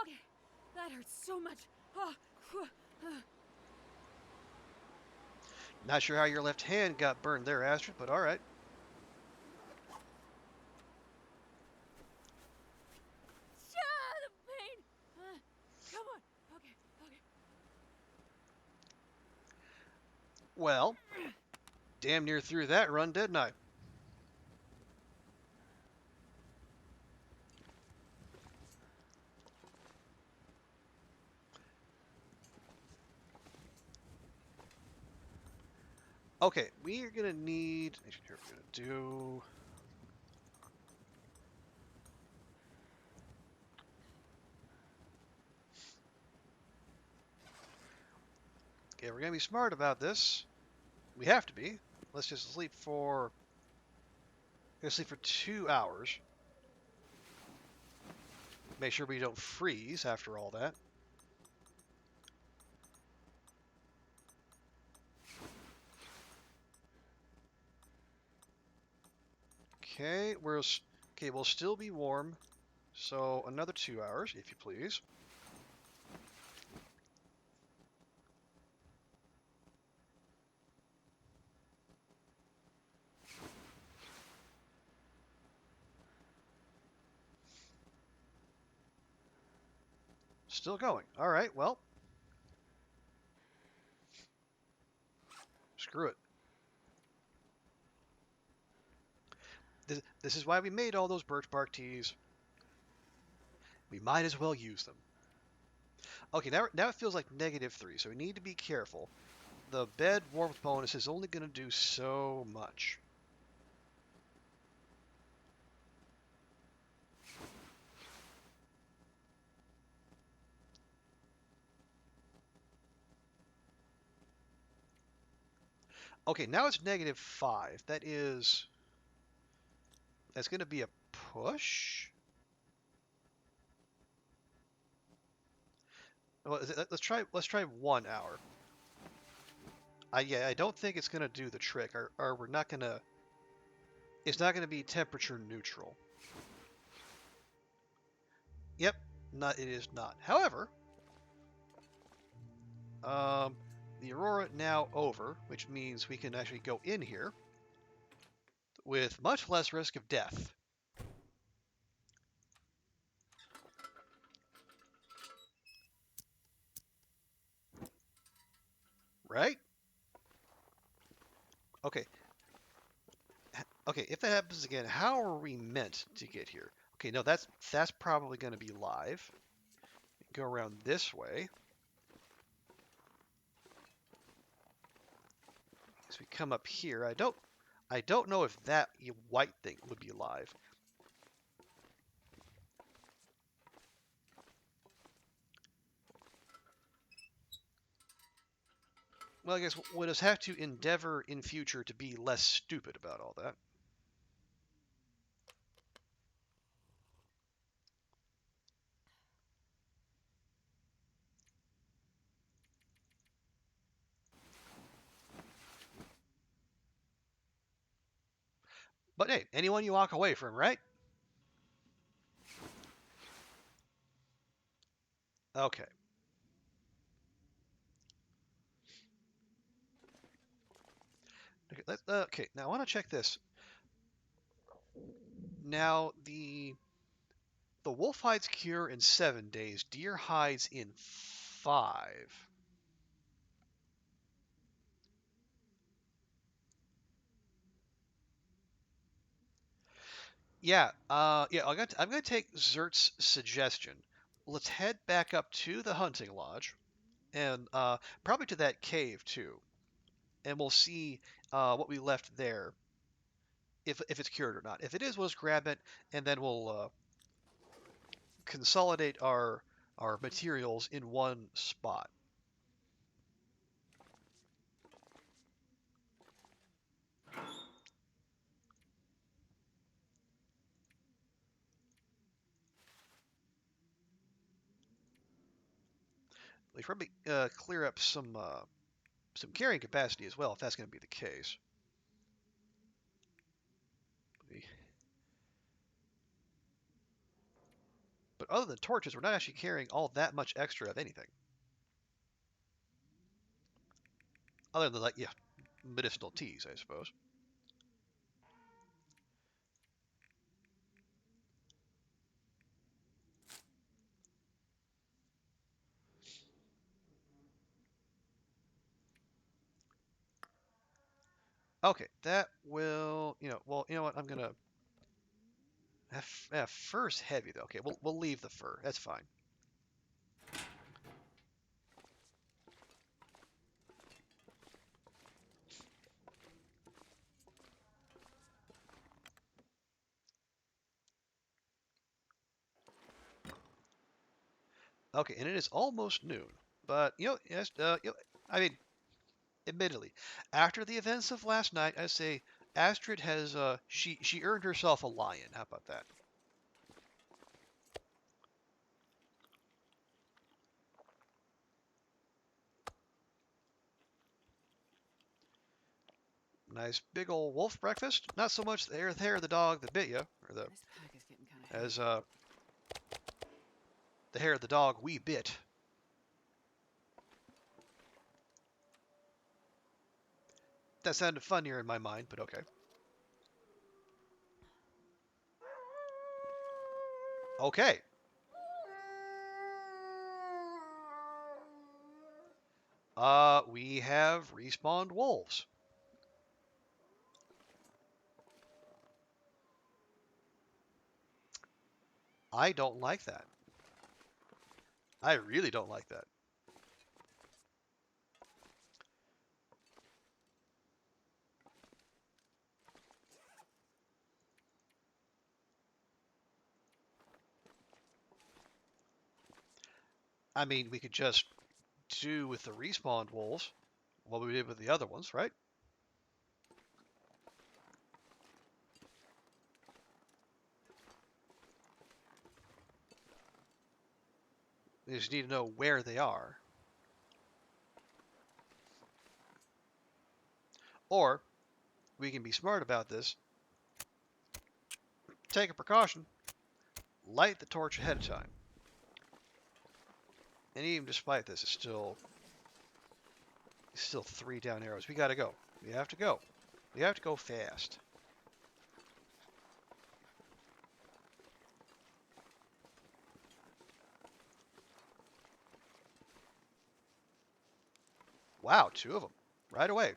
Okay, that hurts so much. Oh, Not sure how your left hand got burned there, Astrid, but all right. the pain. Come on. Okay. Well, damn near through that run, didn't I? Okay, we are going to need... Here we're going to do... Okay, we're going to be smart about this. We have to be. Let's just sleep for... Gonna sleep for 2 hours. Make sure we don't freeze after all that. Okay, we'll still be warm. So another 2 hours, if you please. Still going. All right, well. Screw it. This is why we made all those birch bark teas. We might as well use them. Okay, now it feels like -3, so we need to be careful. The bed warmth bonus is only going to do so much. Okay, now it's -5. That's going to be a push. Well, let's try 1 hour. I don't think it's going to do the trick, or we're not going to. It's not going to be temperature neutral. Yep, it is not. However, the aurora now over, which means we can actually go in here with much less risk of death. Right? Okay. Okay, if that happens again, how are we meant to get here? Okay, no, that's probably going to be live. Go around this way. As we come up here, I don't know if that white thing would be live. Well, I guess we'll just have to endeavor in future to be less stupid about all that. But hey, anyone you walk away from, right? Okay. Okay, now I want to check this. Now, the wolf hides cure in 7 days, deer hides in 5. Yeah, yeah. I'm gonna take Zert's suggestion. Let's head back up to the hunting lodge, and probably to that cave too, and we'll see what we left there, if it's cured or not. If it is, we'll just grab it, and then we'll consolidate our materials in one spot. We probably clear up some carrying capacity as well, if that's going to be the case. But other than torches, we're not actually carrying all that much extra of anything. Other than, like, yeah, medicinal teas, I suppose. Okay, that will, well, you know what? I'm gonna fur's heavy though. Okay, we'll leave the fur. That's fine. Okay, and it is almost noon. But yes, I mean, admittedly, after the events of last night, I say Astrid has she earned herself a lion. How about that? Nice big old wolf breakfast. Not so much the hair of the dog that bit you, or This pack is getting kind of heavy. as the hair of the dog we bit. That sounded funnier in my mind, but okay. Okay. We have respawned wolves. I don't like that. I really don't like that. I mean, we could just do with the respawned wolves what we did with the other ones, right? We just need to know where they are. Or we can be smart about this, take a precaution, light the torch ahead of time. And even despite this, it's still 3 down arrows. We gotta go. We have to go. We have to go fast. Wow, 2 of them. Right away.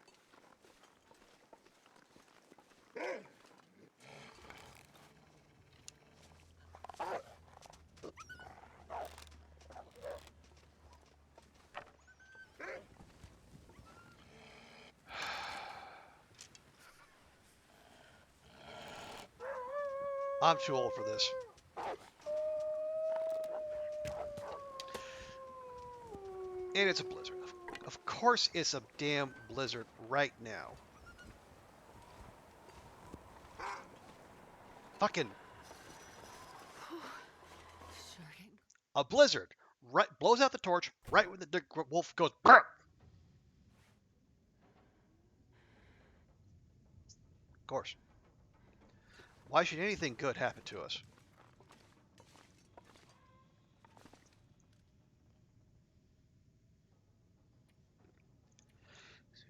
I'm too old for this. And it's a blizzard. Of course it's a damn blizzard right now. Fucking Sure. a blizzard. Right, blows out the torch right when the wolf goes. Brr! Of course. Why should anything good happen to us?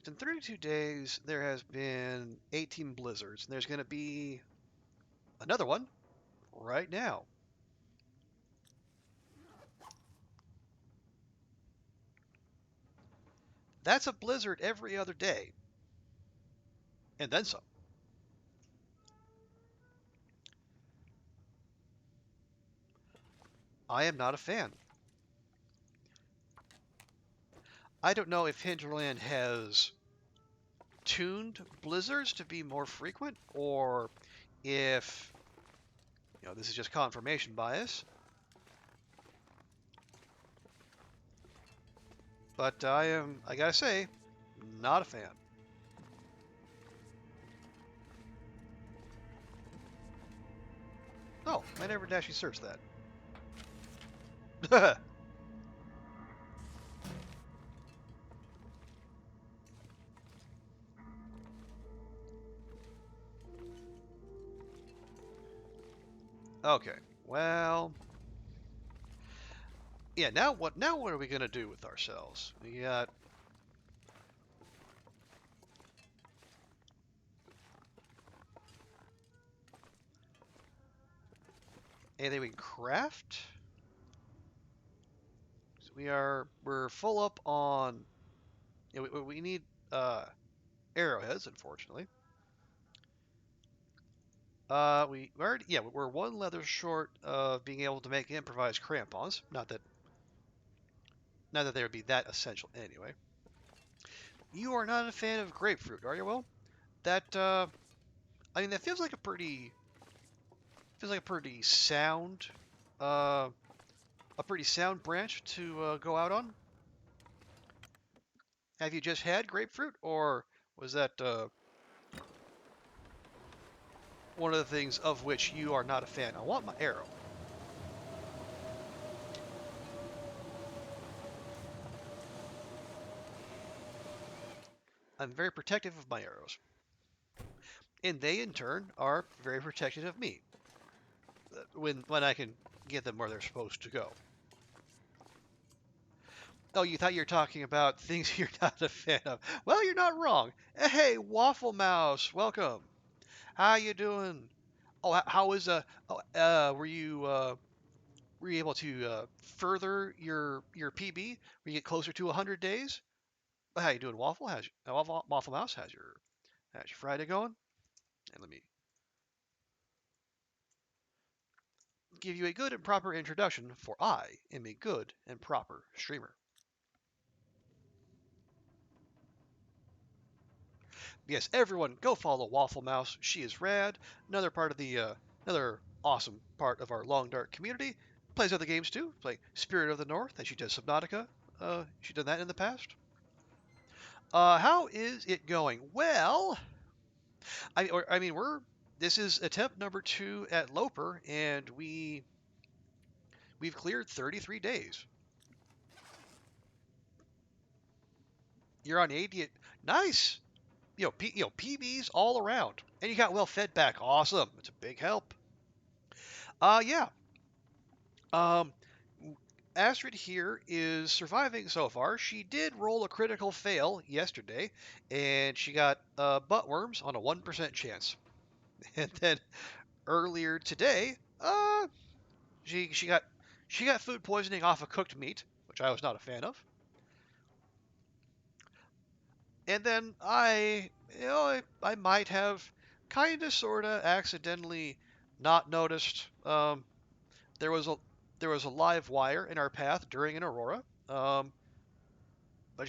In 32 days, there has been 18 blizzards, and there's going to be another one right now. That's a blizzard every other day, and then some. I am not a fan. I don't know if Hinterland has tuned blizzards to be more frequent, or if this is just confirmation bias. But I gotta say, not a fan. Oh, I never actually searched that. Okay, well, yeah. Now what? Now what are we gonna do with ourselves? We got anything we can craft? We're full up on. Yeah, we need arrowheads, unfortunately. We already, yeah, we're one leather short of being able to make improvised crampons. Not that they would be that essential anyway. You are not a fan of grapefruit, are you? Well, that I mean, that feels like a pretty sound, uh, a pretty sound branch to go out on. Have you just had grapefruit, or was that one of the things of which you are not a fan? I want my arrow. I'm very protective of my arrows, and they in turn are very protective of me when I can get them where they're supposed to go. Oh, you thought you were talking about things you're not a fan of. Well, you're not wrong. Hey, Waffle Mouse, welcome. How you doing? Oh, how is were you able to further your PB? Were you get closer to 100 days? How you doing, Waffle? Waffle Mouse? How's your Friday going? And let me give you a good and proper introduction, for I am a good and proper streamer. Yes, everyone, go follow Waffle Mouse. She is rad. Another awesome part of our Long Dark community. Plays other games too. Play Spirit of the North, and she does Subnautica. She done that in the past. How is it going? Well, I mean, this is attempt number 2 at Loper, and we've cleared 33 days. You're on 80. Nice. PBs all around, and you got well fed back. Awesome. It's a big help. Yeah. Um, Astrid here is surviving so far. She did roll a critical fail yesterday, and she got butt worms on a 1% chance. And then earlier today, she got food poisoning off of cooked meat, which I was not a fan of. And then I might have kind of sort of accidentally not noticed there was a there was a live wire in our path during an aurora. But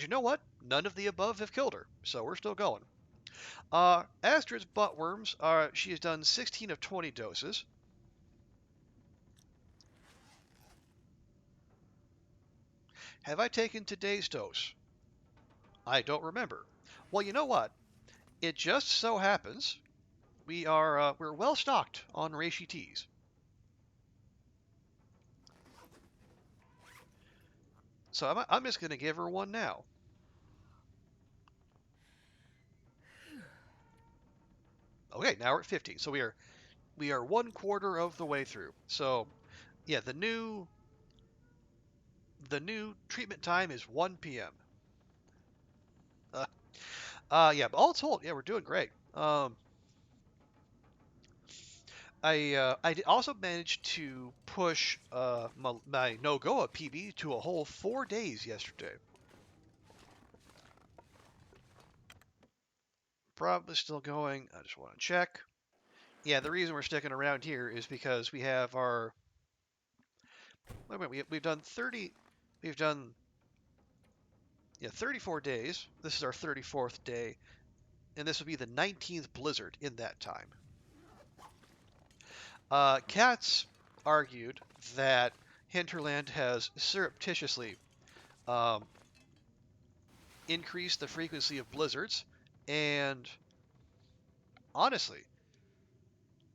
you know what? None of the above have killed her, so we're still going. Astrid's buttworms are she has done 16 of 20 doses. Have I taken today's dose? I don't remember. Well, you know what? It just so happens we're well stocked on reishi teas. So I'm just going to give her one now. Okay, now we're at 15. So we are 1/4 of the way through. So yeah, the new treatment time is 1 p.m. Uh, yeah, but all told, yeah, we're doing great. I also managed to push my no-go PB to a whole 4 days yesterday. probably still going. I just want to check. Yeah, the reason we're sticking around here is because we have our. Wait a minute, we've done 30. We've done 34 days. This is our 34th day, and this will be the 19th blizzard in that time. Katz argued that Hinterland has surreptitiously um, increased the frequency of blizzards, and honestly,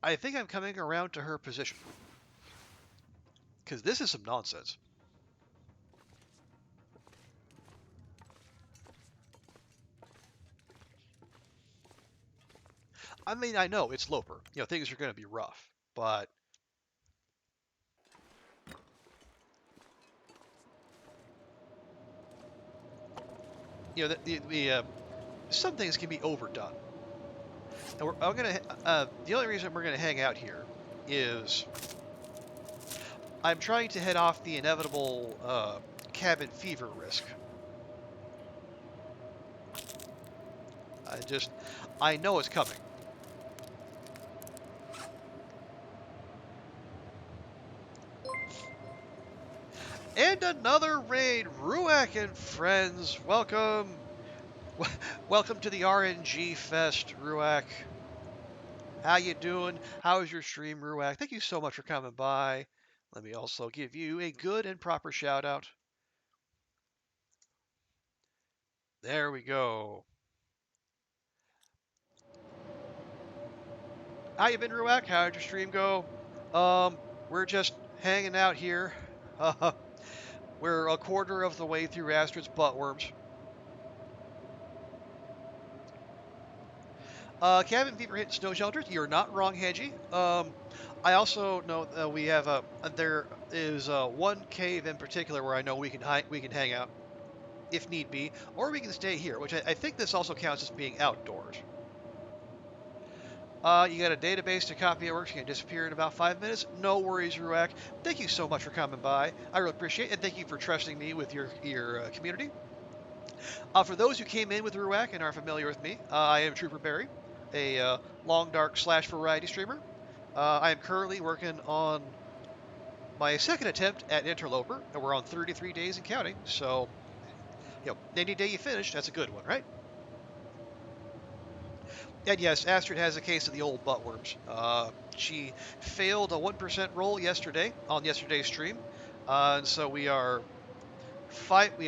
I think I'm coming around to her position because this is some nonsense. I mean, I know it's Loper. Things are going to be rough, but some things can be overdone. And I'm gonna. The only reason we're gonna hang out here is I'm trying to head off the inevitable cabin fever risk. I know it's coming. And another raid, Ruak and friends. Welcome, welcome to the RNG Fest, Ruak. How you doing? How's your stream, Ruak? Thank you so much for coming by. Let me also give you a good and proper shout out. There we go. How you been, Ruak? How did your stream go? We're just hanging out here. We're a quarter of the way through Astrid's buttworms. Cabin fever hit snow shelters. You're not wrong, Hedgie. I also know we have there is one cave in particular where I know we can hang out if need be, or we can stay here, which I think this also counts as being outdoors. You got a database to copy your works. You can disappear in about 5 minutes. No worries, Ruak. Thank you so much for coming by. I really appreciate it, and thank you for trusting me with your community. For those who came in with Ruak and are familiar with me, I am Trooper Barry, a long dark / variety streamer. I am currently working on my second attempt at Interloper, and we're on 33 days and counting. So, any day you finish, that's a good one, right? And yes, Astrid has a case of the old buttworms. She failed a 1% roll yesterday on yesterday's stream, and so we have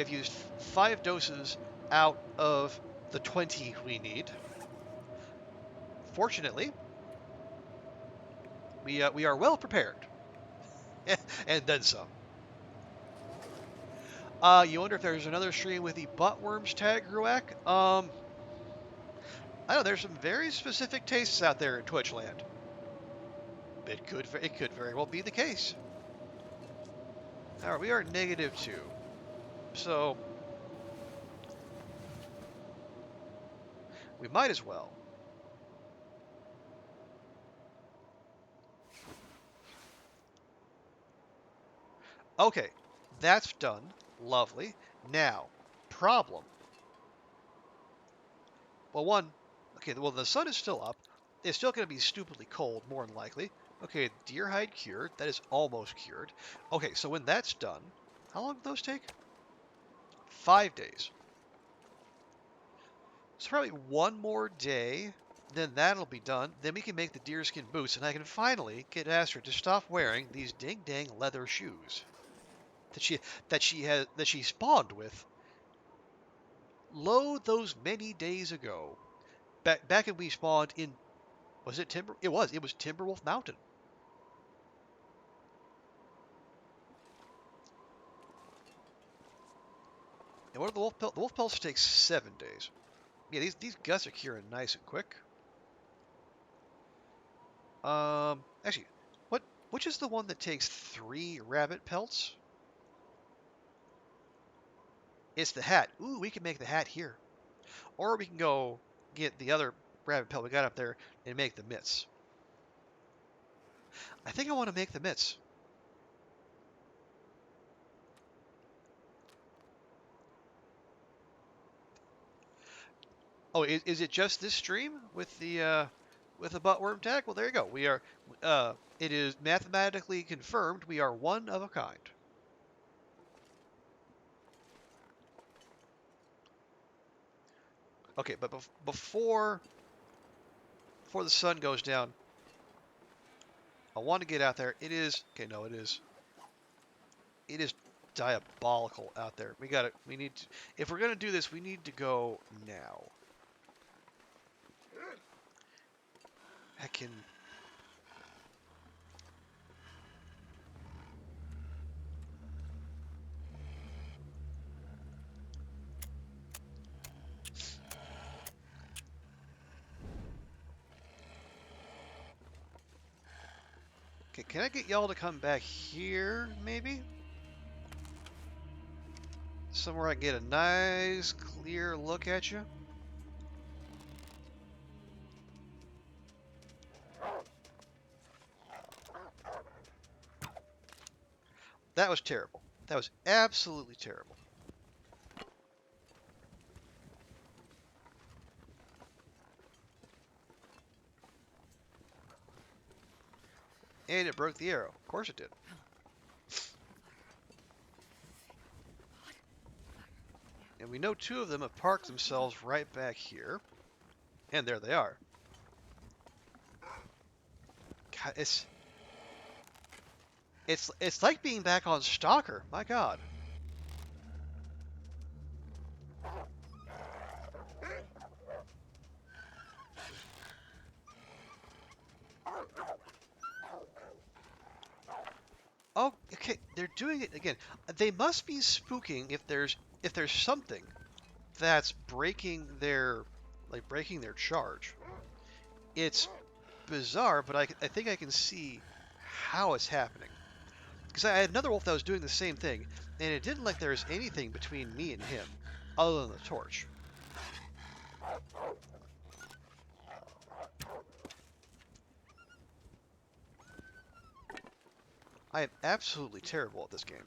used 5 doses out of the 20 we need. Fortunately, we are well prepared, and then some. You wonder if there's another stream with the buttworms tag, Ruak? I know there's some very specific tastes out there in Twitchland. It could very well be the case. All right, we are -2, so we might as well. Okay, that's done. Lovely. Now, problem. Well, the sun is still up. It's still going to be stupidly cold, more than likely. Okay, deer hide cured. That is almost cured. Okay, so when that's done, how long do those take? 5 days. So probably one more day, then that'll be done. Then we can make the deerskin boots, and I can finally get Astrid to stop wearing these ding-dang leather shoes that she spawned with. Lo, those many days ago, back when we spawned in, was it Timber? It was Timberwolf Mountain. And what are the wolf pelts? The wolf pelts take 7 days. Yeah, these guts are curing nice and quick. Actually, which is the one that takes 3 rabbit pelts? It's the hat. Ooh, we can make the hat here. Or we can go get the other rabbit pelt we got up there and make the mitts. I think I want to make the mitts. Oh, is it just this stream with the buttworm tag? Well, there you go. We are. It is mathematically confirmed. We are one of a kind. Okay, but before the sun goes down, I want to get out there. It is okay. No, it is. It is diabolical out there. We got it. We need to. If we're gonna do this, we need to go now. I can. Okay, can I get y'all to come back here, maybe? Somewhere I can get a nice, clear look at you. That was terrible. That was absolutely terrible. And it broke the arrow. Of course it did. And we know two of them have parked themselves right back here. And there they are. God, it's like being back on Stalker. My God. Oh, okay. They're doing it again. They must be spooking if there's something that's breaking their charge. It's bizarre, but I think I can see how it's happening. Because I had another wolf that was doing the same thing, and it didn't like there was anything between me and him, other than the torch. I am absolutely terrible at this game.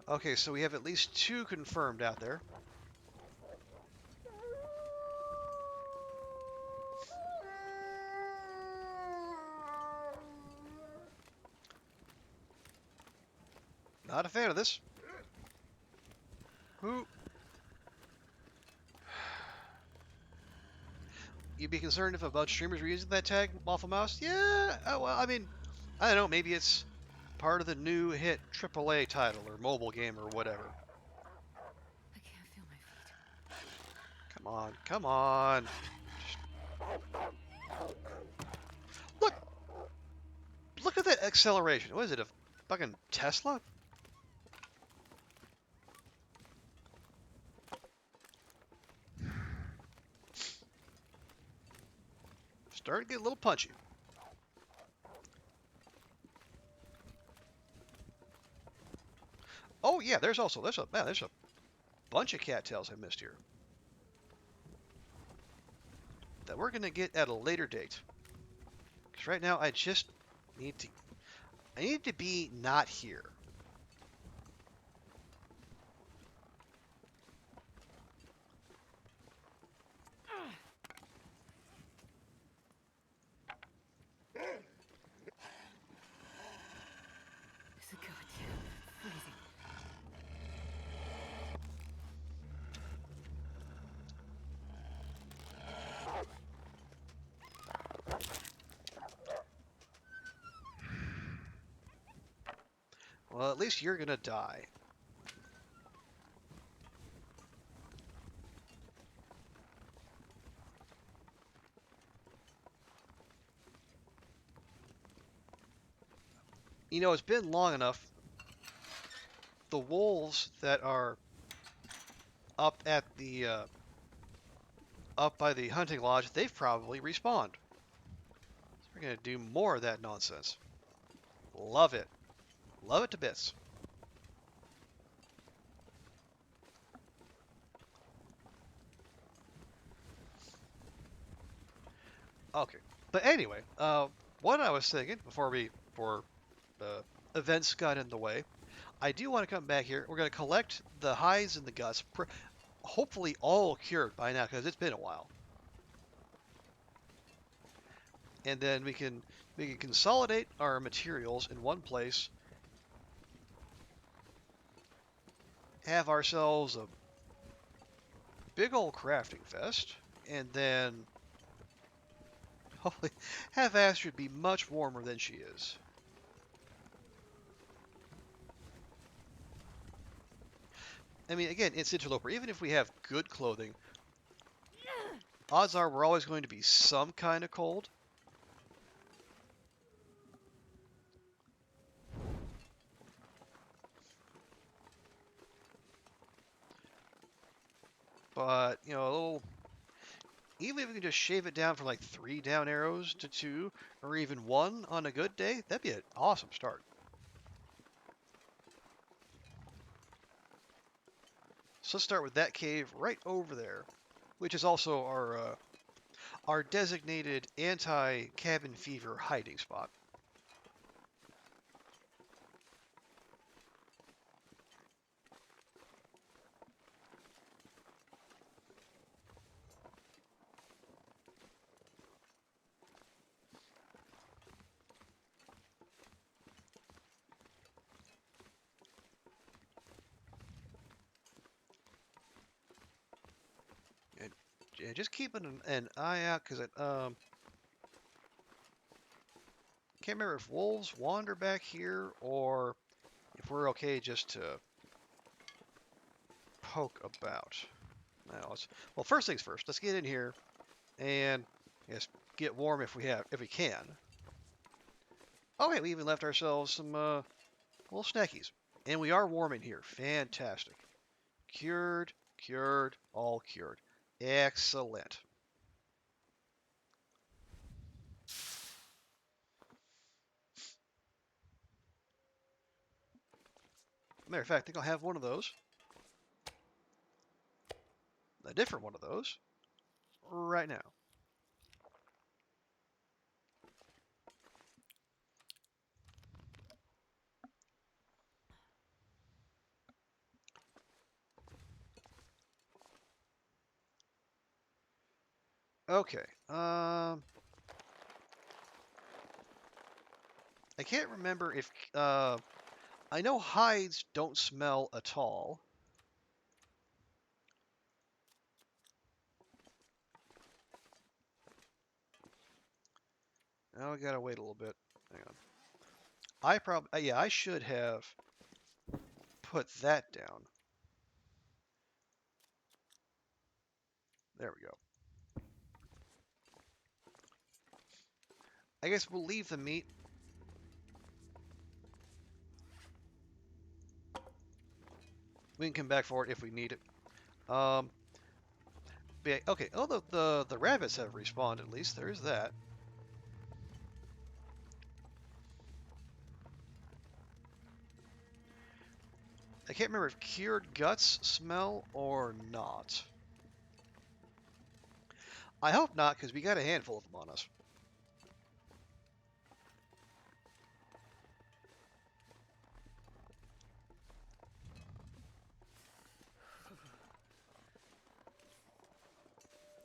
Okay, so we have at least two confirmed out there. Not a fan of this. Who? You'd be concerned if a bunch of streamers were using that tag, Waffle Mouse? Yeah, well, I mean, I don't know, maybe it's part of the new hit AAA title or mobile game or whatever. I can't feel my feet. Come on, come on. Look! Look at that acceleration. What is it, a fucking Tesla? Starting to get a little punchy. Oh yeah, there's a bunch of cattails I missed here that we're gonna get at a later date. Because right now I just need to be not here. It's a goddamn freezing. Well, at least you're gonna die. You know, it's been long enough. The wolves that are up at the up by the hunting lodge, they've probably respawned. So we're gonna do more of that nonsense. Love it. Love it to bits. Okay. But anyway, what I was thinking before events got in the way, I do want to come back here. We're going to collect the hides and the guts, hopefully all cured by now because it's been a while. And then we can consolidate our materials in one place, have ourselves a big old crafting fest, and then hopefully have Astrid be much warmer than she is. I mean, again, it's Interloper. Even if we have good clothing, odds are we're always going to be some kind of cold. But, you know, a little, even if we can just shave it down from like 3 down arrows to 2, or even 1 on a good day, that'd be an awesome start. So let's start with that cave right over there, which is also our designated anti-cabin fever hiding spot. And just keeping an eye out because can't remember if wolves wander back here or if we're okay just to poke about. Now, well, first things first. Let's get in here and yes, get warm if we can. Oh, hey, we even left ourselves some little snackies, and we are warm in here. Fantastic. Cured, cured, all cured. Excellent. Matter of fact, I think I'll have one of those. A different one of those right now. Okay. I can't remember if I know hides don't smell at all. Now I gotta wait a little bit. Hang on. I should have put that down. There we go. I guess we'll leave the meat. We can come back for it if we need it. Yeah, okay. Oh, the rabbits have respawned at least. There's that. I can't remember if cured guts smell or not. I hope not, because we got a handful of them on us.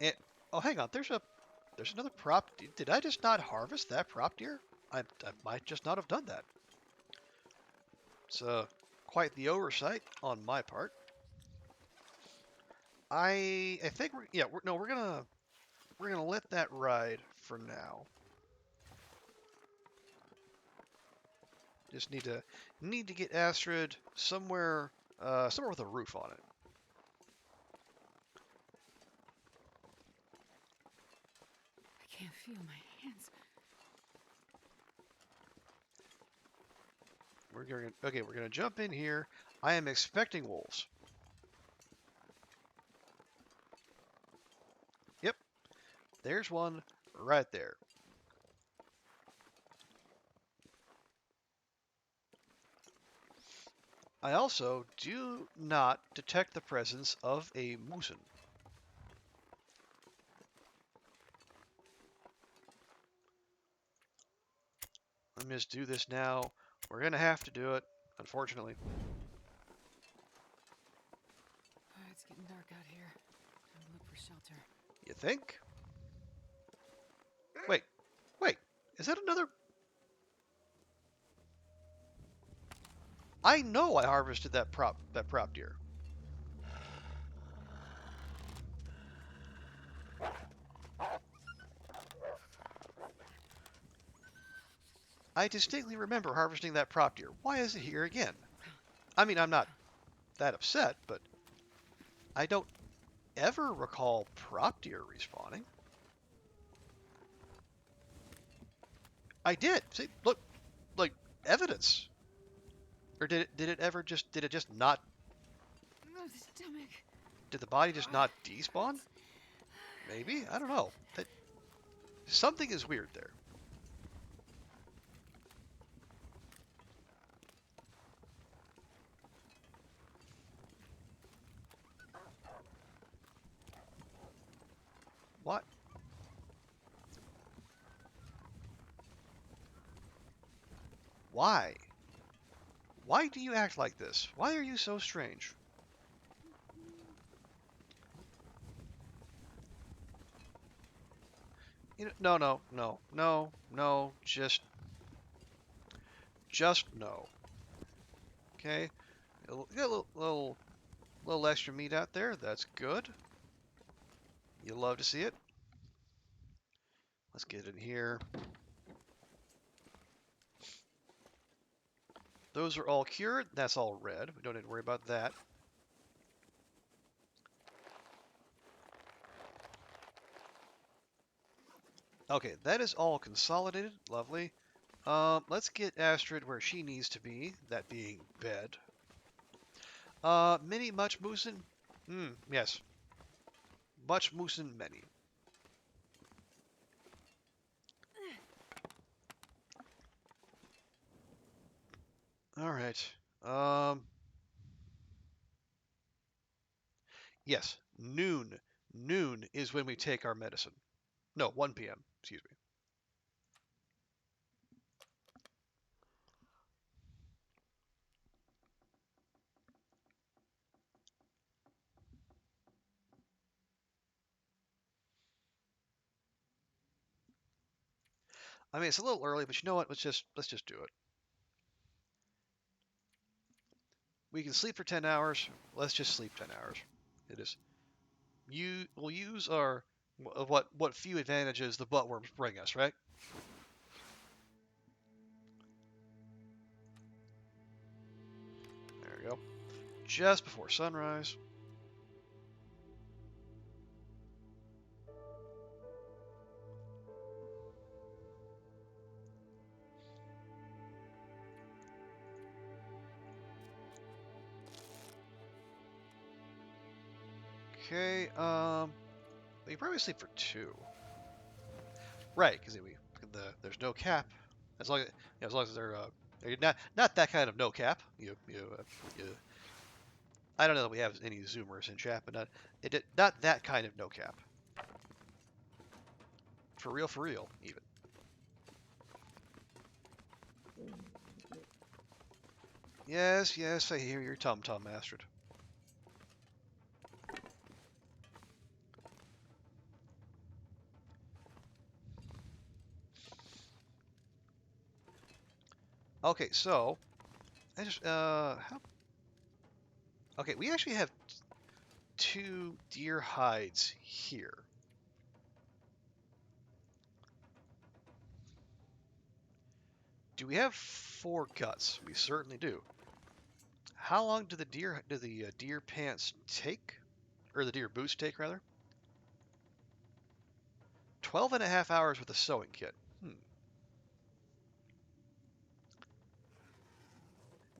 And, oh, hang on. There's another prop. Did I just not harvest that prop deer? I might just not have done that. It's quite the oversight on my part. I think we're gonna let that ride for now. Just need to get Astrid somewhere with a roof on it. I can't feel my hands. We're gonna jump in here. I am expecting wolves. Yep, there's one right there. I also do not detect the presence of a moosen. Let me just do this now. We're gonna have to do it, unfortunately. It's getting dark out here. Time to look for shelter. You think? Wait. Is that another? I know I harvested that prop deer. I distinctly remember harvesting that prop deer. Why is it here again? I mean, I'm not that upset, but I don't ever recall prop deer respawning. I did. See, look, like evidence. Or did it just not, Oh, the stomach. did the body just not despawn? Maybe? I don't know. That something is weird there. What? Why? Why do you act like this? Why are you so strange? You know, no, just no. Okay? You got a little extra meat out there. That's good. You love to see it. Let's get in here. Those are all cured. That's all red. We don't need to worry about that. Okay, that is all consolidated. Lovely. Let's get Astrid where she needs to be, that being bed. Many much moosin? Yes. Much moosin many. Alright. Yes, noon. Noon is when we take our medicine. No, 1 p.m. Excuse me. I mean, it's a little early, but you know what? Let's just do it. We can sleep for 10 hours. Let's just sleep 10 hours. It is. We'll use our what few advantages the buttworms bring us, right? There we go. Just before sunrise. Okay, we probably sleep for 2. Right, because there's no cap. As long as they're not that kind of no cap. I don't know that we have any zoomers in chat, but not that kind of no cap. For real, even. Yes, I hear your tum-tum, Astrid. Okay, so I just how? Okay, we actually have 2 deer hides here. Do we have 4 guts? We certainly do. How long do the deer pants take, or the deer boots take rather? 12.5 hours with a sewing kit.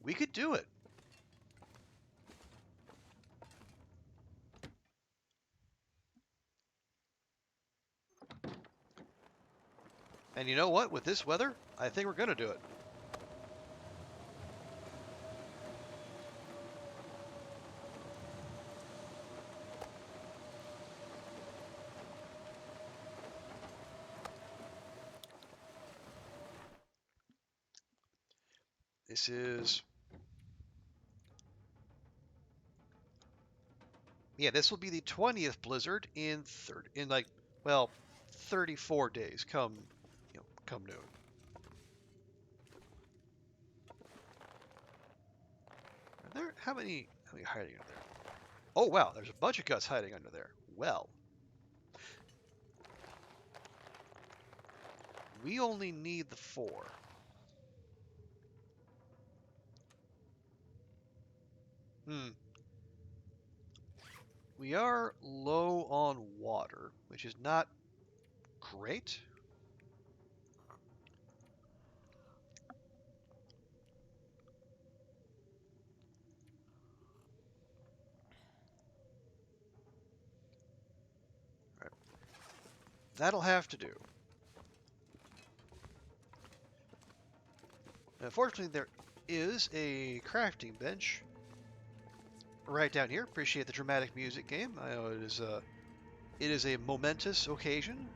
We could do it. And you know what? With this weather, I think we're gonna do it. This is... Yeah, this will be the 20th blizzard in like, well, 34 days come, come noon. Are there how many hiding under there? Oh wow, there's a bunch of guts hiding under there. Well, we only need the 4. We are low on water, which is not great. Right. That'll have to do. Unfortunately, there is a crafting bench right down here. Appreciate the dramatic music, game. I know it is a momentous occasion.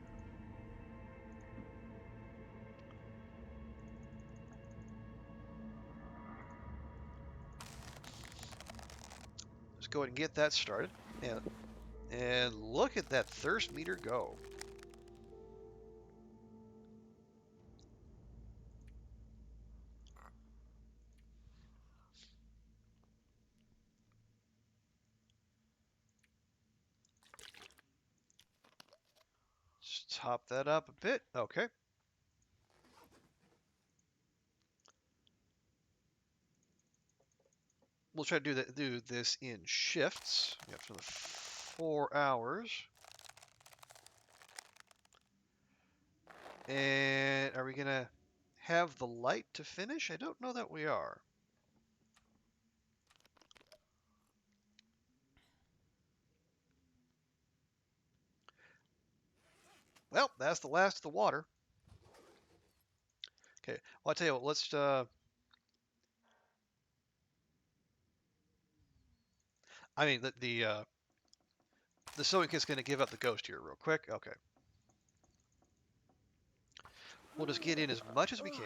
Let's go ahead and get that started. And look at that thirst meter go. Let's top that up a bit. Okay. We'll try to do this in shifts. For the 4 hours. And are we gonna have the light to finish? I don't know that we are. Well, that's the last of the water. Okay, well, I'll tell you what, let's I mean the sewing kit's gonna give up the ghost here real quick. Okay. We'll just get in as much as we can.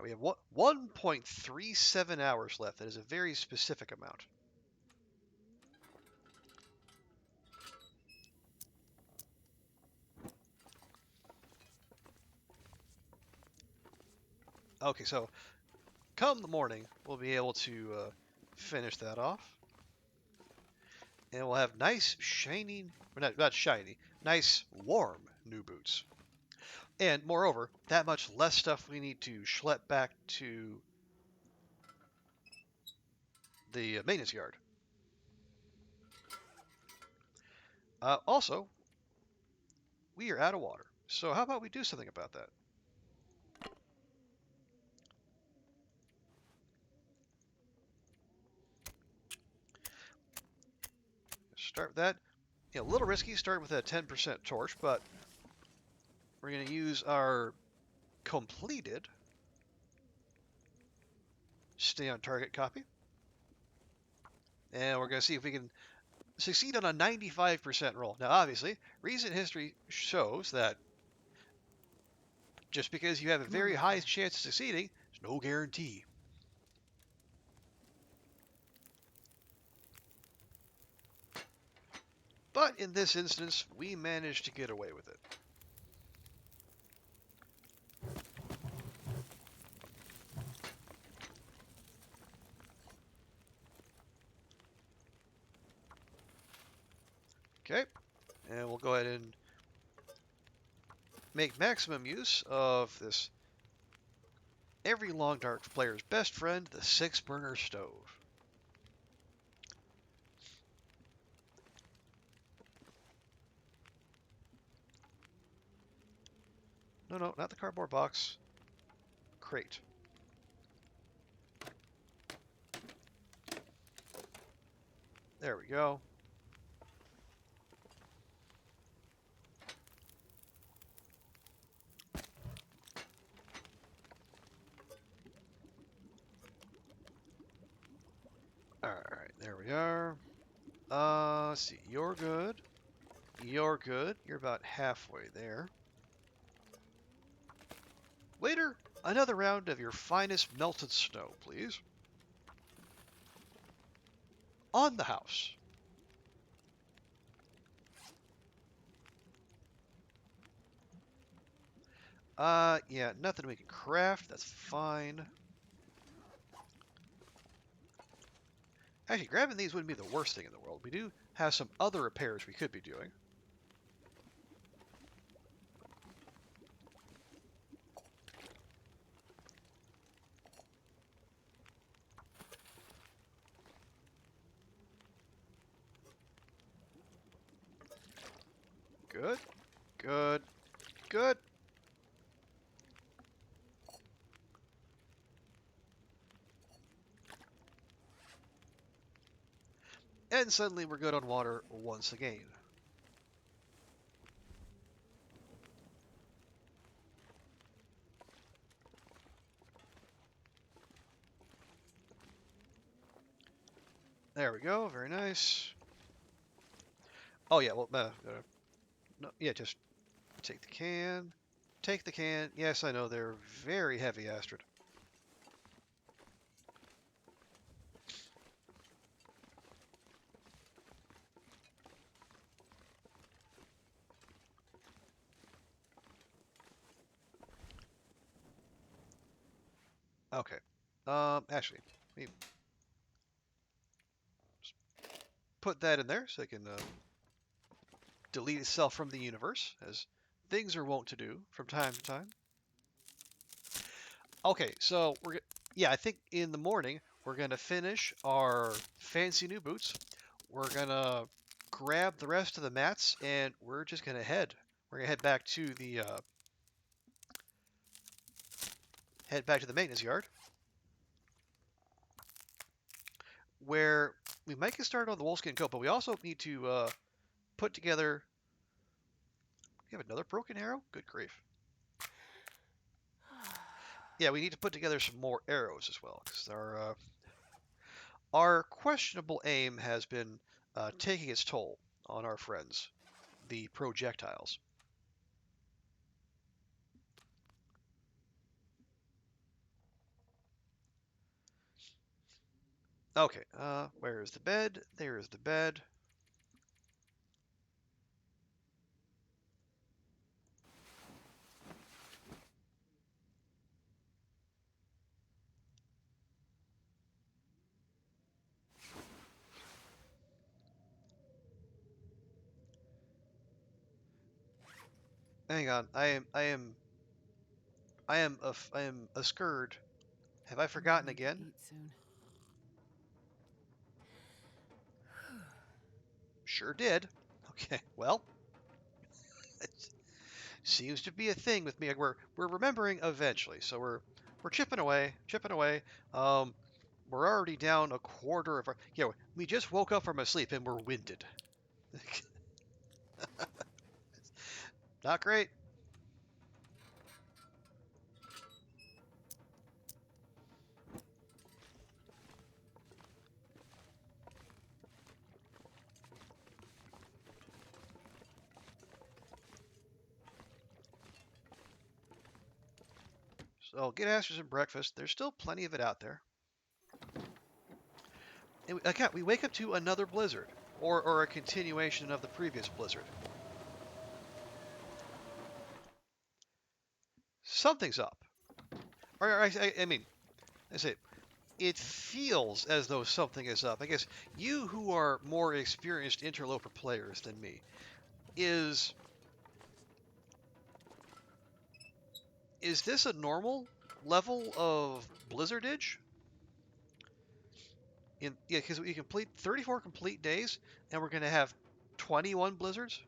We have 1.37 hours left. That is a very specific amount. Okay, so come the morning, we'll be able to finish that off. And we'll have nice, shiny, or not shiny, nice, warm new boots. And moreover, that much less stuff we need to schlep back to the maintenance yard. Also, we are out of water. So how about we do something about that? Start that. A little risky, start with a 10% torch, but we're going to use our completed stay on target copy. And we're going to see if we can succeed on a 95% roll. Now, obviously, recent history shows that just because you have a very high chance of succeeding, there's no guarantee. But in this instance, we managed to get away with it. Okay, and we'll go ahead and make maximum use of this every Long Dark player's best friend, the 6-burner stove. No, not the cardboard box. Crate. There we go. Alright, there we are. Let's see. You're good. You're good. You're about halfway there. Waiter, another round of your finest melted snow, please. On the house. Yeah, nothing we can craft. That's fine. Actually, grabbing these wouldn't be the worst thing in the world. We do have some other repairs we could be doing. Good, good, good. And suddenly we're good on water once again. There we go. Very nice. Oh yeah. Well, no, yeah. Just take the can. Take the can. Yes, I know they're very heavy, Astrid. Okay. Actually, let me put that in there so it can delete itself from the universe, as things are wont to do from time to time. Okay, so yeah, I think in the morning we're gonna finish our fancy new boots. We're gonna grab the rest of the mats, and we're just gonna head. We're gonna head back to the maintenance yard, where we might get started on the wolfskin coat, but we also need to put together. You have another broken arrow? Good grief. Yeah, we need to put together some more arrows as well, because our questionable aim has been taking its toll on our friends, the projectiles. Okay, where is the bed? There is the bed. Hang on, I am a scourge. Have I forgotten Need to again? eat soon. Sure did. Okay, well, it seems to be a thing with me. We're remembering eventually, so we're chipping away, chipping away. Um, we're already down a quarter of our. Yeah, we just woke up from a sleep and we're winded. Not great. So get Astrid some breakfast. There's still plenty of it out there. And again, we wake up to another blizzard, or a continuation of the previous blizzard. Something's up. Or I mean, I say it feels as though something is up. I guess you who are more experienced interloper players than me, is is this a normal level of blizzardage? Yeah, because we complete 34 complete days, and we're going to have 21 blizzards.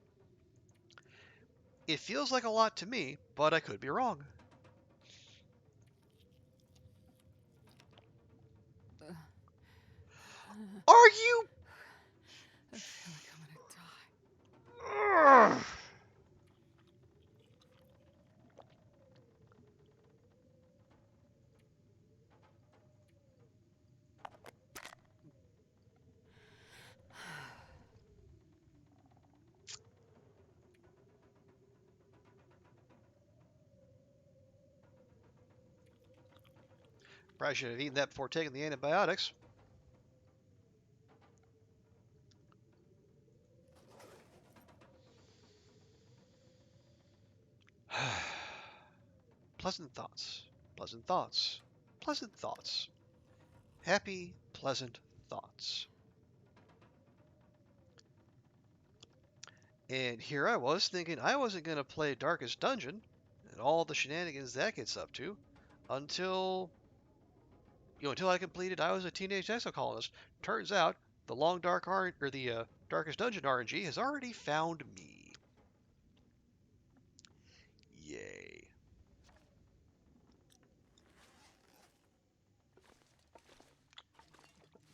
It feels like a lot to me, but I could be wrong. Are you? I feel like I'm gonna die. Ugh. Probably should have eaten that before taking the antibiotics. Pleasant thoughts, pleasant thoughts, pleasant thoughts. Happy, pleasant thoughts. And here I was thinking I wasn't going to play Darkest Dungeon and all the shenanigans that gets up to until, until I completed I Was a Teenage Exocolonist. Turns out the Long Dark or the Darkest Dungeon RNG has already found me. Yay.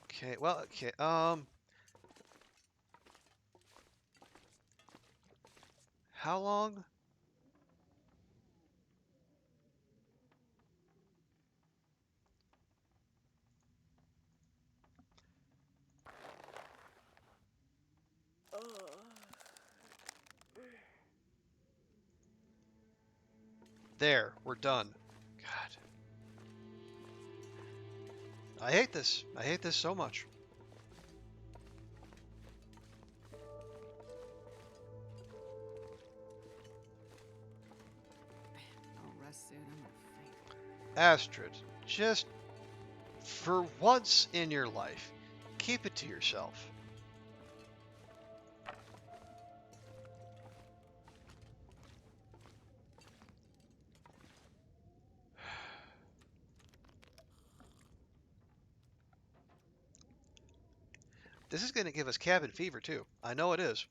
Okay, well, okay, how long? There, we're done. God. I hate this. I hate this so much. No rest suit, I'm gonna faint. Astrid, just for once in your life, keep it to yourself. This is going to give us cabin fever, too. I know it is.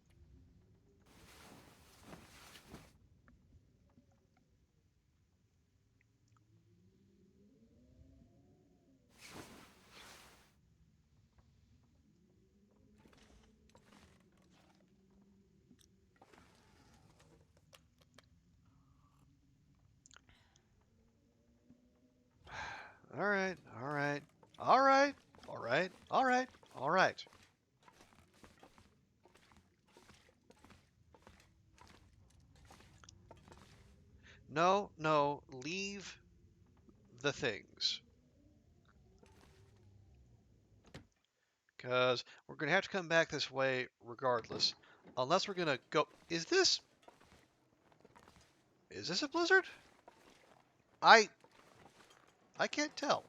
All right, all right, all right, all right, all right, all right. No, no, leave the things. Because we're going to have to come back this way regardless. Unless we're going to go... Is this a blizzard? I can't tell.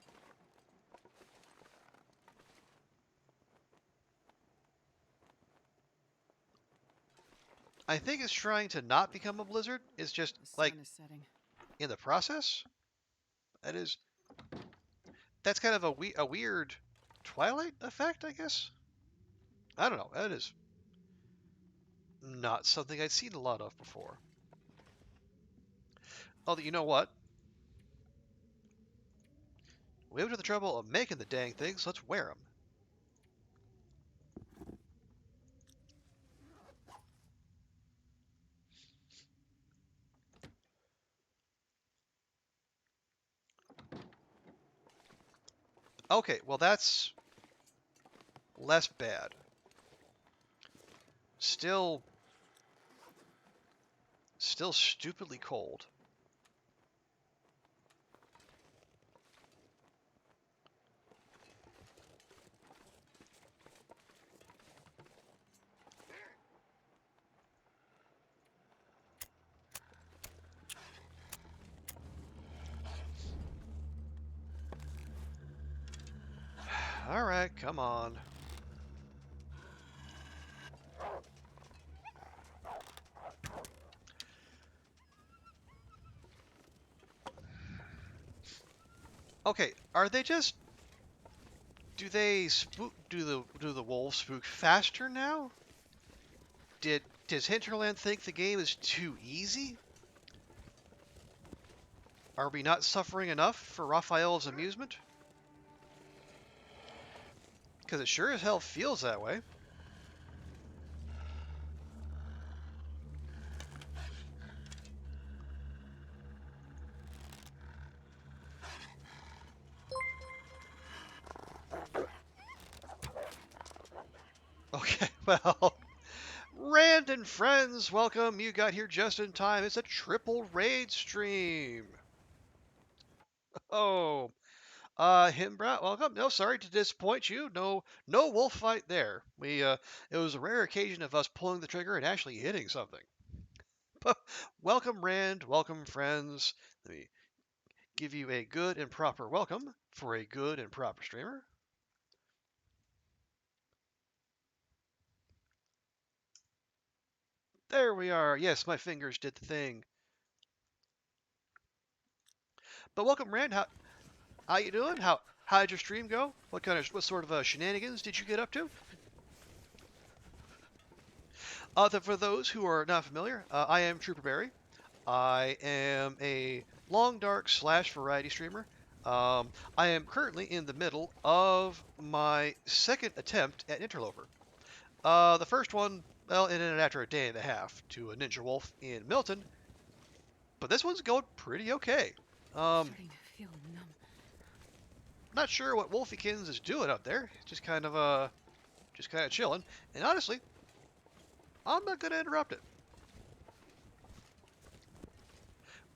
I think it's trying to not become a blizzard. It's just, The like, sun is setting. in the process. That is... That's kind of a weird twilight effect, I guess? I don't know. That is not something I'd seen a lot of before. Although, you know what? We went to the trouble of making the dang things. Let's wear them. Okay, well that's less bad. Still stupidly cold. All right, come on. Okay, are they just... Do they spook... Do the wolves spook faster now? Does Hinterland think the game is too easy? Are we not suffering enough for Raphael's amusement? Because it sure as hell feels that way. Okay, well... Rand and friends, welcome. You got here just in time. It's a triple raid stream. Oh, Himbra, welcome. No, sorry to disappoint you. No wolf fight there. It was a rare occasion of us pulling the trigger and actually hitting something. Welcome, Rand. Welcome, friends. Let me give you a good and proper welcome for a good and proper streamer. There we are. Yes, my fingers did the thing. But welcome, Rand. How you doing? How did your stream go? What sort of shenanigans did you get up to? For those who are not familiar, I am Trooper Barry. I am a long dark slash variety streamer. I am currently in the middle of my second attempt at Interloper. The first one, well, it ended after a day and a half to a ninja wolf in Milton, but this one's going pretty okay. Starting to feel numb. Not sure what Wolfiekins is doing up there. Just kind of chilling. And honestly, I'm not gonna interrupt it.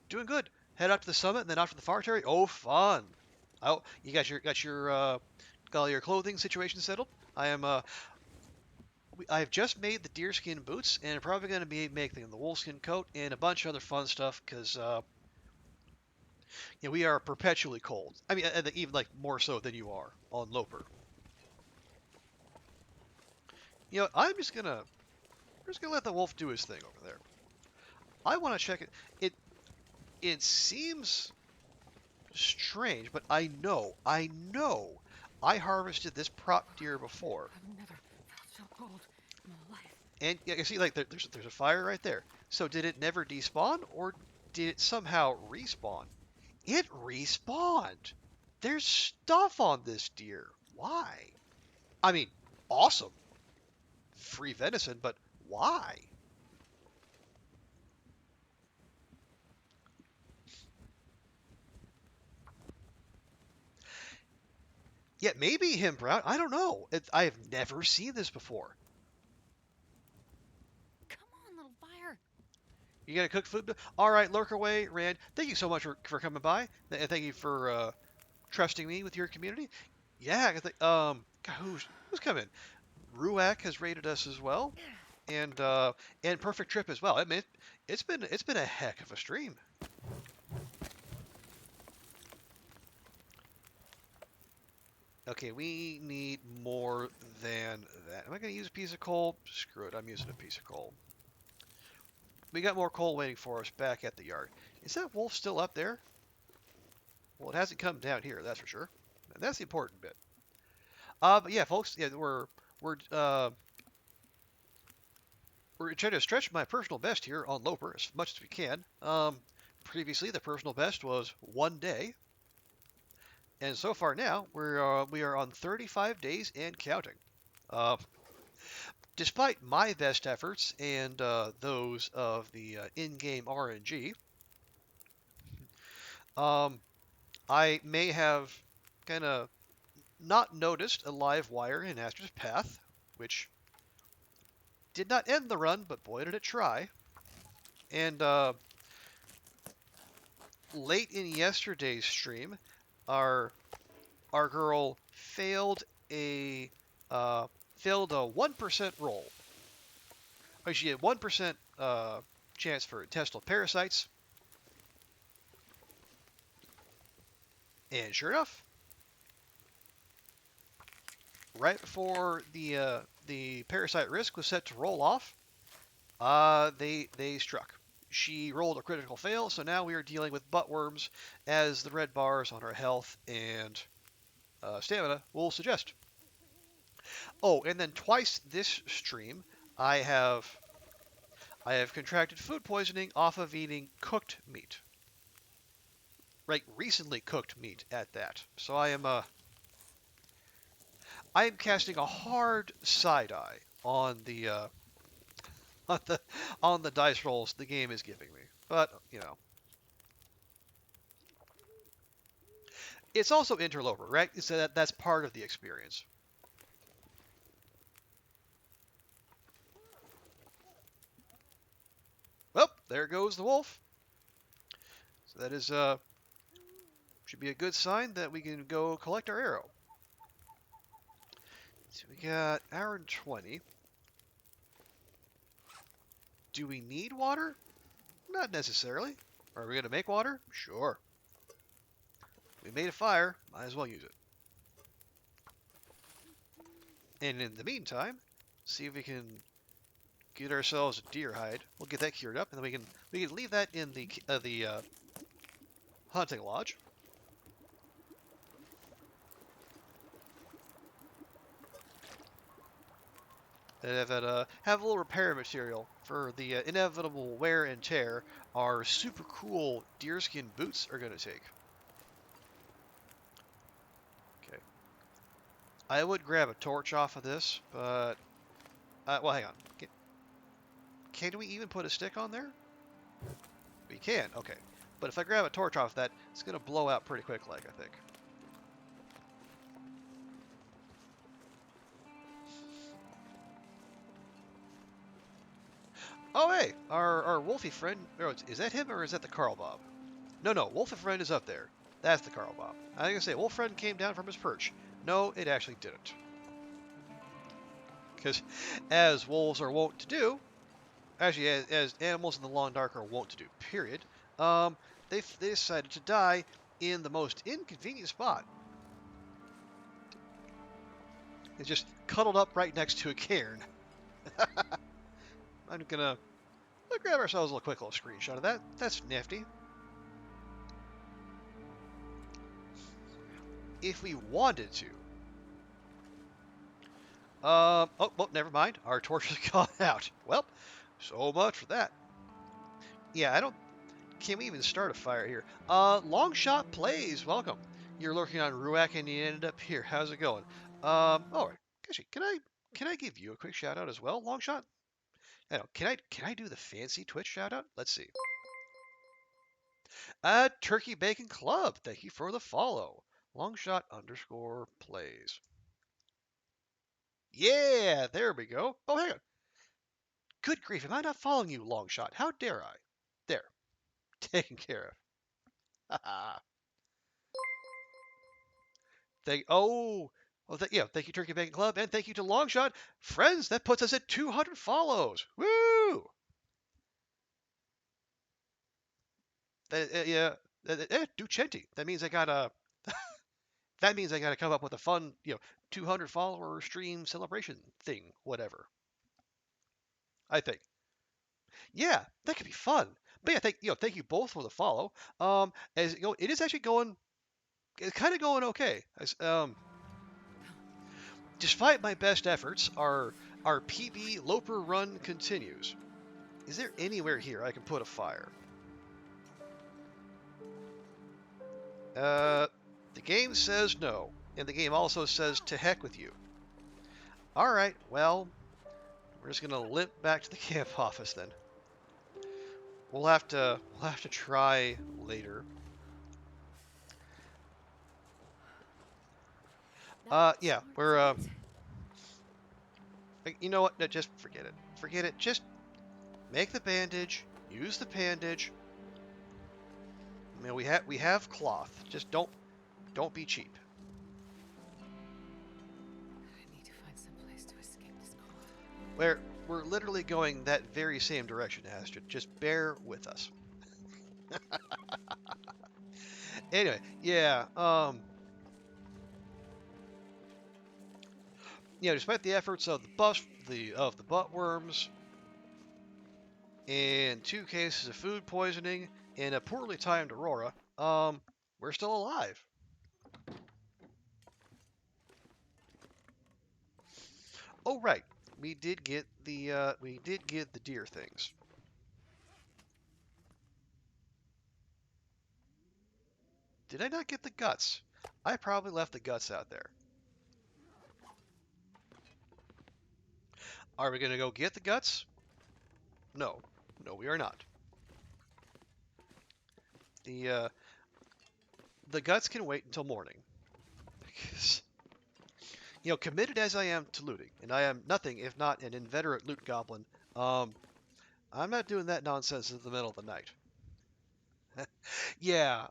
Doing good. Head up to the summit and then after the Fartary. Oh, fun! Oh, you got all your clothing situation settled. I've just made the deerskin boots and I'm probably gonna be making the wolfskin coat and a bunch of other fun stuff because we are perpetually cold. I mean, even like more so than you are on Loper. I'm just gonna let the wolf do his thing over there. I want to check it. It seems strange, but I know I harvested this prop deer before. I've never felt so cold in my life. And you see, like there's a fire right there. So did it never despawn, or did it somehow respawn? It respawned. There's stuff on this deer. Why? I mean, awesome. Free venison, but why? Yeah, maybe him, Brown. I don't know. I have never seen this before. Come on, little fire. You gotta cook food. All right, lurk away, Rand. Thank you so much for coming by, and thank you for trusting me with your community. Yeah, God, who's coming? Ruak has rated us as well, and Perfect Trip as well. I mean, it's been a heck of a stream. Okay, we need more than that. Am I gonna use a piece of coal? Screw it, I'm using a piece of coal. We got more coal waiting for us back at the yard. Is that wolf still up there? Well, it hasn't come down here, that's for sure. And that's the important bit. But yeah, folks, yeah, we're trying to stretch my personal best here on Loper as much as we can. Previously, the personal best was 1 day, and so far now we are on 35 days and counting. Uh, Despite my best efforts and those of the in-game RNG, um, I may have kind of not noticed a live wire in Astrid's path, which did not end the run, but boy did it try. And late in yesterday's stream, our girl failed a 1% roll. She had 1% chance for intestinal parasites, and sure enough, right before the parasite risk was set to roll off, they struck. She rolled a critical fail, so now we are dealing with buttworms, as the red bars on her health and stamina will suggest. Oh, and then twice this stream, I have contracted food poisoning off of eating cooked meat. Right, recently cooked meat at that. So I am casting a hard side eye on the on the dice rolls the game is giving me. But it's also Interloper, right? So that's part of the experience. Well, there goes the wolf. So that is Should be a good sign that we can go collect our arrow. So we got hour and 20. Do we need water? Not necessarily. Are we going to make water? Sure. We made a fire. Might as well use it. And in the meantime, see if we can get ourselves a deer hide. We'll get that cured up, and then we can leave that in the hunting lodge. And have a little repair material for the inevitable wear and tear our super cool deerskin boots are going to take. Okay. I would grab a torch off of this, but well, hang on. Can we even put a stick on there? We can. Okay. But if I grab a torch off that, it's going to blow out pretty quick, like I think. Oh, hey, our Wolfie friend. Oh, is that him or is that the Carl Bob? No, Wolfie friend is up there. That's the Carl Bob. I was going to say, Wolf friend came down from his perch. No, it actually didn't. Because as wolves are wont to do, actually, as animals in the long dark are wont to do, period, they decided to die in the most inconvenient spot. It's just cuddled up right next to a cairn. I'm gonna grab ourselves a quick little screenshot of that. That's nifty. If we wanted to. Oh, well, never mind. Our torch has gone out. Well, so much for that. Yeah, I don't. Can we even start a fire here? Longshot plays. Welcome. You're lurking on Ruak and you ended up here. How's it going? All right. Actually, can I give you a quick shout out as well, Longshot? I know. Can I do the fancy Twitch shout out? Let's see. Turkey Bacon Club. Thank you for the follow. Longshot underscore plays. Yeah, there we go. Oh, hang on. Good grief, am I not following you, Longshot? How dare I? There. Taken care of. Thank you, Turkey Bacon Club, and thank you to Longshot. Friends, that puts us at 200 follows. Woo! Yeah, Ducenti. That means I gotta. That means I gotta come up with a fun, 200 follower stream celebration thing, whatever. I think. Yeah, that could be fun. But yeah, thank you both for the follow. As it is actually going, it's kind of going okay. Despite my best efforts, our PB Loper run continues. Is there anywhere here I can put a fire? The game says no, and the game also says to heck with you. All right, well, we're just gonna limp back to the camp office then. We'll have to try later. Yeah, we're you know what? No, just forget it. Forget it. Just make the bandage. Use the bandage. I mean, we have cloth. Just don't be cheap. I need to find some place to escape this cold. We're literally going that very same direction, Astrid. Just bear with us. Anyway, yeah. Despite the efforts of the buttworms, and 2 cases of food poisoning, and a poorly timed Aurora, we're still alive. Oh right, we did get the deer things. Did I not get the guts? I probably left the guts out there. Are we gonna go get the guts? No, we are not. The guts can wait until morning. Because, committed as I am to looting, and I am nothing if not an inveterate loot goblin, I'm not doing that nonsense in the middle of the night. Yeah,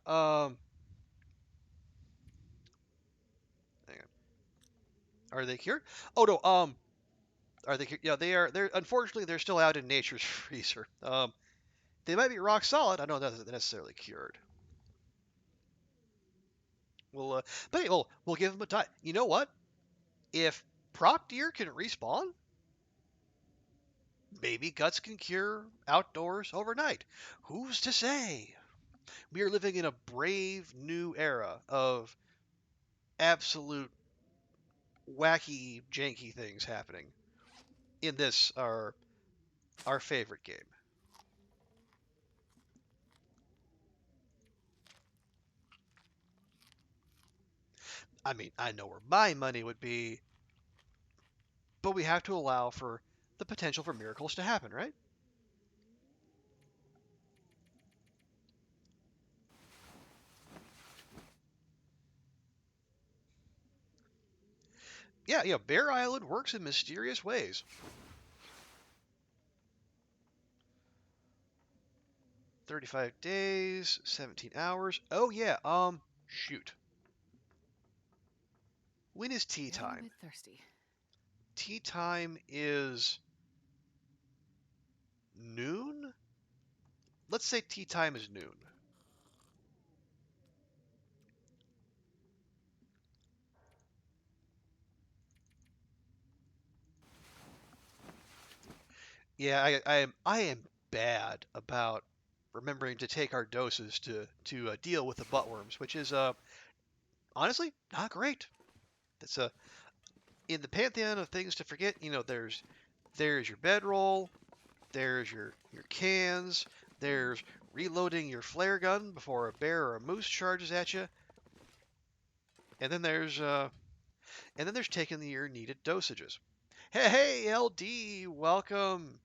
Are they cured? Oh no. Are they? Yeah, they are. They're unfortunately they're still out in nature's freezer. They might be rock solid. I don't know that they're necessarily cured. But hey, we'll give them a time. You know what? If Proc Deer can respawn, maybe Guts can cure outdoors overnight. Who's to say? We are living in a brave new era of absolute wacky, janky things happening in this our favorite game. I mean, I know where my money would be, but we have to allow for the potential for miracles to happen, right? Yeah, Bear Island works in mysterious ways. 35 days, 17 hours. Oh yeah, shoot. When is tea Getting a time? bit thirsty. Tea time is noon? Let's say tea time is noon. Yeah, I am bad about remembering to take our doses to deal with the buttworms, which is honestly not great. That's in the pantheon of things to forget. There's your bedroll, there's your cans, there's reloading your flare gun before a bear or a moose charges at you, and then there's taking your needed dosages. Hey, LD, welcome.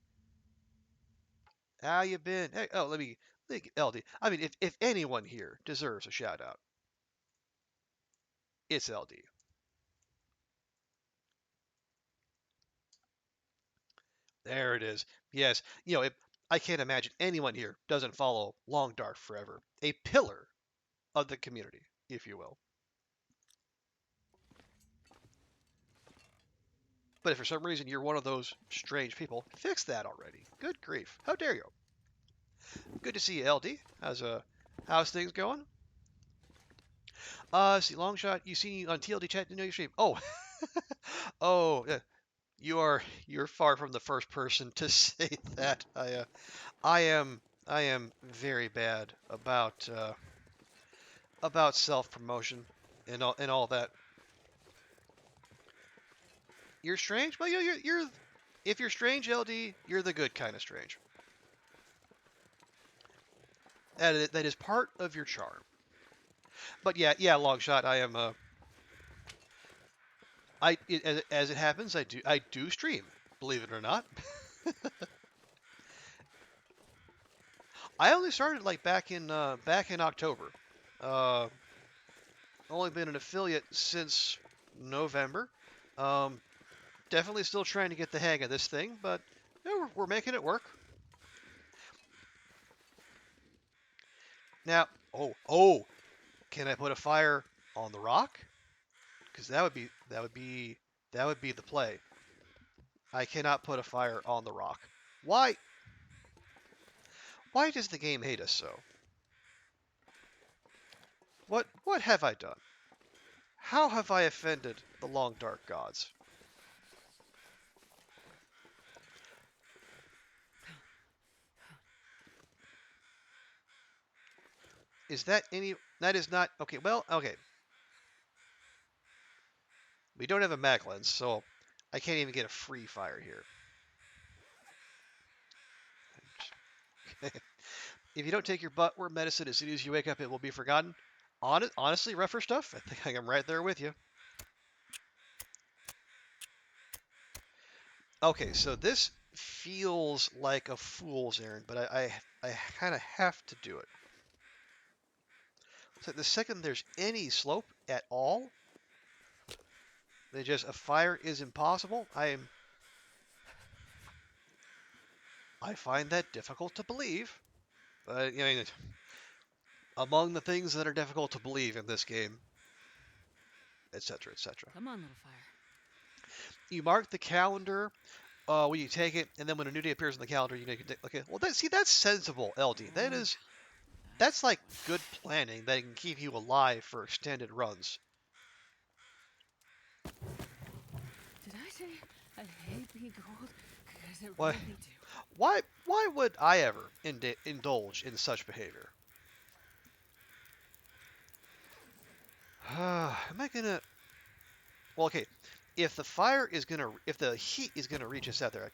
How you been? Hey, oh, let me get LD. I mean, if anyone here deserves a shout out, it's LD. There it is. Yes, I can't imagine anyone here doesn't follow Long Dark forever, a pillar of the community, if you will. But if for some reason you're one of those strange people, fix that already. Good grief! How dare you? Good to see you, LD. How's things going? See, long shot. You see on TLD chat. Didn't know you stream. Oh, oh, yeah. You're far from the first person to say that. I am very bad about self promotion and all that. You're strange. Well, you're if you're strange, LD, you're the good kind of strange. That is part of your charm. But yeah, long shot. I am as it happens, I do stream. Believe it or not, I only started like back in October. Uh, Only been an affiliate since November. Um, Definitely still trying to get the hang of this thing, but we're making it work. Now, oh, can I put a fire on the rock? Because that would be the play. I cannot put a fire on the rock. Why? Why does the game hate us so? What have I done? How have I offended the long dark gods? Is that any? That is not okay. Well, okay. We don't have a mag lens, so I can't even get a free fire here. If you don't take your buttworm medicine as soon as you wake up, it will be forgotten. Honestly, rougher stuff. I think I'm right there with you. Okay, so this feels like a fool's errand, but I kind of have to do it. So the second there's any slope at all, they just a fire is impossible. I find that difficult to believe. But among the things that are difficult to believe in this game, etc., etc. Come on, little fire. You mark the calendar when you take it, and then when a new day appears on the calendar, you know, okay. Well, that's sensible, LD. That's like good planning that can keep you alive for extended runs. Did I say I hate being cold? Because I Why really do. why would I ever indulge in such behavior? Am I gonna? Well, okay. If the heat is gonna reach us out there,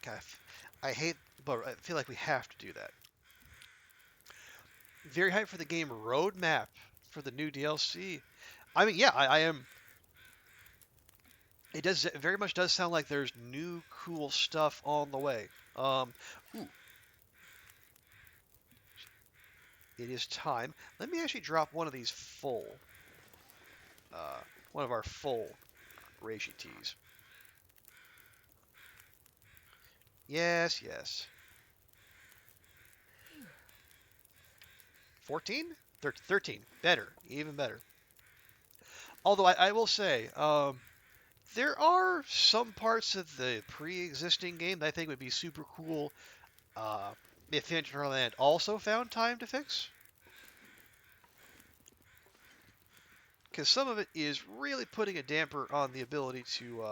I hate, but I feel like we have to do that. Very hyped for the game roadmap for the new DLC. I mean, yeah, I am. It very much does sound like there's new cool stuff on the way. Ooh, it is time. Let me actually drop one of these full, uh, one of our full reishi teas. Yes, yes. 14? 13. Better, even better. Although I will say, there are some parts of the pre-existing game that I think would be super cool uh, if Hinterland also found time to fix. Because some of it is really putting a damper on the ability to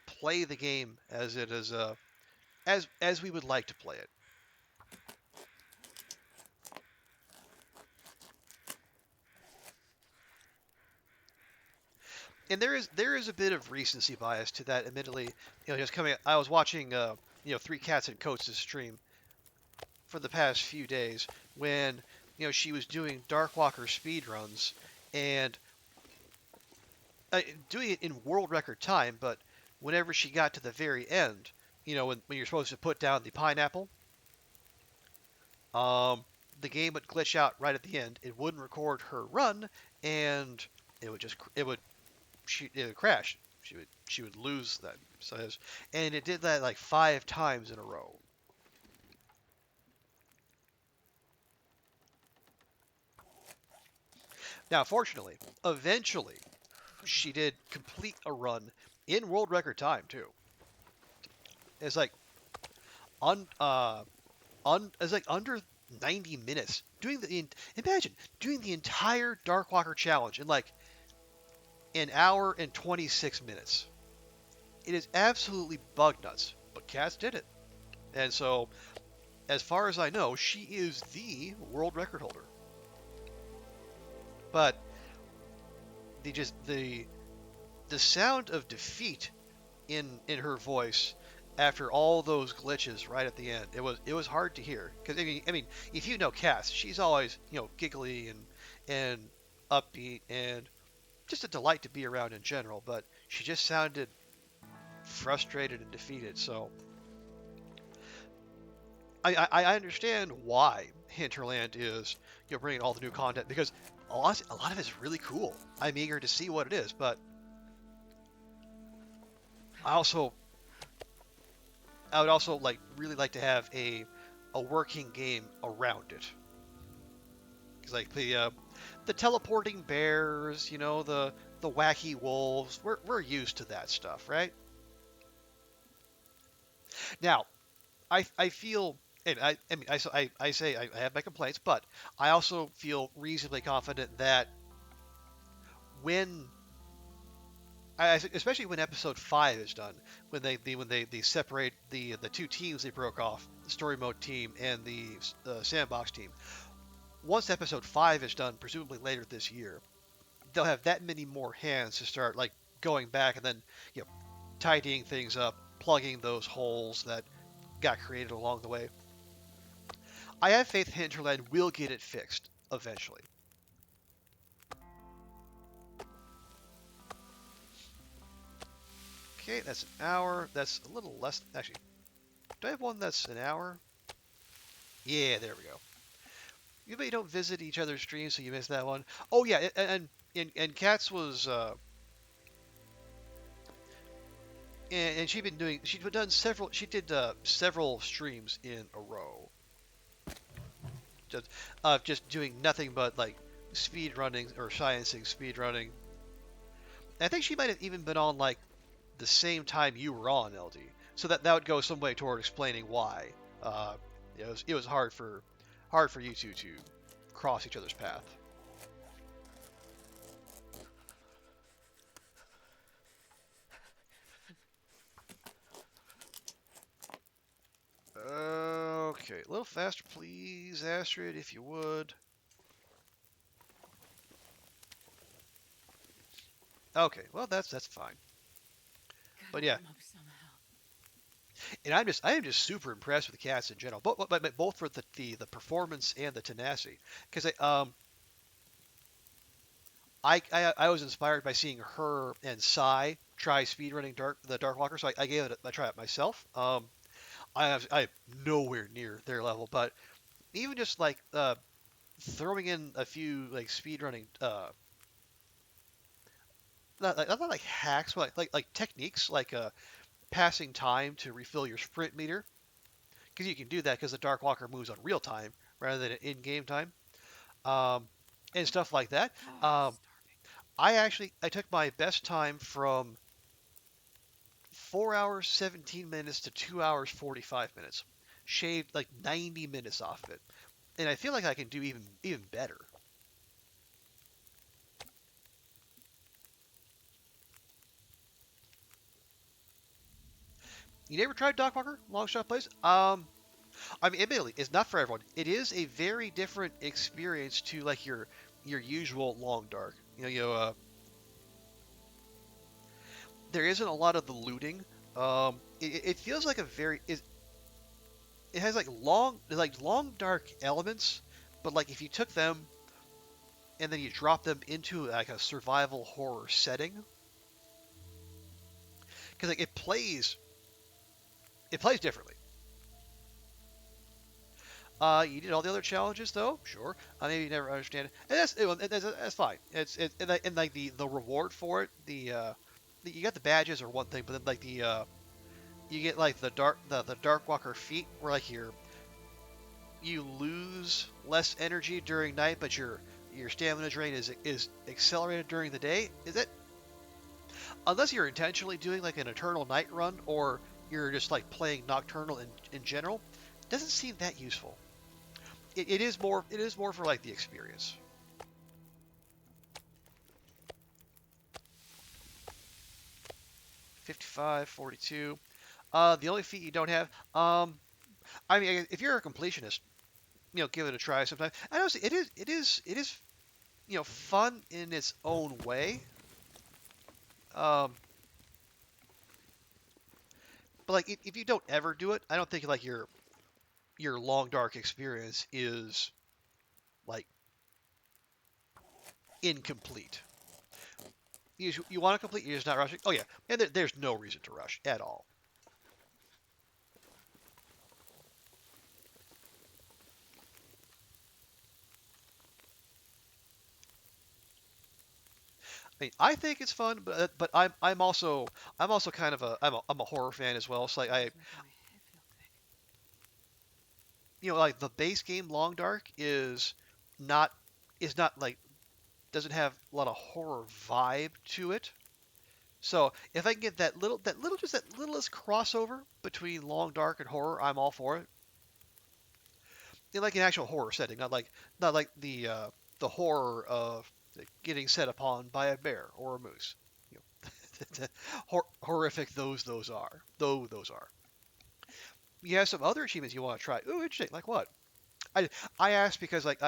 play the game as it is as we would like to play it. And there is a bit of recency bias to that. Admittedly, just coming. I was watching Three Cats and Coats' stream for the past few days when she was doing Darkwalker speed runs and doing it in world record time. But whenever she got to the very end, when you're supposed to put down the pineapple, um, the game would glitch out right at the end. It wouldn't record her run, and it would crash. She would lose that. And it did that like 5 times in a row. Now, fortunately, eventually, she did complete a run in world record time too. It's like un it's like under 90 minutes doing imagine doing the entire Darkwalker challenge in like an hour and 26 minutes. It is absolutely bug nuts, but Cass did it. And so, as far as I know, she is the world record holder. But the sound of defeat in her voice after all those glitches right at the end, it was hard to hear. Because I mean, if you know Cass, she's always giggly and upbeat and just a delight to be around in general. But she just sounded frustrated and defeated. So I understand why Hinterland is bringing all the new content because a lot of it's really cool. I'm eager to see what it is, but I also I would also really like to have a working game around it. Because like the teleporting bears, the wacky wolves, we're used to that stuff, right? Now, I feel and I mean I say I have my complaints, but I also feel reasonably confident that when especially when episode 5 is done, when they separate the two teams they broke off, the story mode team and the sandbox team. Once episode 5 is done, presumably later this year, they'll have that many more hands to start going back and then you know tidying things up, plugging those holes that got created along the way. I have faith Hinterland will get it fixed eventually. Okay, that's an hour. That's a little less. Actually, do I have one that's an hour? Yeah, there we go. You maybe don't visit each other's streams, so you missed that one. Oh yeah, and Katz was and she did several streams in a row, just doing nothing but speed running or sciencing speed running. I think she might have even been on like the same time you were on LD, so that would go some way toward explaining why. Uh, it was hard for you two to cross each other's path. Okay, a little faster, please, Astrid, if you would. Okay, well that's fine. Gotta But get yeah, him up somehow. and I am just super impressed with the cats in general, but both for the performance and the tenacity. Because I was inspired by seeing her and Sai try speedrunning the Dark Walker, so I gave it a try it myself. I am nowhere near their level, but even just like throwing in a few like speedrunning not like hacks, but like techniques like passing time to refill your sprint meter, because you can do that because the Dark Walker moves on real time rather than in-game time, um, and stuff like that. Oh, I'm Um, starving. I took my best time from 4 hours 17 minutes to 2 hours 45 minutes, shaved like 90 minutes off of it, and I feel like I can do even better. You never tried Dark Walker long shot plays? I mean, admittedly, it's not for everyone. It is a very different experience to like your usual long dark. There isn't a lot of the looting. It feels like it has like long dark elements, but like if you took them and then you drop them into like a survival horror setting, because like it plays differently. You did all the other challenges though, sure. Maybe you never understand it, and that's fine. And like the reward for it, you got the badges or one thing, but then like you get like the Dark Walker feat, where like you lose less energy during night, but your stamina drain is accelerated during the day. Is it? Unless you're intentionally doing like an Eternal Night run, or you're just like playing Nocturnal in general, it doesn't seem that useful. It is more for like the experience. 55, 42. The only feat you don't have. I mean, if you're a completionist, give it a try sometime. I know it is fun in its own way. Um, but like if you don't ever do it, I don't think like your long dark experience is like incomplete. You want to complete, you're just not rushing. Oh yeah, and there's no reason to rush at all. I mean, I think it's fun, but I'm also kind of I'm a horror fan as well. So like It's making my head feel thick. like the base game Long Dark not is not like doesn't have a lot of horror vibe to it. So if I can get that littlest crossover between Long Dark and horror, I'm all for it. In like an actual horror setting, not like the horror of getting set upon by a bear or a moose. You horrific those are. Though those are. You have some other achievements you want to try. Ooh, interesting. Like what? I I asked because like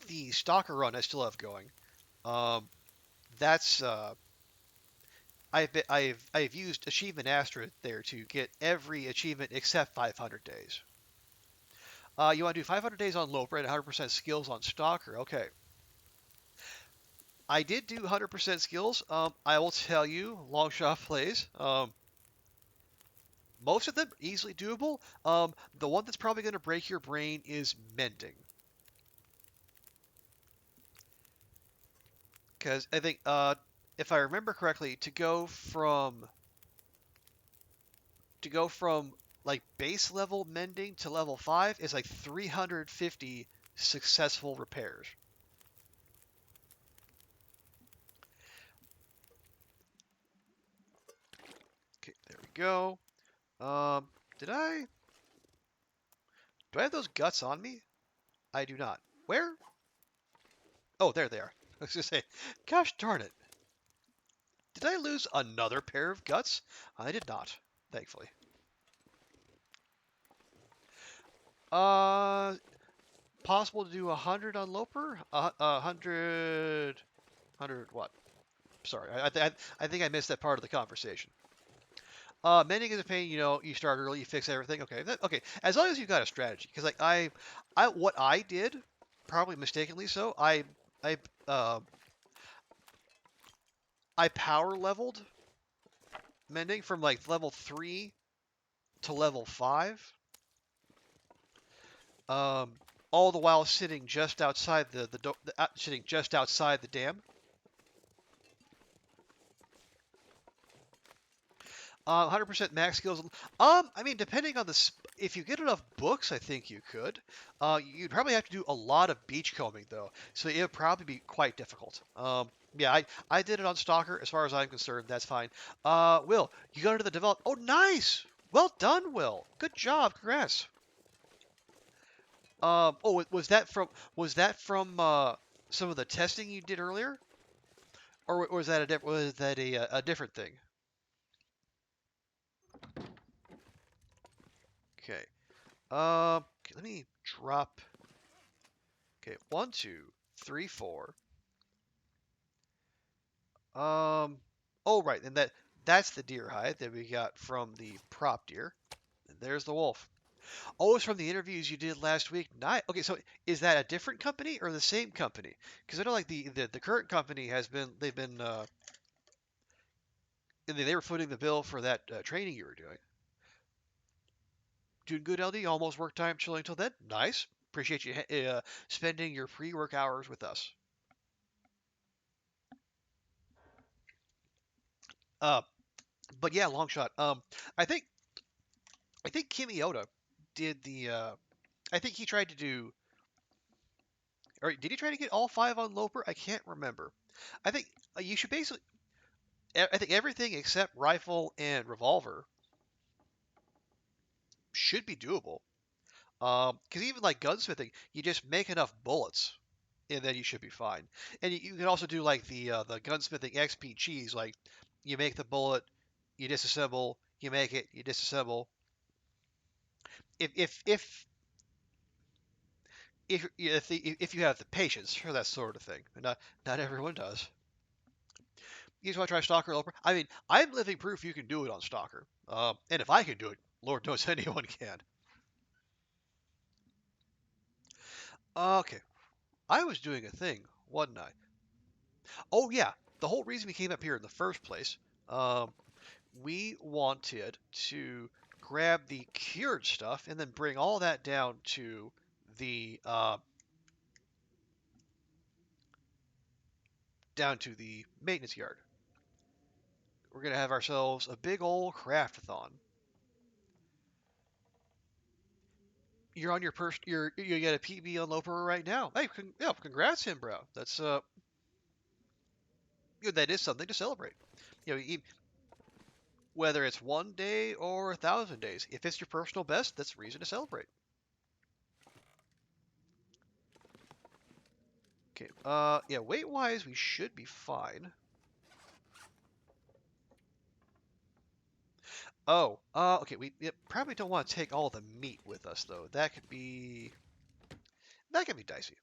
the Stalker run I still have going. Um, that's I've used achievement Astrid there to get every achievement except 500 days. You want to do 500 days on Loper and 100% skills on Stalker. Okay. I did do 100% skills. I will tell you, long shot plays. Most of them easily doable. The one that's probably going to break your brain is mending, because I think if I remember correctly, to go from like base level mending to level 5 is like 350 successful repairs. go. Did I? Do I have those guts on me? I do not. Where? Oh, there they are. I was gonna say, gosh darn it. Did I lose another pair of guts? I did not, thankfully. Uh, Possible to do 100 on Loper? 100 what? Sorry, I think I missed that part of the conversation. Mending is a pain. You start early, you fix everything. Okay, okay. As long as you've got a strategy, because like what I did, probably mistakenly so. I, uh, I power leveled mending from like level 3 to level 5. Um, all the while sitting just outside sitting just outside the dam. 100% max skills. I mean, depending on if you get enough books, I think you could. You'd probably have to do a lot of beachcombing though, so it would probably be quite difficult. Yeah, I did it on Stalker. As far as I'm concerned, that's fine. Will, you got into the develop. Oh, nice. Well done, Will. Good job. Congrats. Oh, was that from some of the testing you did earlier, or was that a different thing? Okay. Okay, let me drop. Okay, 1, 2, 3, 4. Oh right, and that's the deer hide that we got from the prop deer. And there's the wolf. Oh, it's from the interviews you did last week. Nice. Okay, so is that a different company or the same company? Because I know like the current company they've been they were footing the bill for that training you were doing. Doing good, LD. Almost work time, chilling till then. Nice. Appreciate you spending your pre-work hours with us. Uh, but yeah, long shot. I think I think Kimioda did the. I think he tried to do. Or did he try to get all 5 on Loper? I can't remember. I think you should basically. I think everything except rifle and revolver should be doable. Because even like gunsmithing, you just make enough bullets, and then you should be fine. And you can also do like the gunsmithing XP cheese. Like you make the bullet, you disassemble, you make it, you disassemble. If you have the patience for that sort of thing, but not everyone does. You just want to try Stalker Loper? I mean, I'm living proof you can do it on Stalker. And if I can do it, Lord knows anyone can. Okay, I was doing a thing, wasn't I? Oh yeah, the whole reason we came up here in the first place, um, we wanted to grab the cured stuff and then bring all that the down to the maintenance yard. We're gonna have ourselves a big old craftathon. You're on your you get a PB on Loper right now. Hey, yeah, congrats, him, bro. That's that is something to celebrate. Whether it's 1 day or 1,000 days, if it's your personal best, that's reason to celebrate. Okay. Yeah, weight wise, we should be fine. Oh, okay. We probably don't want to take all the meat with us though. That could be dicey.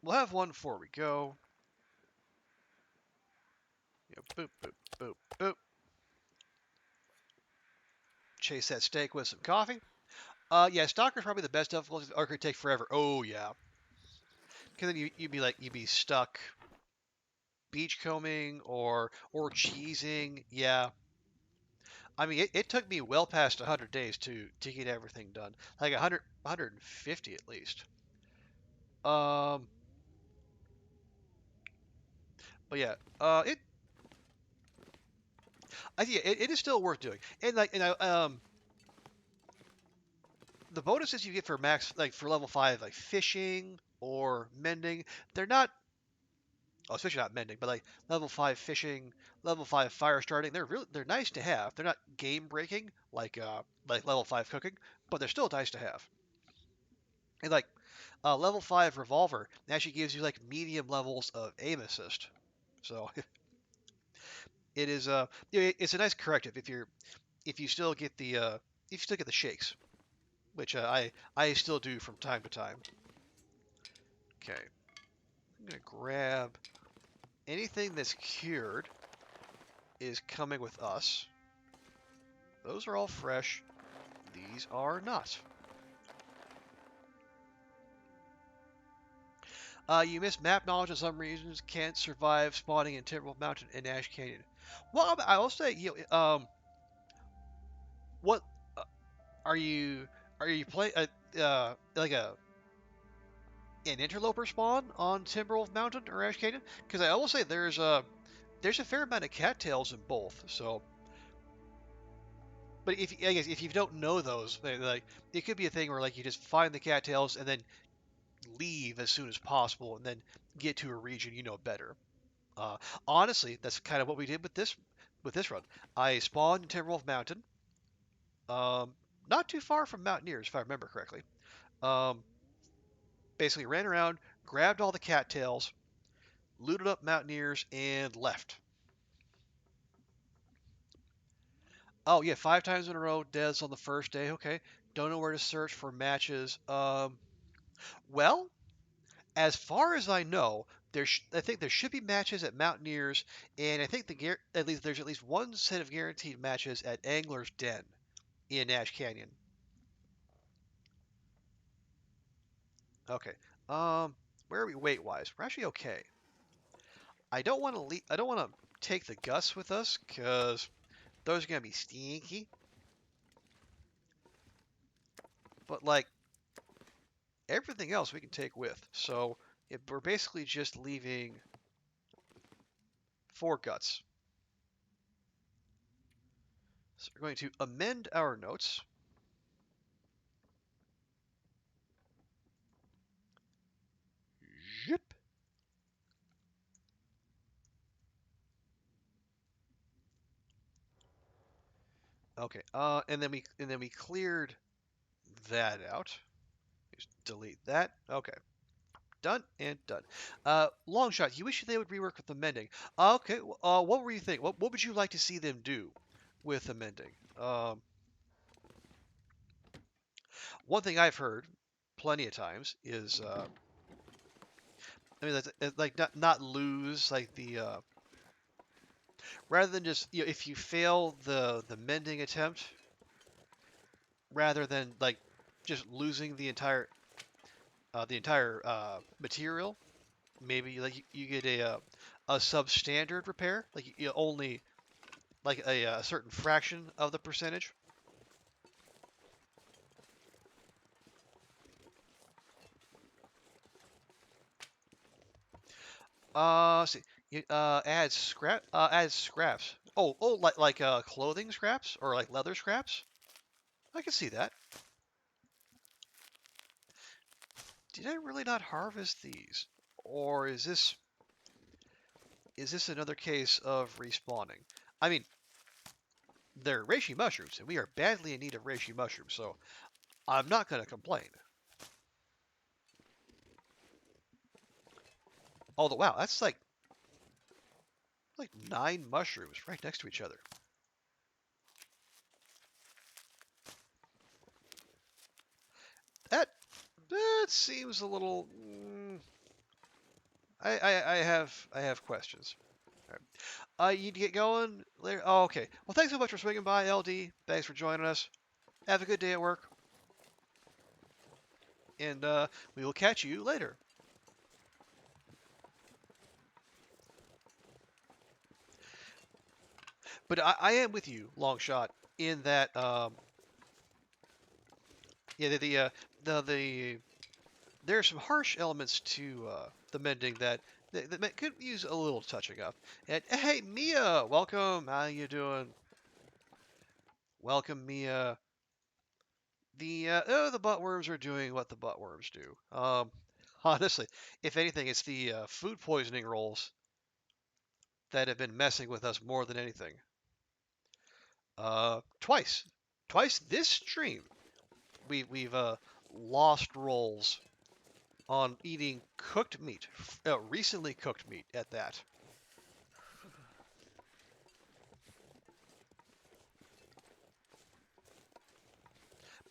We'll have one before we go. Boop, boop, boop, boop. Chase that steak with some coffee. Yeah, Stalker's probably the best difficulty, or could take forever. Oh yeah, because then you'd be stuck beachcombing or cheesing. Yeah, I mean it took me well past 100 days to get everything done, like 100, 150 at least. Um, but yeah, it is still worth doing, and the bonuses you get for max, like for level 5, like fishing or mending, they're not oh, especially not mending, but like level 5 fishing, level 5 fire starting. They're nice to have. They're not game breaking like level 5 cooking, but they're still nice to have. And like level 5 revolver actually gives you like medium levels of aim assist. So it is it's a nice corrective if you still get the shakes, which I still do from time to time. Okay, I'm gonna grab anything that's cured is coming with us. Those are all fresh. These are not. You miss map knowledge in some regions. Can't survive spawning in Timberwolf Mountain and Ash Canyon. Well, I will say, what uh, are you playing? Like an interloper spawn on Timberwolf Mountain or Ash Canyon? Because I will say there's a fair amount of cattails in both. So, but I guess if you don't know those, like it could be a thing where like you just find the cattails and then leave as soon as possible and then get to a region you know better. Uh, Honestly, that's kind of what we did with this run. I spawned in Timberwolf Mountain, um, not too far from Mountaineers, if I remember correctly. Um, Basically ran around, grabbed all the cattails, looted up Mountaineers, and left. Oh yeah, 5 times in a row, deaths on the first day. Okay, don't know where to search for matches. Well, as far as I know, I think there should be matches at Mountaineers, and I think at least there's at least one set of guaranteed matches at Angler's Den in Ash Canyon. Okay. Where are we weight wise? We're actually okay. I don't want to take the Gus with us because those are gonna be stinky. But like everything else, we can take with. So we're basically just leaving 4 guts. So we're going to amend our notes. Zip. Okay. And then we cleared that out. Just delete that. Okay. Done and done. Long shot. You wish they would rework with the mending. Okay. What were you thinking? What would you like to see them do with the mending? One thing I've heard plenty of times is, I mean, that's, like not lose like the rather than just if you fail the mending attempt, rather than like just losing the entire material, maybe like you get a substandard repair, like you only like a certain fraction of the percentage. See, add scraps. Oh, like clothing scraps or like leather scraps. I can see that. Did I really not harvest these, or is this another case of respawning? I mean, they're reishi mushrooms, and we are badly in need of reishi mushrooms, so I'm not gonna complain. Although, wow, that's like 9 mushrooms right next to each other. That that seems a little. I have questions. All right. You need to get going later. Oh, okay. Well, thanks so much for swinging by, LD. Thanks for joining us. Have a good day at work, and we will catch you later. But I am with you, long shot, in that yeah the there are some harsh elements to the mending that could use a little touching up. And hey, Mia, welcome. How you doing? Welcome, Mia. The buttworms are doing what the buttworms do. Honestly, if anything, it's the food poisoning rolls that have been messing with us more than anything. Twice, twice this stream, we've lost rolls on eating cooked meat, recently cooked meat at that.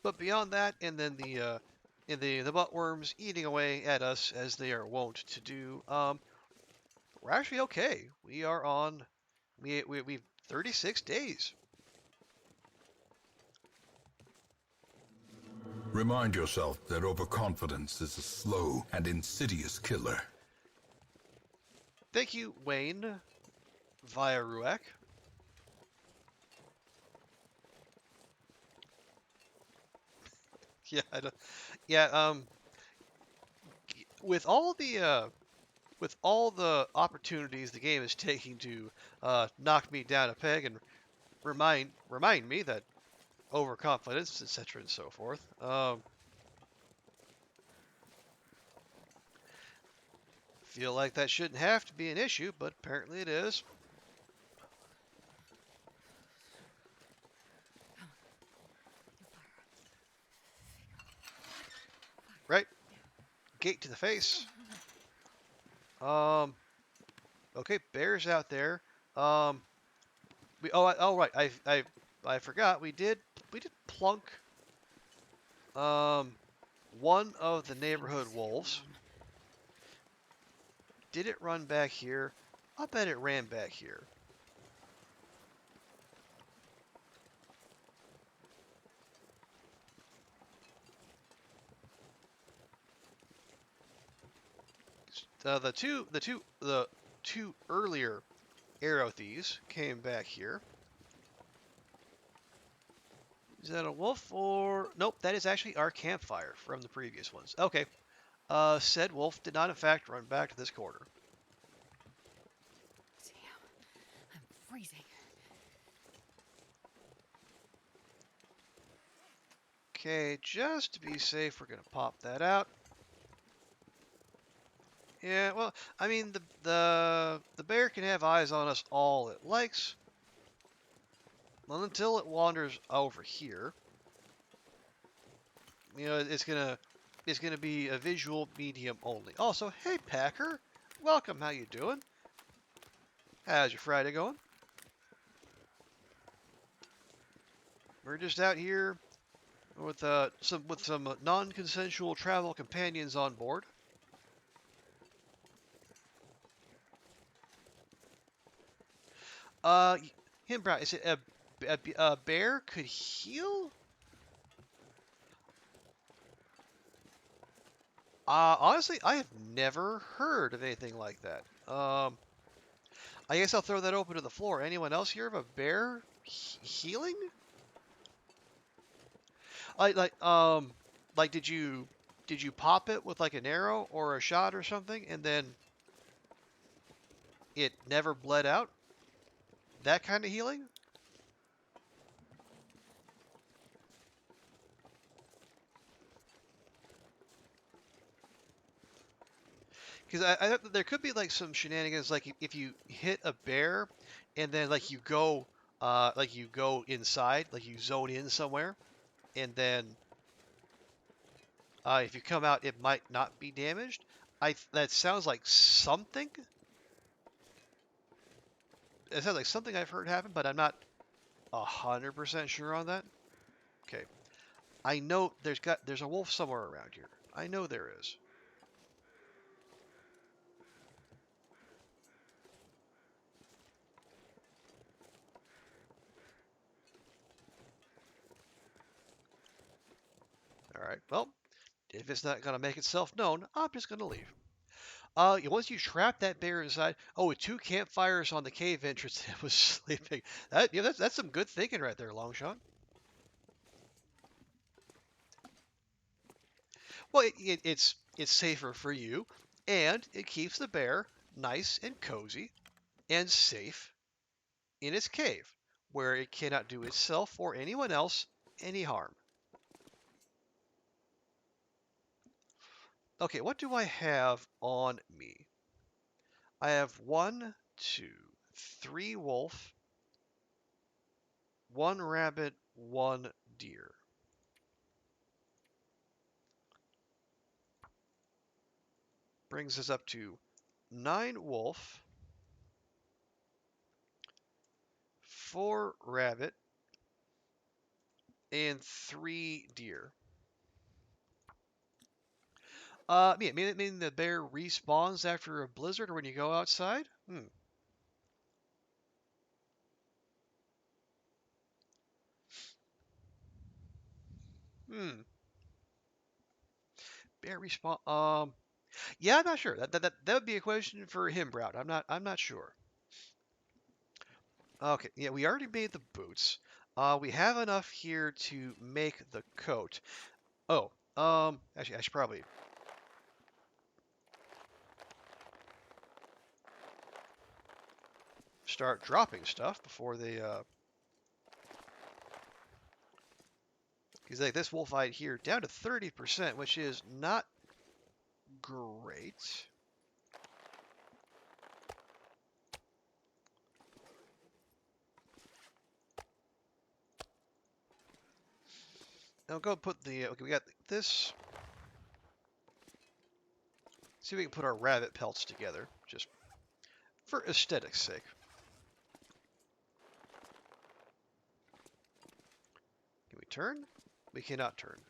But beyond that, and then the buttworms eating away at us as they are wont to do. We're actually okay. We are on we've 36 days. Remind yourself that overconfidence is a slow and insidious killer. Thank you, Wayne, via Ruak. Yeah, yeah. With all the opportunities the game is taking to knock me down a peg and remind me that overconfidence, etc., and so forth. Feel like that shouldn't have to be an issue, but apparently it is. Right? Gate to the face. Okay, bears out there. Right. I forgot. We did plunk one of the neighborhood wolves. Did it run back here? I bet it ran back here. The two earlier arrow thieves came back here. Is that a wolf or nope? That is actually our campfire from the previous ones. Okay. Said wolf did not in fact run back to this corner. Damn, I'm freezing. Okay, just to be safe, we're gonna pop that out. Yeah, well, I mean the bear can have eyes on us all it likes, well, until it wanders over here. You know, it's gonna be a visual medium only. Also, hey Packer, welcome. How you doing? How's your Friday going? We're just out here with some non-consensual travel companions on board. Uh, him, Brown. Is it a bear could heal? Honestly, I have never heard of anything like that. I guess I'll throw that open to the floor. Anyone else hear of a bear healing? Like, like, um, like, did you pop it with like an arrow or a shot or something, and then it never bled out? That kind of healing? Because I thought that there could be like some shenanigans, like if you hit a bear, and then like you go inside, like you zone in somewhere, and then if you come out, it might not be damaged. That sounds like something. It sounds like something I've heard happen, but I'm not 100% sure on that. Okay, I know there's a wolf somewhere around here. I know there is. All right. Well, if it's not gonna make itself known, I'm just gonna leave. Once you trap that bear inside, oh, with two campfires on the cave entrance, it was sleeping. That's some good thinking right there, Longshot. Well, it's safer for you, and it keeps the bear nice and cozy and safe in its cave, where it cannot do itself or anyone else any harm. Okay, what do I have on me? I have 1, 2, 3 wolf, 1 rabbit, 1 deer. Brings us up to 9 wolf, 4 rabbit, and 3 deer. Mean the bear respawns after a blizzard or when you go outside? Hmm. Bear respawn. Yeah, I'm not sure. That would be a question for him, Brown. I'm not sure. Okay, yeah, we already made the boots. We have enough here to make the coat. Oh, actually, I should probably start dropping stuff before they, because like this wolf hide here down to 30%, which is not great. Now go put the, okay, we got this. See if we can put our rabbit pelts together, just for aesthetics sake. Can we turn? We cannot turn.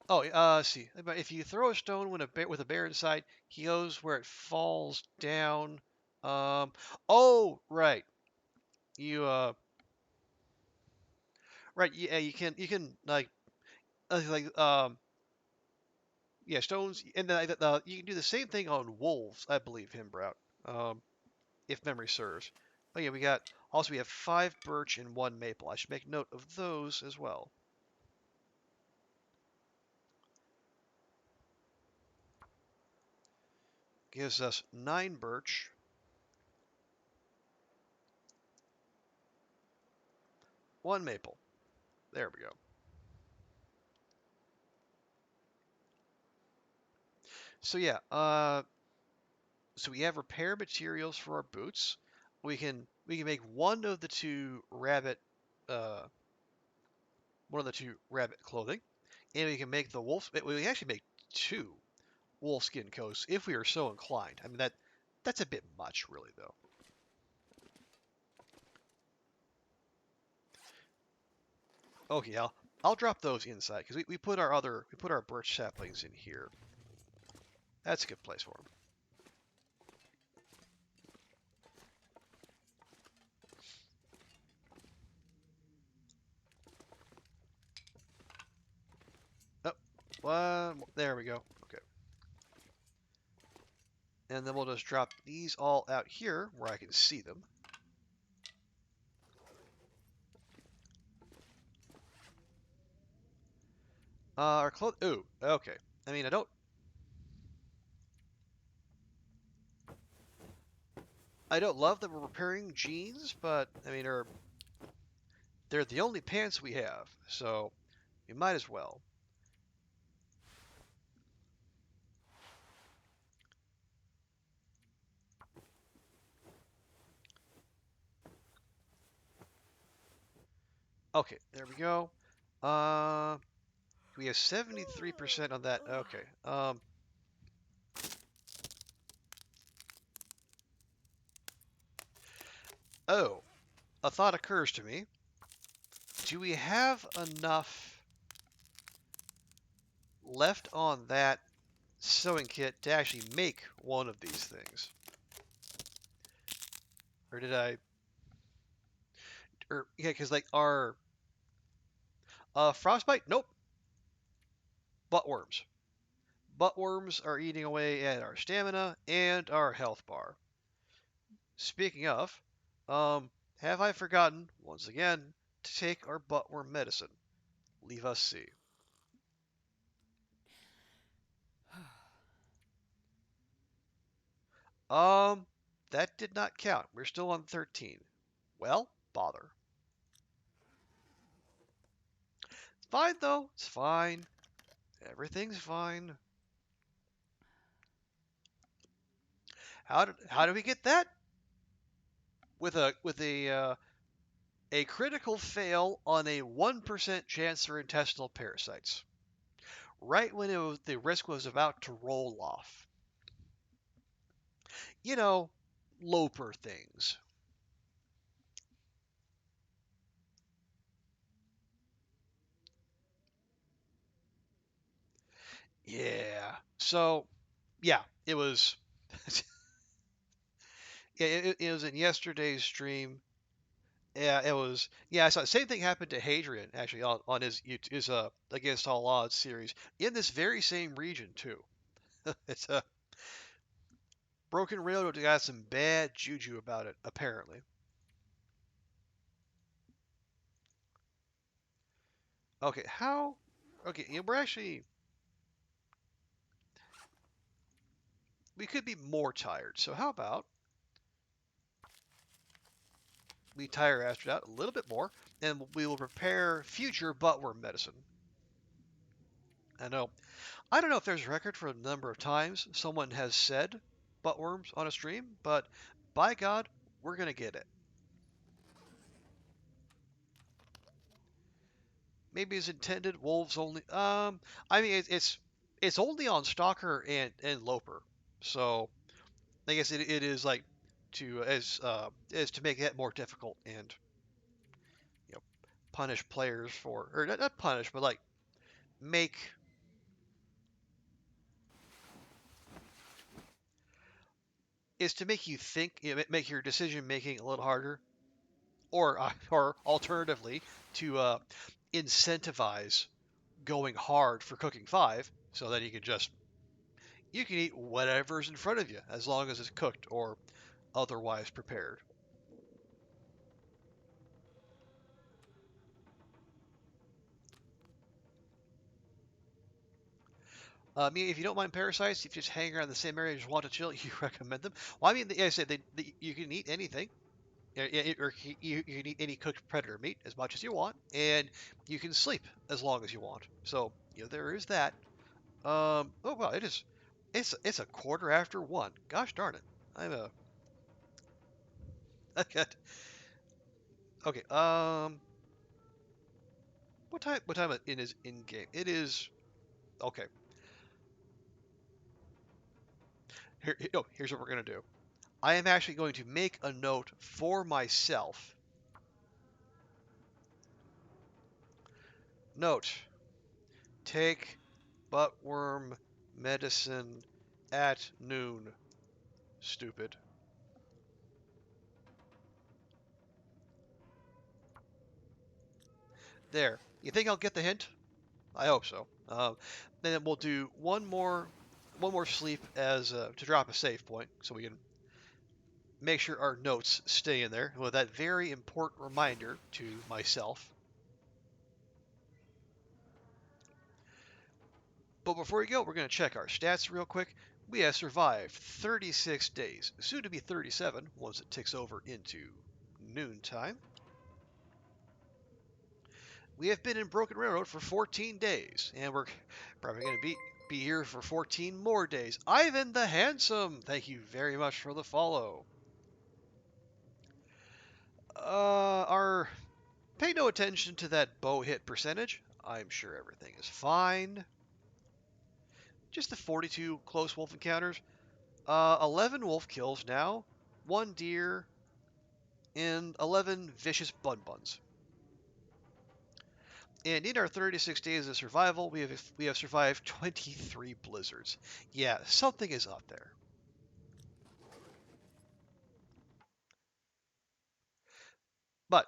Oh, see, if you throw a stone with a bear inside, he goes where it falls down. Um, oh, right. You, right, yeah, you can yeah, stones, and then you can do the same thing on wolves, I believe, Himbrout, um, if memory serves. Oh yeah, we have 5 birch and 1 maple. I should make note of those as well. Gives us 9 birch, 1 maple. There we go. So yeah, so we have repair materials for our boots. We can make uh, one of the two rabbit clothing, and we can make the wolf. We can actually make 2 wolfskin coats if we are so inclined. I mean that's a bit much, really, though. Okay, I'll drop those inside because we put our birch saplings in here. That's a good place for them. Oh, there we go. Okay. And then we'll just drop these all out here where I can see them. Our clothes. Ooh, okay. I mean, I don't love that we're repairing jeans, but I mean, they're the only pants we have, so we might as well. Okay, there we go. Uh, we have 73% on that. Okay. Oh, a thought occurs to me. Do we have enough left on that sewing kit to actually make one of these things? Or did I? Or yeah, because like our frostbite. Nope. Buttworms. Buttworms are eating away at our stamina and our health bar. Speaking of, have I forgotten, once again, to take our buttworm medicine? Leave us see. Um, that did not count. We're still on 13. Well, bother. Fine though, it's fine. Everything's fine. How did we get that? With a critical fail on a 1% chance for intestinal parasites. Right when the risk was about to roll off. You know, Loper things. Yeah. So, yeah, it was. Yeah, it was in yesterday's stream. Yeah, it was. Yeah, I saw the same thing happened to Hadrian actually on his Against All Odds series in this very same region too. It's a Broken Railroad got some bad juju about it apparently. Okay, how? Okay, yeah, we could be more tired. So how about we tire Astrid out a little bit more, and we will prepare future buttworm medicine. I know. I don't know if there's a record for the number of times someone has said buttworms on a stream, but by God, we're gonna get it. Maybe it's intended. Wolves only. I mean, it's only on Stalker and Loper, so I guess it is like to as to make that more difficult and you know punish players for or not punish but like make is to make you think make your decision making a little harder or alternatively to incentivize going hard for cooking five so that you can eat whatever's in front of you as long as it's cooked or otherwise prepared. I mean, if you don't mind parasites, if you just hang around the same area and just want to chill, you recommend them. Well, I mean, I said you can eat anything, or you can eat any cooked predator meat as much as you want, and you can sleep as long as you want. So there is that. Oh well, it's a quarter after one. Gosh darn it, I'm a okay. Okay. What time it is in game? It is okay. Here's what we're gonna do. I am actually going to make a note for myself. Note: take buttworm medicine at noon. Stupid. There. You think I'll get the hint? I hope so. Then we'll do one more sleep as to drop a save point, so we can make sure our notes stay in there with that very important reminder to myself. But before we go, we're going to check our stats real quick. We have survived 36 days, soon to be 37 once it ticks over into noontime. We have been in Broken Railroad for 14 days, and we're probably going to be here for 14 more days. Ivan the Handsome, thank you very much for the follow. Our Pay no attention to that bow hit percentage. I'm sure everything is fine. Just the 42 close wolf encounters. 11 wolf kills now, 1 deer, and 11 vicious bun buns. And in our 36 days of survival, we have survived 23 blizzards. Yeah, something is up there. But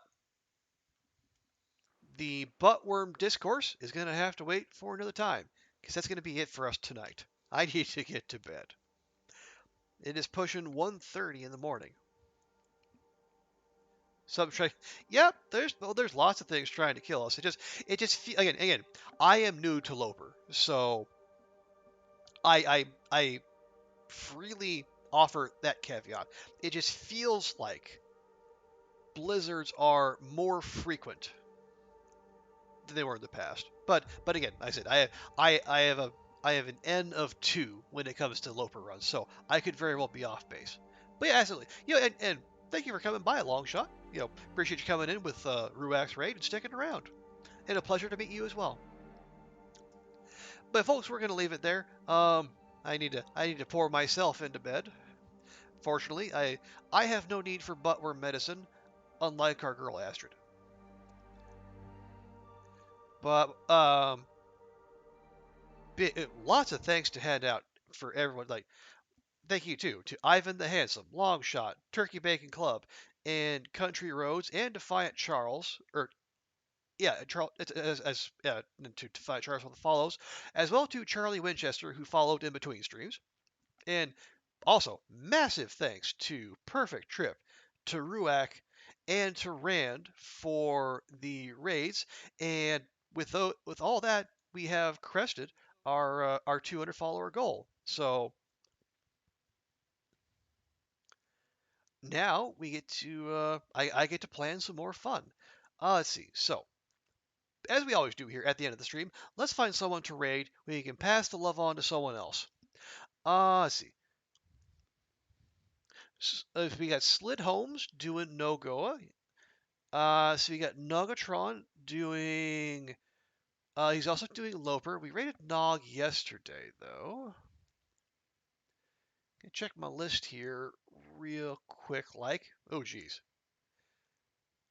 the buttworm discourse is going to have to wait for another time, because that's going to be it for us tonight. I need to get to bed. It is pushing 1:30 in the morning. Some try. Yep, there's lots of things trying to kill us. Again. I am new to Loper, so I freely offer that caveat. It just feels like blizzards are more frequent than they were in the past. But again, like I said I have an N of 2 when it comes to Loper runs, so I could very well be off base. But yeah, absolutely. And thank you for coming by, Longshot. Appreciate you coming in with Ruak's raid and sticking around. And a pleasure to meet you as well. But folks, we're gonna leave it there. I need to pour myself into bed. Fortunately, I have no need for buttworm medicine, unlike our girl Astrid. But lots of thanks to hand out for everyone. Like, thank you too to Ivan the Handsome, Longshot, Turkey Bacon Club, and Country Roads, and Defiant Charles, or yeah, Charles as to Defiant Charles with the follows, as well to Charlie Winchester who followed in between streams, and also massive thanks to Perfect Trip, to Ruak, and to Rand for the raids, and with all that we have crested our 200 follower goal. So now we get to I get to plan some more fun. Let's see. So as we always do here at the end of the stream, let's find someone to raid. We can pass the love on to someone else. Let's see. We got Slid Holmes doing No Goa. So we got Nugatron doing. He's also doing Loper. We rated Nog yesterday though. Check my list here real quick. Oh geez.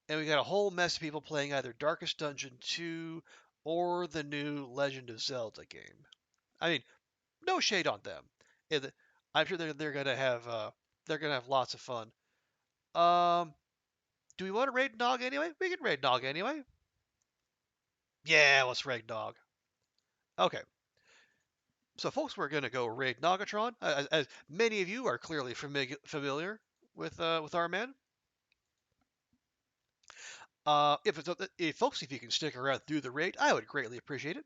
And we got a whole mess of people playing either Darkest Dungeon 2 or the new Legend of Zelda game. I mean, no shade on them. I'm sure they're gonna have lots of fun. Um, do we want to raid Nog anyway? We can raid Nog anyway. Yeah, let's raid Nog. Okay. So, folks, we're gonna go raid Nogatron. As many of you are clearly familiar with our man. If you can stick around through the raid, I would greatly appreciate it.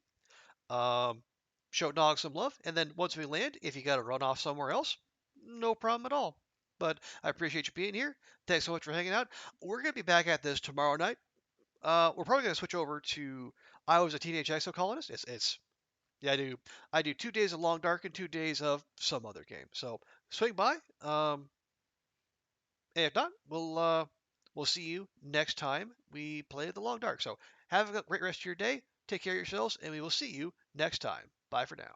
Um, Show Nog some love, and then once we land, if you got to run off somewhere else, no problem at all. But I appreciate you being here. Thanks so much for hanging out. We're gonna be back at this tomorrow night. We're probably gonna switch over to I Was a Teenage Exocolonist. It's yeah, I do 2 days of Long Dark and 2 days of some other game. So swing by. And if not, we'll see you next time we play the Long Dark. So have a great rest of your day. Take care of yourselves, and we will see you next time. Bye for now.